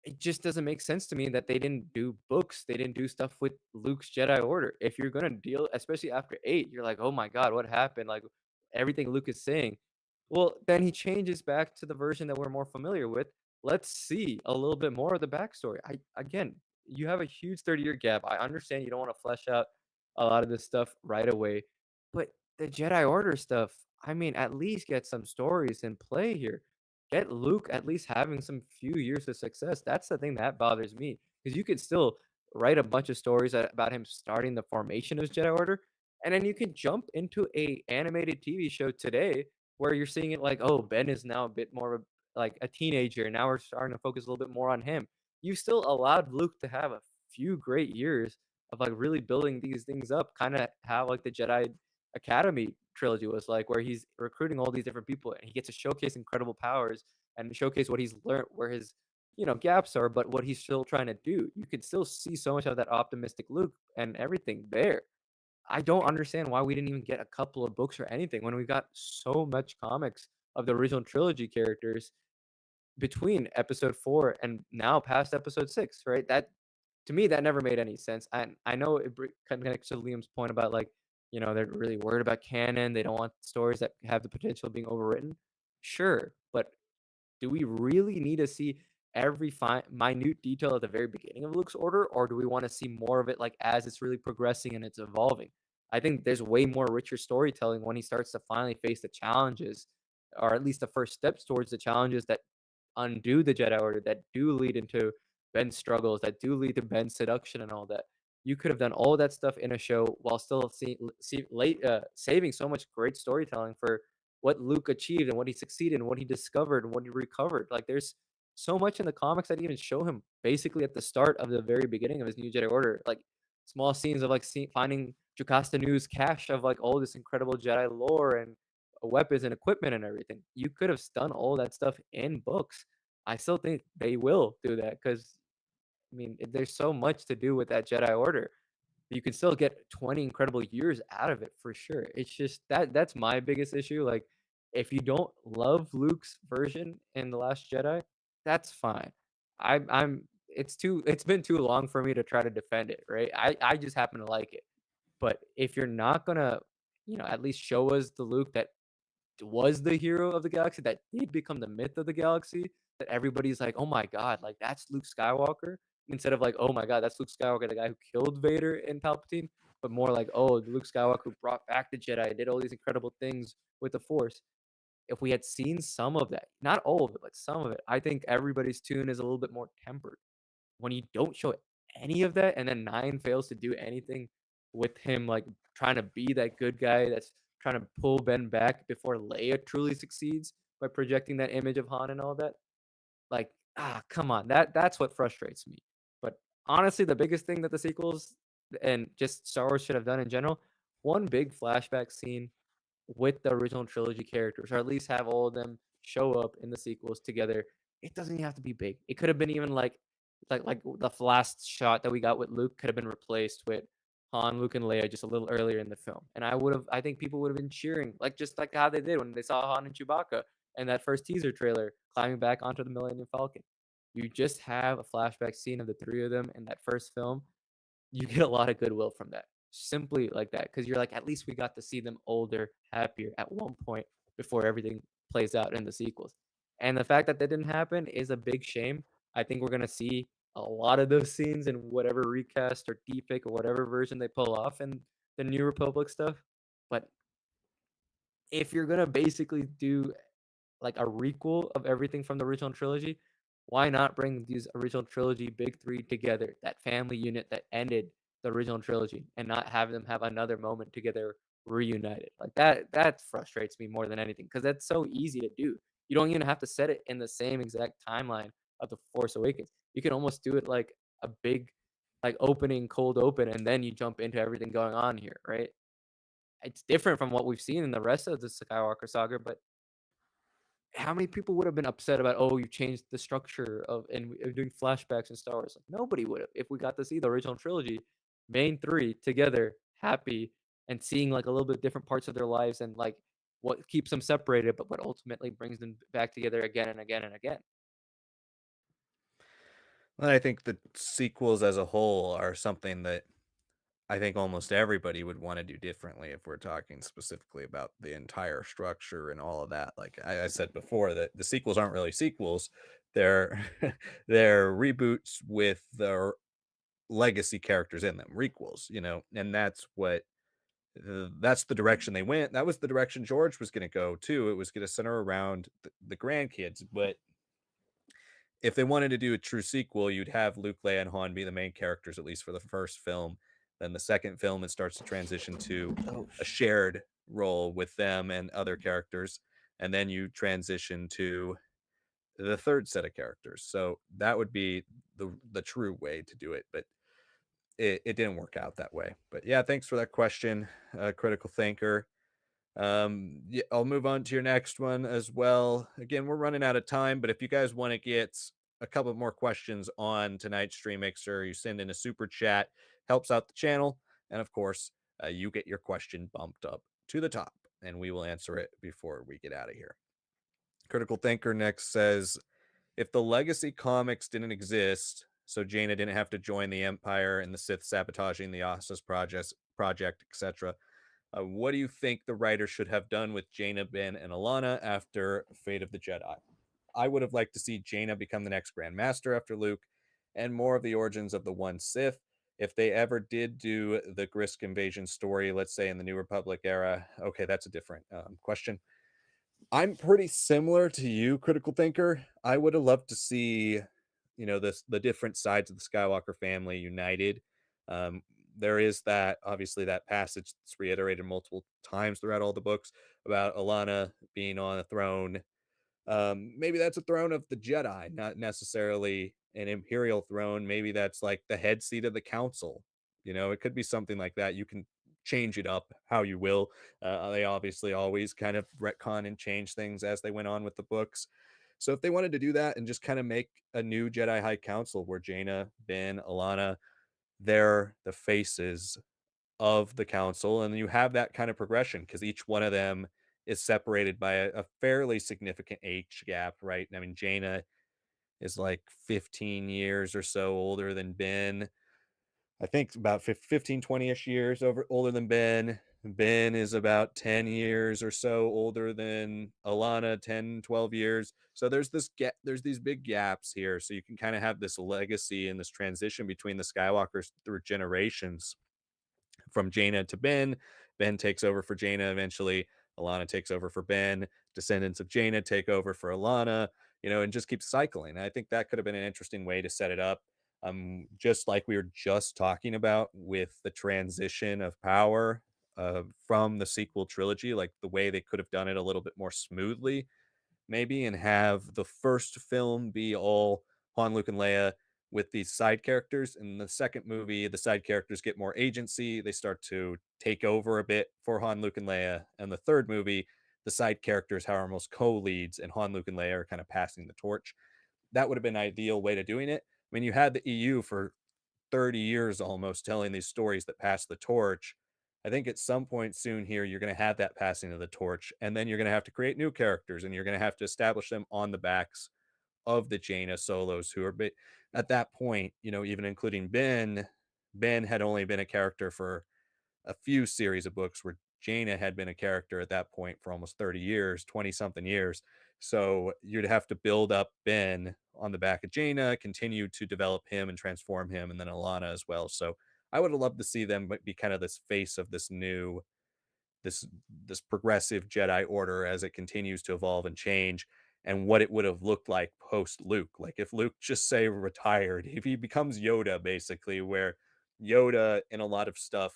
It just doesn't make sense to me that they didn't do books. They didn't do stuff with Luke's Jedi Order. If you're gonna deal, especially after 8, you're like, oh my god, what happened? Like everything Luke is saying. Well, then he changes back to the version that we're more familiar with. Let's see a little bit more of the backstory. Again, you have a huge 30-year gap. I understand you don't want to flesh out a lot of this stuff right away, but the Jedi Order stuff, I mean, at least get some stories in play here. Get Luke at least having some few years of success. That's the thing that bothers me, because you could still write a bunch of stories about him starting the formation of his Jedi Order, and then you can jump into a animated TV show today where you're seeing it like, oh, Ben is now a bit more of like a teenager. Now we're starting to focus a little bit more on him. You still allowed Luke to have a few great years of like really building these things up, kind of how like the Jedi Academy trilogy was like, where he's recruiting all these different people and he gets to showcase incredible powers and showcase what he's learned, where his gaps are, but what he's still trying to do. You could still see so much of that optimistic Luke and everything there. I don't understand why we didn't even get a couple of books or anything when we got so much comics of the original trilogy characters between episode 4 and now past episode 6, right? That to me that never made any sense. And I know it kind of connects to Liam's point about like, they're really worried about canon. They don't want stories that have the potential of being overwritten. Sure, but do we really need to see every minute detail at the very beginning of Luke's order, or do we want to see more of it like as it's really progressing and it's evolving? I think there's way more richer storytelling when he starts to finally face the challenges, or at least the first steps towards the challenges that undo the Jedi Order, that do lead into Ben's struggles, that do lead to Ben's seduction and all that. You could have done all that stuff in a show while still saving so much great storytelling for what Luke achieved and what he succeeded and what he discovered and what he recovered. Like there's so much in the comics that even show him basically at the start of the very beginning of his new Jedi Order, like small scenes of like finding Jocasta Nu's cache of like all this incredible Jedi lore and weapons and equipment and everything. You could have done all that stuff in books. I still think they will do that because I mean there's so much to do with that Jedi Order. You can still get 20 incredible years out of it for sure. It's just that's my biggest issue. Like, if you don't love Luke's version in The Last Jedi, that's fine. It's been too long for me to try to defend it, right? I just happen to like it. But if you're not gonna, at least show us the Luke that was the hero of the galaxy, that did become the myth of the galaxy, that everybody's like, "Oh my god, like that's Luke Skywalker," instead of like, "Oh my god, that's Luke Skywalker, the guy who killed Vader and Palpatine," but more like, "Oh, Luke Skywalker who brought back the Jedi, did all these incredible things with the Force." If we had seen some of that, not all of it, but some of it, I think everybody's tune is a little bit more tempered. When you don't show any of that, and then 9 fails to do anything with him, like, trying to be that good guy that's trying to pull Ben back before Leia truly succeeds by projecting that image of Han and all that, like, come on, that's what frustrates me. But honestly, the biggest thing that the sequels and just Star Wars should have done in general, one big flashback scene with the original trilogy characters, or at least have all of them show up in the sequels together. It doesn't even have to be big. It could have been even like the last shot that we got with Luke could have been replaced with Han, Luke, and Leia just a little earlier in the film. And I think people would have been cheering, like just like how they did when they saw Han and Chewbacca in that first teaser trailer climbing back onto the Millennium Falcon. You just have a flashback scene of the three of them in that first film, you get a lot of goodwill from that. Simply like that, because you're like, at least we got to see them older, happier at one point before everything plays out in the sequels. And the fact that that didn't happen is a big shame. I think we're gonna see a lot of those scenes in whatever recast or deepfake or whatever version they pull off in the New Republic stuff. But if you're gonna basically do like a requel of everything from the original trilogy, why not bring these original trilogy big three together, that family unit that ended the original trilogy, and not have them have another moment together reunited? Like that frustrates me more than anything because that's so easy to do. You don't even have to set it in the same exact timeline of the Force Awakens. You can almost do it like a big like opening cold open and then you jump into everything going on here, right? It's different from what we've seen in the rest of the Skywalker saga, but how many people would have been upset about, "Oh, you changed the structure of and we're doing flashbacks in Star Wars?" Like, nobody would have if we got to see the original trilogy, main 3 together, happy, and seeing, like, a little bit different parts of their lives and, like, what keeps them separated, but what ultimately brings them back together again and again and again. Well, I think the sequels as a whole are something that I think almost everybody would want to do differently if we're talking specifically about the entire structure and all of that. Like I said before, that the sequels aren't really sequels; they're they're reboots with their legacy characters in them, requels. And that's the direction they went. That was the direction George was going to go too. It was going to center around the grandkids, but if they wanted to do a true sequel, you'd have Luke, Leia, and Han be the main characters, at least for the first film. Then the second film, it starts to transition to Oh, a shared role with them and other characters. And then you transition to the third set of characters. So that would be the true way to do it. But it didn't work out that way. But yeah, thanks for that question, critical thinker. Yeah, I'll move on to your next one as well. Again, we're running out of time, but if you guys want to get a couple more questions on tonight's stream, make sure you send in a super chat. Helps out the channel, and of course, you get your question bumped up to the top, and we will answer it before we get out of here. Critical Thinker next says, if the legacy comics didn't exist, so Jaina didn't have to join the Empire and the Sith sabotaging the Ossus project, etc., what do you think the writer should have done with Jaina, Ben, and Alana after Fate of the Jedi? I would have liked to see Jaina become the next Grand Master after Luke, and more of the origins of the one Sith. If they ever did do the Grisk invasion story, let's say in the New Republic era, okay, that's a different question. I'm pretty similar to you, critical thinker. I would have loved to see, the different sides of the Skywalker family united. Um, there is that obviously that passage that's reiterated multiple times throughout all the books about Alana being on a throne. Maybe that's a throne of the Jedi, not necessarily an imperial throne. Maybe that's like the head seat of the council. It could be something like that. You can change it up how you will. They obviously always kind of retcon and change things as they went on with the books. So if they wanted to do that and just kind of make a new Jedi High Council where Jaina, Ben, Alana, they're the faces of the council, and you have that kind of progression because each one of them is separated by a fairly significant age gap, right? I mean, Jaina is like 15 years or so older than Ben. I think about 15, 20-ish years older than Ben. Ben is about 10 years or so older than Alana, 10, 12 years. So there's these big gaps here. So you can kind of have this legacy and this transition between the Skywalkers through generations from Jaina to Ben. Ben takes over for Jaina eventually. Alana takes over for Ben. Descendants of Jaina take over for Alana, and just keeps cycling. I think that could have been an interesting way to set it up. Just like we were just talking about with the transition of power from the sequel trilogy, like the way they could have done it a little bit more smoothly, maybe, and have the first film be all Han, Luke, and Leia, with these side characters. In the second movie, the side characters get more agency. They start to take over a bit for Han, Luke, and Leia. And the third movie, the side characters are almost co-leads, and Han, Luke, and Leia are kind of passing the torch. That would have been an ideal way to doing it. I mean, you had the EU for 30 years almost telling these stories that pass the torch. I think at some point soon here, you're going to have that passing of the torch, and then you're going to have to create new characters, and you're going to have to establish them on the backs of the Jaina solos who are at that point, even including Ben. Ben had only been a character for a few series of books where Jaina had been a character at that point for almost 30 years, 20 something years. So you'd have to build up Ben on the back of Jaina, continue to develop him and transform him, and then Alana as well. So I would have loved to see them be kind of this face of this new this this progressive Jedi Order as it continues to evolve and change, and what it would have looked like post Luke. Like if Luke just say retired, if he becomes Yoda, basically, where Yoda in a lot of stuff,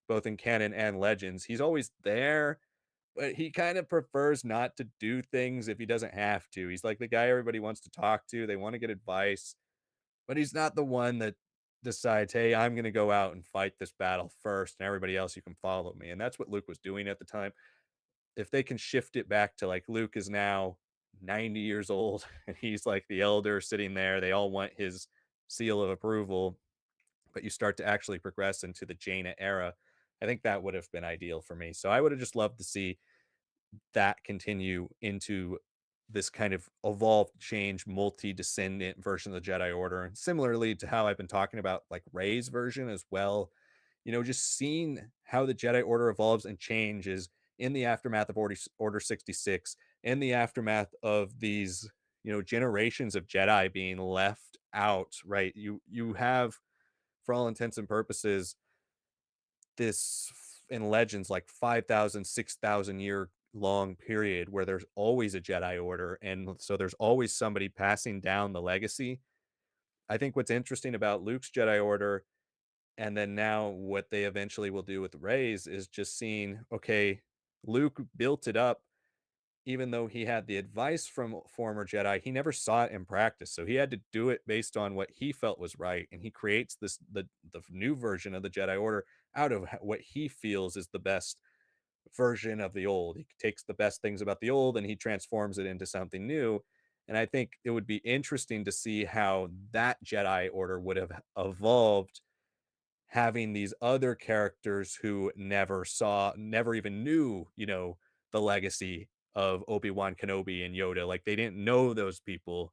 both in canon and legends, he's always there, but he kind of prefers not to do things if he doesn't have to. He's like the guy everybody wants to talk to. They want to get advice, but he's not the one that decides, "Hey, I'm gonna go out and fight this battle first, and everybody else, you can follow me." And that's what Luke was doing at the time. If they can shift it back to, like, Luke is now 90 years old, and he's, like, the elder sitting there, they all want his seal of approval, but you start to actually progress into the Jaina era, I think that would have been ideal for me. So I would have just loved to see that continue into this kind of evolved, change, multi-descendant version of the Jedi Order. And similarly to how I've been talking about like Rey's version as well, just seeing how the Jedi Order evolves and changes in the aftermath of Order 66, in the aftermath of these, generations of Jedi being left out, right? You have, for all intents and purposes, in legends like 5,000, 6,000 year long period where there's always a Jedi Order, and so there's always somebody passing down the legacy. I think what's interesting about Luke's Jedi Order, and then now what they eventually will do with Rey's, is just seeing, okay, Luke built it up. Even though he had the advice from former Jedi, he never saw it in practice. So he had to do it based on what he felt was right, and he creates the new version of the Jedi Order out of what he feels is the best version of the old. He takes the best things about the old and he transforms it into something new. And I think it would be interesting to see how that Jedi Order would have evolved, having these other characters who never even knew, the legacy of Obi-Wan Kenobi and Yoda. Like they didn't know those people.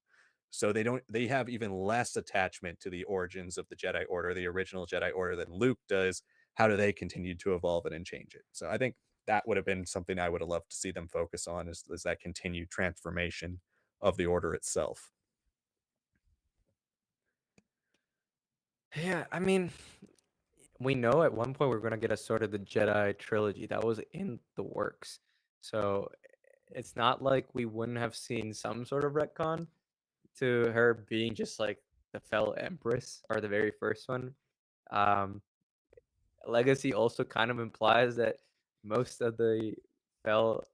So they have even less attachment to the origins of the Jedi Order, the original Jedi Order, than Luke does. How do they continue to evolve it and change it? So I think that would have been something I would have loved to see them focus on, is that continued transformation of the order itself. Yeah, I mean, we know at one point we're gonna get a sort of the Jedi trilogy that was in the works. So it's not like we wouldn't have seen some sort of retcon to her being just like the fell empress or the very first one. Um, Legacy also kind of implies that most of the fell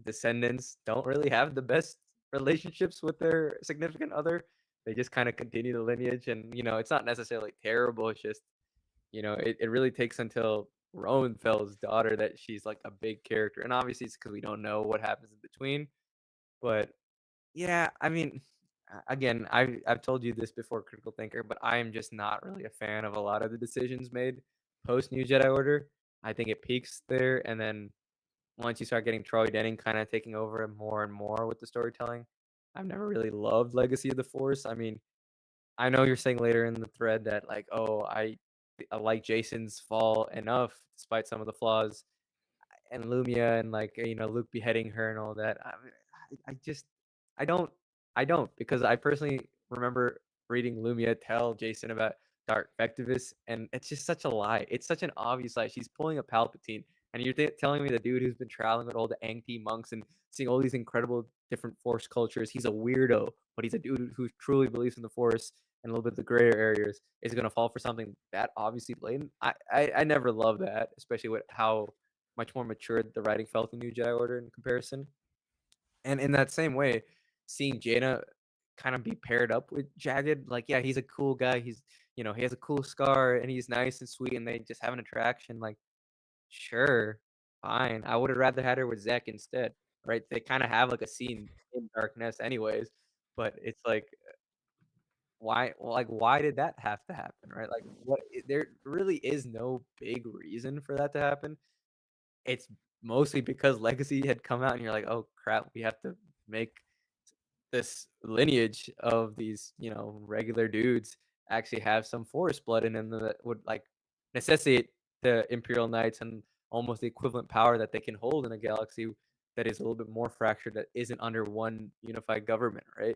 descendants don't really have the best relationships with their significant other. They just kind of continue the lineage, and it's not necessarily terrible. It's just it really takes until Rowan Fell's daughter that she's like a big character, and obviously it's because we don't know what happens in between. But yeah, I mean, again, I've told you this before, Critical Thinker, but I am just not really a fan of a lot of the decisions made post New Jedi Order. I think it peaks there, and then once you start getting Troy Denning kind of taking over more and more with the storytelling, I've never really loved Legacy of the Force. I mean, I know you're saying later in the thread that like, oh, I like Jason's fall enough despite some of the flaws, and Lumia and like Luke beheading her and all that. I just I don't I don't because I personally remember reading Lumia tell Jason about Dark Vectivus, and it's just such a lie. It's such an obvious lie. She's pulling a Palpatine, and you're telling me the dude who's been traveling with all the Angti monks and seeing all these incredible different Force cultures, he's a weirdo, but he's a dude who truly believes in the Force and a little bit of the grayer areas is going to fall for something that obviously blatant. I never love that, especially with how much more matured the writing felt in New Jedi Order in comparison. And in that same way, seeing Jaina kind of be paired up with Jagged. Like, yeah, he's a cool guy. He has a cool scar and he's nice and sweet and they just have an attraction. Like, sure, fine. I would have rather had her with Zach instead, right? They kind of have like a scene in Darkness anyways, but it's like, why did that have to happen, right? Like, there really is no big reason for that to happen. It's mostly because Legacy had come out and you're like, "Oh crap, we have to make this lineage of these, regular dudes actually have some Forest blood in them that would, like, necessitate the Imperial Knights and almost the equivalent power that they can hold in a galaxy that is a little bit more fractured, that isn't under one unified government," right?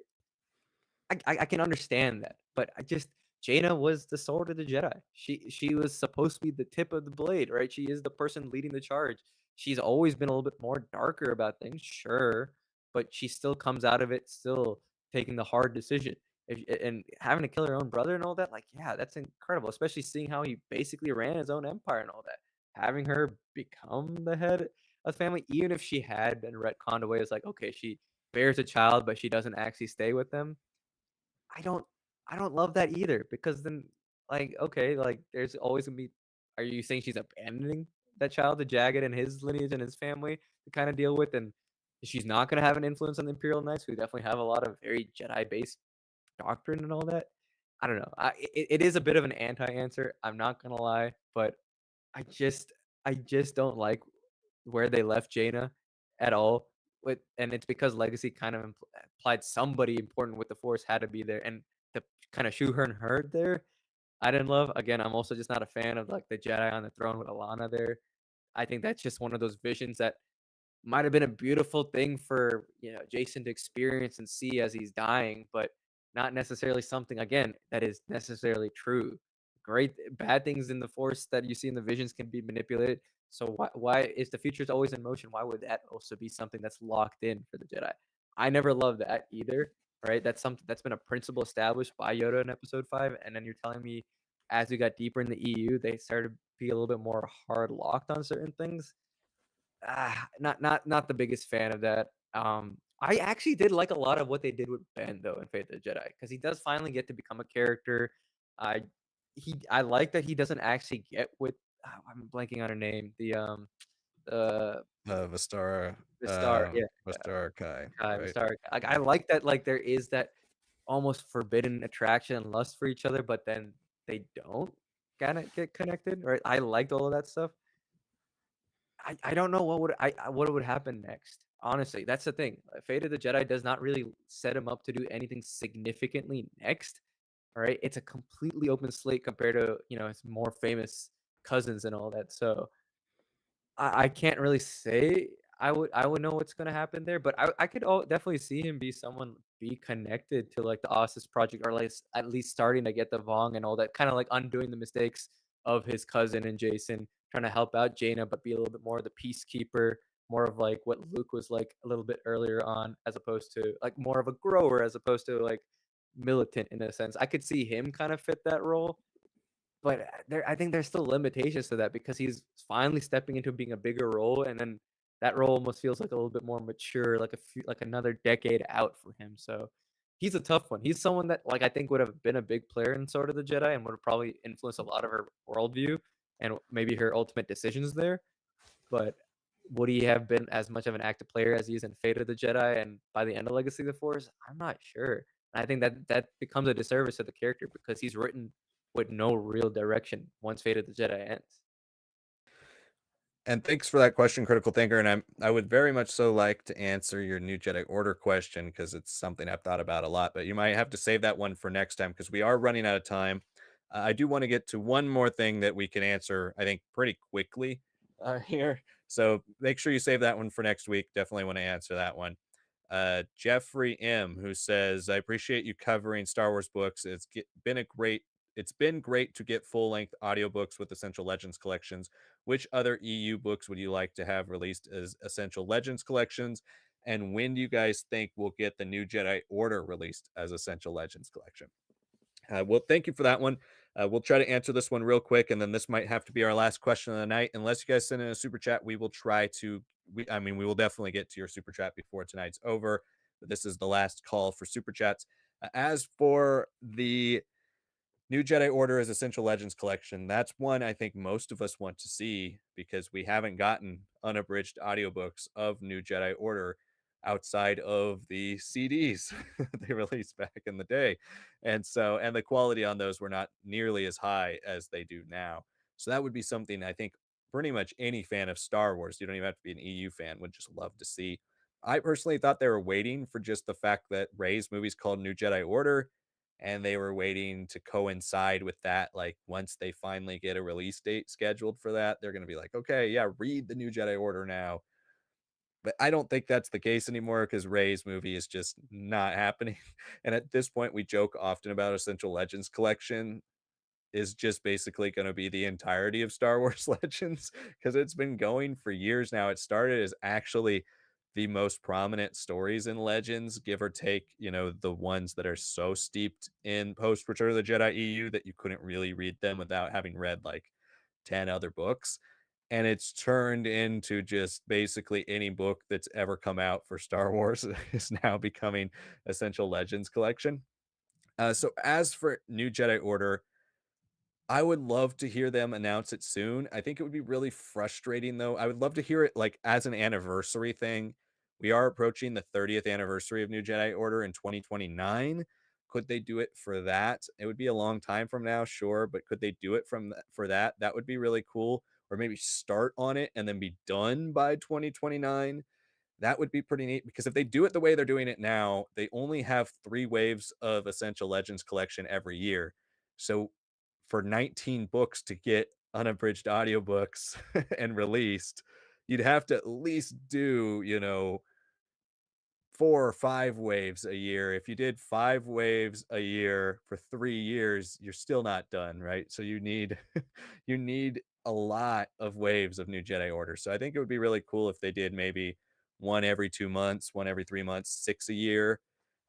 I can understand that, but I just Jaina was the sword of the Jedi. She was supposed to be the tip of the blade, right? She is the person leading the charge. She's always been a little bit more darker about things, sure, but she still comes out of it still taking the hard decision. And having to kill her own brother and all that, like, yeah, that's incredible, especially seeing how he basically ran his own empire and all that. Having her become the head of the family, even if she had been retconned away as like, okay, she bears a child, but she doesn't actually stay with them. I don't I don't love that either because then, like, okay, like, there's always gonna be are you saying she's abandoning that child to Jagged and his lineage and his family to kinda deal with, and she's not gonna have an influence on the Imperial Knights, who definitely have a lot of very Jedi-based doctrine and all that? I don't know. It is a bit of an anti-answer, I'm not gonna lie, but I just I just don't like where they left Jaina at all. And it's because Legacy kind of implied somebody important with the Force had to be there, and to kind of shoehorn her there, I didn't love. Again, I'm also just not a fan of like the Jedi on the throne with Alana there. I think that's just one of those visions that might have been a beautiful thing for, Jason to experience and see as he's dying, but not necessarily something, again, that is necessarily true. Great bad things in the Force that you see in the visions can be manipulated. So why if the future is always in motion, why would that also be something that's locked in for the Jedi? I never loved that either, right? That's something that's been a principle established by Yoda in Episode 5, and then you're telling me as we got deeper in the EU, they started to be a little bit more hard locked on certain things. Not the biggest fan of that. I actually did like a lot of what they did with Ben though in Fate of the Jedi because he does finally get to become a character. I I like that he doesn't actually get with I'm blanking on her name. The Vistara, the star, yeah, Vistara Kai, Kai, the right? star. Like I like that like there is that almost forbidden attraction and lust for each other, but then they don't kind of get connected, right? I liked all of that stuff. I don't know what would happen next. Honestly, that's the thing. Fate of the Jedi does not really set him up to do anything significantly next. All right, it's a completely open slate compared to his more famous cousins and all that. So I can't really say I would know what's gonna happen there, but I could definitely see him be someone be connected to like the Ossus project or like at least starting to get the Vong and all that, kind of like undoing the mistakes of his cousin and Jason, trying to help out Jaina, but be a little bit more of the peacekeeper, more of like what Luke was like a little bit earlier on, as opposed to like more of a grower, as opposed to like militant in a sense. I could see him kind of fit that role, but, I think there's still limitations to that because he's finally stepping into being a bigger role, and then that role almost feels like a little bit more mature, like another decade out for him, so he's a tough one. He's someone that, like, I think would have been a big player in Sword of the Jedi and would have probably influenced a lot of her worldview and maybe her ultimate decisions there, but would he have been as much of an active player as he is in Fate of the Jedi and by the end of Legacy of the Force? I'm not sure. I think that becomes a disservice to the character because he's written with no real direction once Fate of the Jedi ends. And thanks for that question, Critical Thinker. And I would very much so like to answer your new Jedi Order question because it's something I've thought about a lot. But you might have to save that one for next time because we are running out of time. I do want to get to one more thing that we can answer, I think, pretty quickly here. So make sure you save that one for next week. Definitely want to answer that one. Jeffrey M, who says, "I appreciate you covering Star Wars books. It's been great to get full-length audiobooks with Essential Legends collections. Which other EU books would you like to have released as Essential Legends collections? And when do you guys think we'll get the new Jedi Order released as Essential Legends collection?" Well, thank you for that one. We'll try to answer this one real quick, and then this might have to be our last question of the night. Unless you guys send in a super chat, we will try to. We will definitely get to your super chat before tonight's over. But this is the last call for super chats. As for the New Jedi Order as Essential Legends collection, that's one I think most of us want to see because we haven't gotten unabridged audiobooks of New Jedi Order outside of the CDs they released back in the day. And the quality on those were not nearly as high as they do now. So that would be something I think pretty much any fan of Star Wars, you don't even have to be an EU fan, would just love to see. I personally thought they were waiting for just the fact that Rey's movie's called New Jedi Order, and they were waiting to coincide with that. Like once they finally get a release date scheduled for that, they're going to be like, okay, yeah, read the New Jedi Order now. But I don't think that's the case anymore because Ray's movie is just not happening. And at this point, we joke often about Essential Legends collection is just basically going to be the entirety of Star Wars Legends because it's been going for years now. It started as actually the most prominent stories in Legends, give or take, the ones that are so steeped in post Return of the Jedi EU that you couldn't really read them without having read like 10 other books. And it's turned into just basically any book that's ever come out for Star Wars is now becoming Essential Legends collection. So as for New Jedi Order, I would love to hear them announce it soon. I think it would be really frustrating though. I would love to hear it like as an anniversary thing. We are approaching the 30th anniversary of New Jedi Order in 2029. Could they do it for that? It would be a long time from now, sure, but could they do it for that? That would be really cool. Or maybe start on it and then be done by 2029. That would be pretty neat because if they do it the way they're doing it now, they only have 3 waves of Essential Legends collection every year. So for 19 books to get unabridged audiobooks and released, you'd have to at least do, 4 or 5 waves a year. If you did 5 waves a year for 3 years, you're still not done, right? So you need you need a lot of waves of New Jedi Order. So I think it would be really cool if they did maybe 1 every 2 months, 1 every 3 months, 6 a year.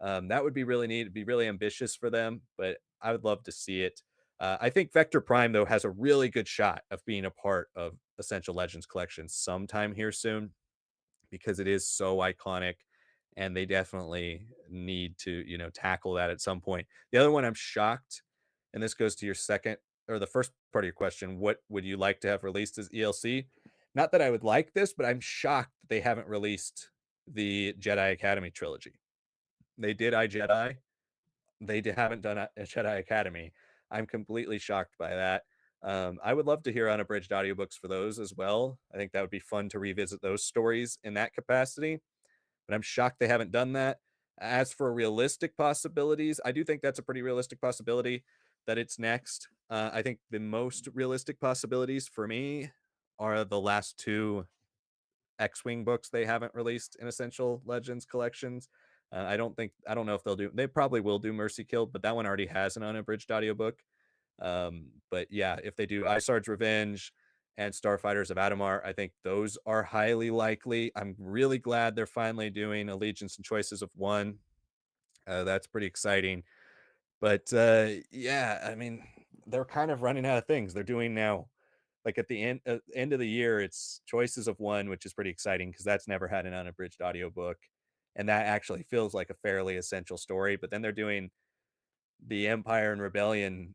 That would be really neat. It'd be really ambitious for them, but I would love to see it. I think Vector Prime, though, has a really good shot of being a part of Essential Legends Collection sometime here soon because it is so iconic and they definitely need to, tackle that at some point. The other one I'm shocked, and this goes to your second or the first part of your question, what would you like to have released as ELC? Not that I would like this, but I'm shocked that they haven't released the Jedi Academy trilogy. They did iJedi. Haven't done a Jedi Academy. I'm completely shocked by that. I would love to hear unabridged audiobooks for those as well. I think that would be fun to revisit those stories in that capacity, but I'm shocked they haven't done that. As for realistic possibilities, I do think that's a pretty realistic possibility that it's next. I think the most realistic possibilities for me are the last 2 X-Wing books they haven't released in Essential Legends collections. I don't know if they probably will do Mercy Killed, but that one already has an unabridged audiobook. But yeah, if they do Isard's Revenge and Starfighters of Adamar, I think those are highly likely. I'm really glad they're finally doing Allegiance and Choices of One. That's pretty exciting. But yeah, I mean, they're kind of running out of things. They're doing now, like at the end of the year, it's Choices of One, which is pretty exciting because that's never had an unabridged audiobook. And that actually feels like a fairly essential story. But then they're doing the Empire and Rebellion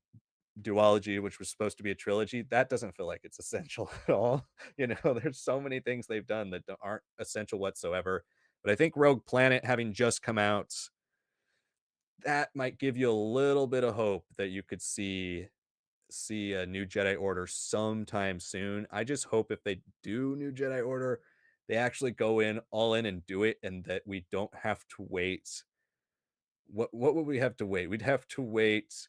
duology, which was supposed to be a trilogy. That doesn't feel like it's essential at all. There's so many things they've done that aren't essential whatsoever. But I think Rogue Planet having just come out, that might give you a little bit of hope that you could see a new Jedi Order sometime soon. I just hope if they do new Jedi Order, they actually go in all in and do it, and that we don't have to wait. What would we have to wait? We'd have to wait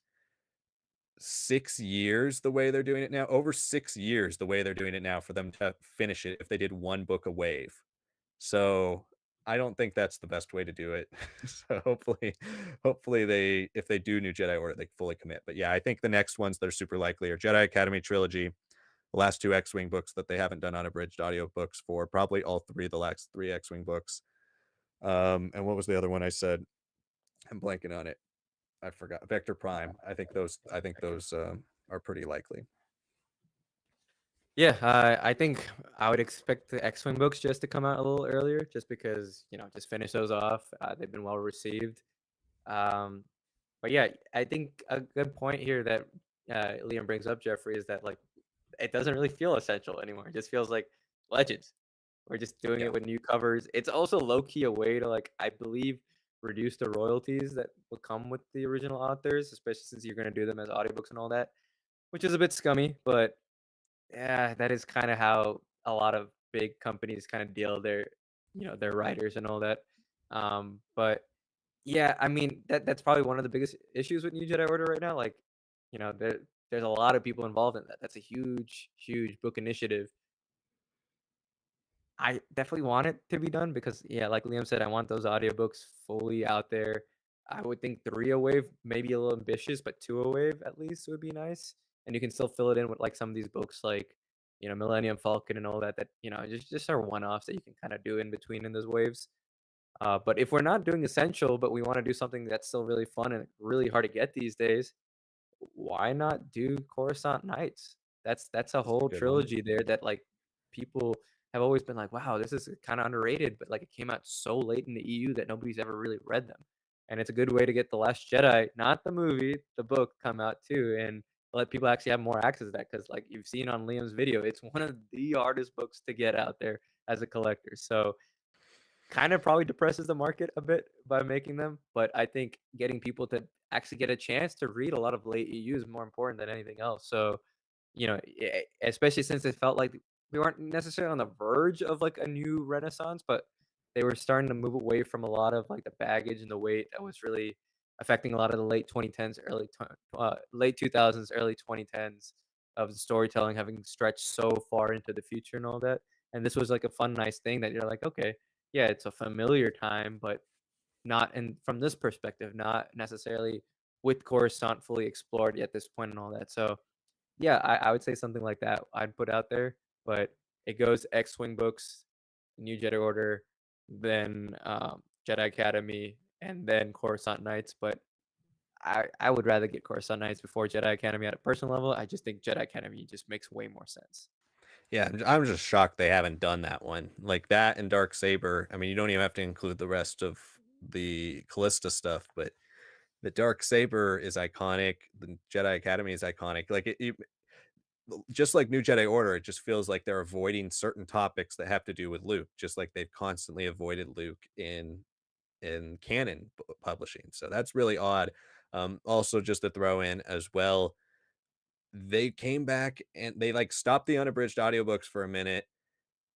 6 years the way they're doing it now. Over 6 years the way they're doing it now for them to finish it if they did one book a wave. So I don't think that's the best way to do it. So hopefully they if they do new Jedi Order, they fully commit. But yeah, I think the next ones that are super likely are Jedi Academy trilogy, the last 2 X-Wing books that they haven't done unabridged audiobooks for, probably all 3 the last 3 X-Wing books. And what was the other one I said? I'm blanking on it. I forgot. Vector Prime. I think those are pretty likely. Yeah, I think I would expect the X-Wing books just to come out a little earlier, just because just finish those off. They've been well received. But yeah, I think a good point here that Liam brings up, Jeffrey, is that like it doesn't really feel essential anymore. It just feels like Legends. We're just doing Yeah, it with new covers. It's also low key a way to like I believe reduce the royalties that will come with the original authors, especially since you're gonna do them as audiobooks and all that, which is a bit scummy, but yeah, that is kind of how a lot of big companies kind of deal their, their writers and all that. But yeah, I mean that's probably one of the biggest issues with New Jedi Order right now. Like, there's a lot of people involved in that. That's a huge, huge book initiative. I definitely want it to be done because, yeah, like Liam said, I want those audiobooks fully out there. I would think 3 a wave, maybe a little ambitious, but 2 a wave at least would be nice. And you can still fill it in with like some of these books like, Millennium Falcon and all that that, just are one-offs that you can kind of do in between in those waves. But if we're not doing essential, but we want to do something that's still really fun and really hard to get these days, why not do Coruscant Nights? That's a that's a whole good one. trilogy there that, like, people have always been like, "Wow, this is kinda underrated," but, like, it came out so late in the EU that nobody's ever really read them, and it's a good way to get The Last Jedi, not the movie, the book, come out too, and let people actually have more access to that because, like, you've seen on Liam's video, it's one of the hardest books to get out there as a collector, so kind of probably depresses the market a bit by making them, but I think getting people to actually get a chance to read a lot of late EU is more important than anything else. So, especially since it felt like we weren't necessarily on the verge of like a new renaissance, but they were starting to move away from a lot of like the baggage and the weight that was really affecting a lot of the late 2010s, late 2000s, early 2010s of the storytelling having stretched so far into the future and all that. And this was like a fun, nice thing that you're like, okay, yeah, it's a familiar time, but not in from this perspective, not necessarily with Coruscant fully explored at this point and all that. So yeah, I would say something like that I'd put out there, but it goes X-Wing books, New Jedi Order, then Jedi Academy, and then Coruscant Knights. But I would rather get Coruscant Knights before Jedi Academy at a personal level. I just think Jedi Academy just makes way more sense. Yeah, I'm just shocked they haven't done that one. Like that and Dark Saber. I mean, you don't even have to include the rest of the Callista stuff, but the Dark Saber is iconic. The Jedi Academy is iconic. Like just like New Jedi Order, it just feels like they're avoiding certain topics that have to do with Luke, just like they've constantly avoided Luke in canon publishing. So that's really odd. Also, just to throw in as well, they came back and they like stopped the unabridged audiobooks for a minute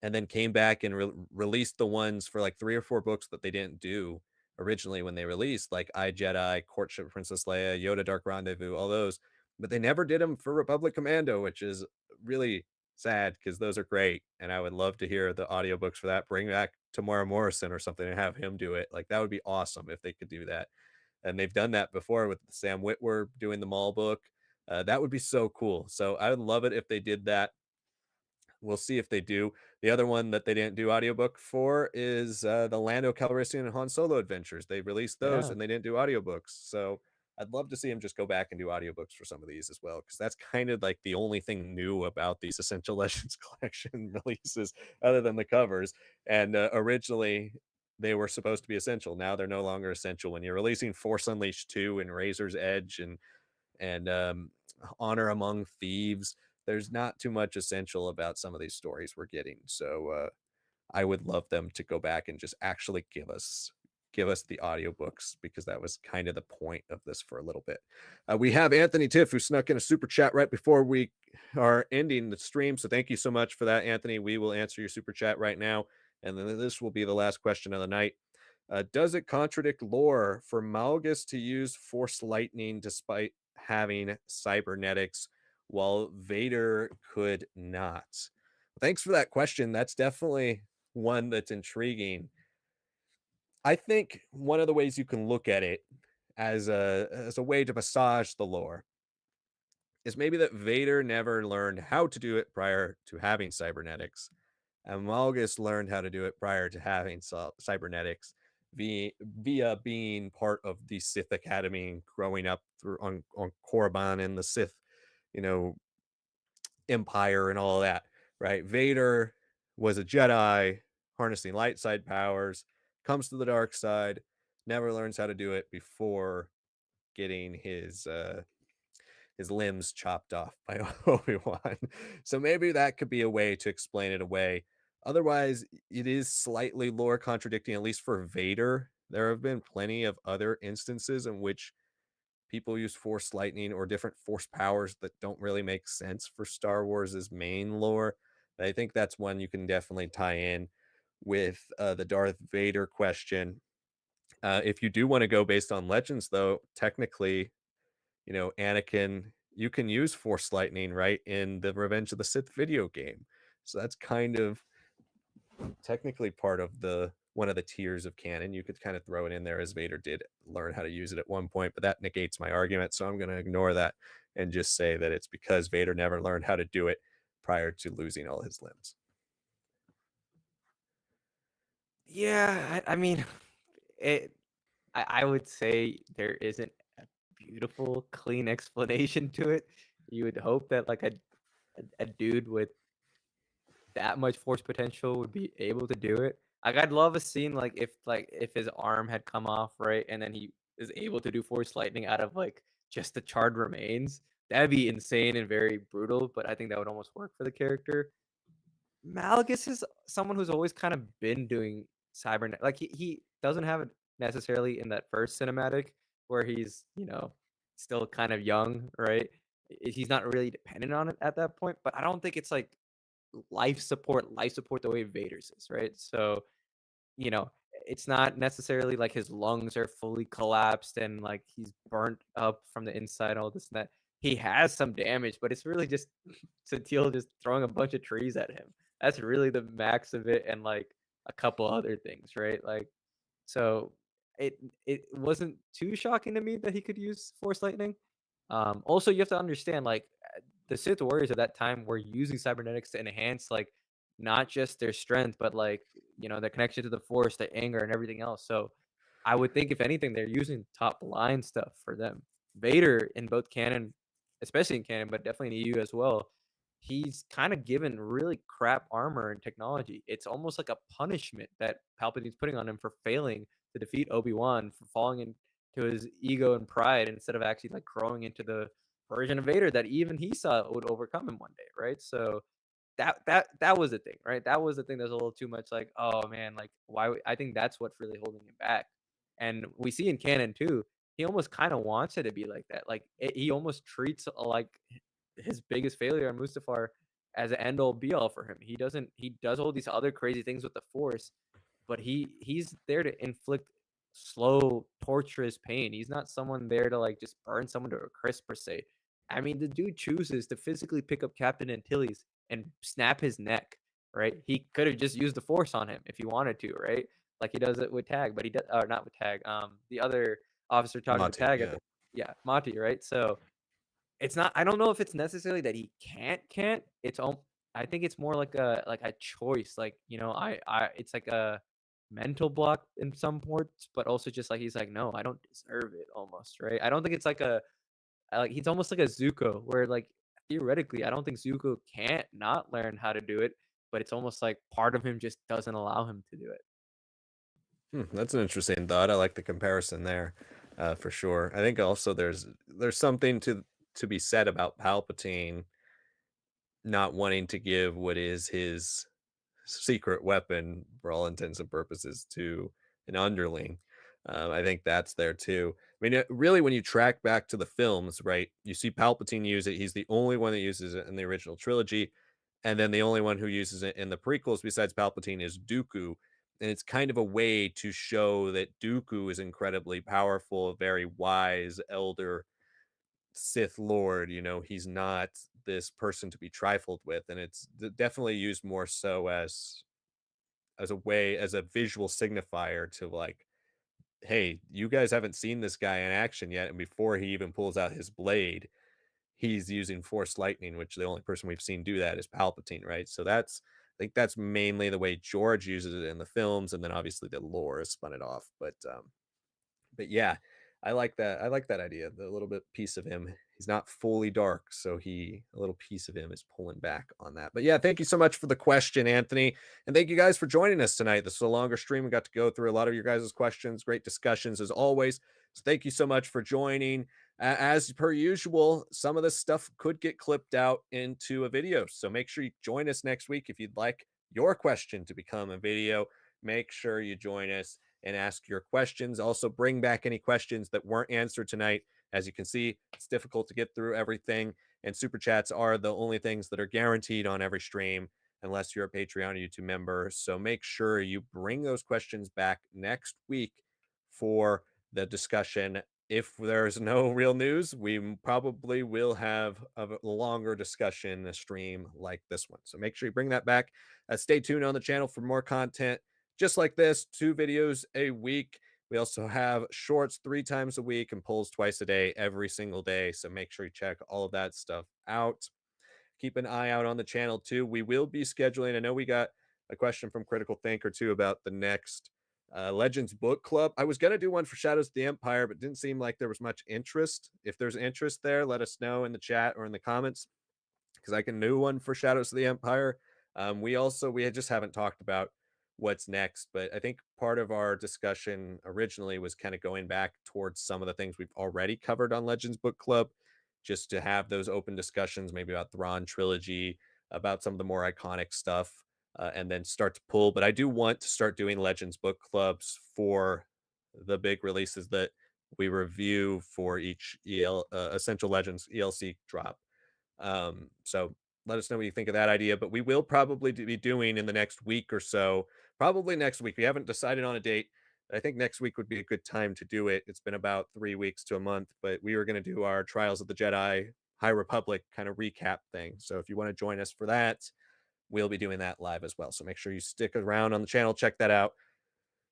and then came back and released the ones for like 3 or 4 books that they didn't do originally when they released, like I, Jedi, Courtship of Princess Leia, Yoda Dark Rendezvous, all those, but they never did them for Republic Commando, which is really sad because those are great, and I would love to hear the audiobooks for that. Bring back Tamara Morrison or something and have him do it. Like, that would be awesome if they could do that, and they've done that before with Sam Witwer doing the Maul book. That would be so cool. So I would love it if they did that. We'll see if they do. The other one that they didn't do audiobook for is the Lando Calrissian and Han Solo adventures. They released those Yeah, and they didn't do audiobooks. So I'd love to see them just go back and do audiobooks for some of these as well, because that's kind of like the only thing new about these Essential Legends collection releases, other than the covers. And originally, they were supposed to be essential. Now they're no longer essential. When you're releasing Force Unleashed 2 and Razor's Edge and Honor Among Thieves, there's not too much essential about some of these stories we're getting. So I would love them to go back and just actually give us the audiobooks, because that was kind of the point of this for a little bit. We have Anthony Tiff, who snuck in a super chat right before we are ending the stream. So thank you so much for that, Anthony. We will answer your super chat right now. And then this will be the last question of the night. Does it contradict lore for Malgus to use Force Lightning despite having cybernetics while Vader could not? Thanks for that question. That's definitely one that's intriguing. I think one of the ways you can look at it as a way to massage the lore is maybe that Vader never learned how to do it prior to having cybernetics, and Malgus learned how to do it prior to having cybernetics via being part of the Sith Academy and growing up through on Korriban and the Sith, you know, Empire and all of that, right? Vader was a Jedi harnessing light side powers, comes to the dark side, never learns how to do it before getting his limbs chopped off by Obi-Wan. So maybe that could be a way to explain it away. Otherwise, it is slightly lore contradicting, at least for Vader. There have been plenty of other instances in which people use force lightning or different force powers that don't really make sense for Star Wars's main lore. I think that's one you can definitely tie in with the Darth Vader question. If you do want to go based on legends, though, technically, Anakin, you can use Force Lightning, right, in the Revenge of the Sith video game. So that's kind of technically part of the one of the tiers of canon. You could kind of throw it in there as Vader did learn how to use it at one point, but that negates my argument. So I'm going to ignore that and just say that it's because Vader never learned how to do it prior to losing all his limbs. Yeah, I mean, it. I would say there isn't a beautiful, clean explanation to it. You would hope that like a dude with that much force potential would be able to do it. Like, I'd love a scene like if his arm had come off, right, and then he is able to do force lightning out of like just the charred remains. That'd be insane and very brutal, but I think that would almost work for the character. Malgus is someone who's always kind of been doing cybernet like, he doesn't have it necessarily in that first cinematic where he's, still kind of young, right? He's not really dependent on it at that point, but I don't think it's, like, life support the way Vader's is, right? So, you know, it's not necessarily like his lungs are fully collapsed and like he's burnt up from the inside, all this and that. He has some damage, but it's really just Satele just throwing a bunch of trees at him. That's really the max of it, and like a couple other things, right? Like, so it wasn't too shocking to me that he could use Force Lightning. Also, you have to understand, like, the Sith warriors at that time were using cybernetics to enhance, like, not just their strength, but like, their connection to the Force, their anger, and everything else. So, I would think if anything, they're using top line stuff for them. Vader in both canon, especially in canon, but definitely in EU as well, he's kind of given really crap armor and technology. It's almost like a punishment that Palpatine's putting on him for failing to defeat Obi-Wan, for falling into his ego and pride instead of actually like growing into the version of Vader that even he saw would overcome him one day, right? So that was the thing, right? That was the thing that's a little too much like, oh man, like I think that's what's really holding him back. And we see in canon too, he almost kind of wants it to be like that. Like he almost treats like his biggest failure on Mustafar as an end all be all for him. He does all these other crazy things with the Force, but he's there to inflict slow, torturous pain. He's not someone there to like just burn someone to a crisp per se. I mean, the dude chooses to physically pick up Captain Antilles and snap his neck, right? He could have just used the Force on him if he wanted to, right? Like he does it with Tag, but he does, or not with Tag. The other officer talking to Mate, Tag at yeah. the, yeah, Mati, right? So it's not, I don't know if it's necessarily that he can't. I think it's more like a choice. Like, it's like a mental block in some ports, but also just like he's like, no, I don't deserve it almost, right? I don't think it's like like he's almost like a Zuko where like theoretically, I don't think Zuko can't not learn how to do it, but it's almost like part of him just doesn't allow him to do it. That's an interesting thought. I like the comparison there, for sure. I think also there's something to be said about Palpatine not wanting to give what is his secret weapon for all intents and purposes to an underling. I think that's there too. I mean, really, when you track back to the films, right, you see Palpatine use it. He's the only one that uses it in the original trilogy, and then the only one who uses it in the prequels besides Palpatine is Dooku. And it's kind of a way to show that Dooku is incredibly powerful, a very wise elder Sith Lord. He's not this person to be trifled with, and it's definitely used more so as a way, as a visual signifier to like, hey, you guys haven't seen this guy in action yet, and before he even pulls out his blade, he's using Force lightning, which the only person we've seen do that is Palpatine, right? So I think that's mainly the way George uses it in the films, and then obviously the lore has spun it off. But yeah, I like that. I like that idea. The little bit piece of him. He's not fully dark, so a little piece of him is pulling back on that. But yeah, thank you so much for the question, Anthony, and thank you guys for joining us tonight. This is a longer stream. We got to go through a lot of your guys' questions. Great discussions as always. So thank you so much for joining. As per usual, some of this stuff could get clipped out into a video. So make sure you join us next week if you'd like your question to become a video. Make sure you join us and ask your questions. Also, bring back any questions that weren't answered tonight. As you can see, it's difficult to get through everything, and super chats are the only things that are guaranteed on every stream unless you're a Patreon or YouTube member. So make sure you bring those questions back next week for the discussion. If there's no real news, we probably will have a longer discussion, a stream like this one. So make sure you bring that back. Stay tuned on the channel for more content just like this, 2 videos a week. We also have shorts 3 times a week and polls twice a day, every single day. So make sure you check all of that stuff out. Keep an eye out on the channel too. We will be scheduling. I know we got a question from Critical Thinker too about the next Legends book club. I was going to do one for Shadows of the Empire, but didn't seem like there was much interest. If there's interest there, let us know in the chat or in the comments because I can do one for Shadows of the Empire. We just haven't talked about what's next, but I think part of our discussion originally was kind of going back towards some of the things we've already covered on Legends Book Club, just to have those open discussions, maybe about Thrawn trilogy, about some of the more iconic stuff, and then start to pull. But I do want to start doing Legends Book Clubs for the big releases that we review for each Essential Legends ELC drop. So let us know what you think of that idea. But we will probably be doing in the next week or so, probably next week. We haven't decided on a date. I think next week would be a good time to do it. It's been about 3 weeks to a month, but we were going to do our Trials of the Jedi High Republic kind of recap thing. So if you want to join us for that, we'll be doing that live as well. So make sure you stick around on the channel, check that out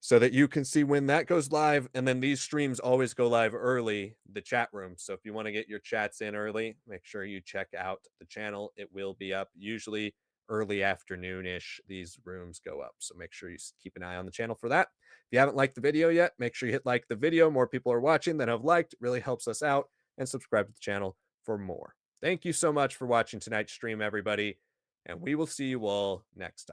so that you can see when that goes live. And then these streams always go live early, the chat room. So if you want to get your chats in early, make sure you check out the channel. It will be up usually early afternoon-ish. These rooms go up. So make sure you keep an eye on the channel for that. If you haven't liked the video yet, make sure you hit like the video. More people are watching than have liked. It really helps us out. And subscribe to the channel for more. Thank you so much for watching tonight's stream, everybody. And we will see you all next time.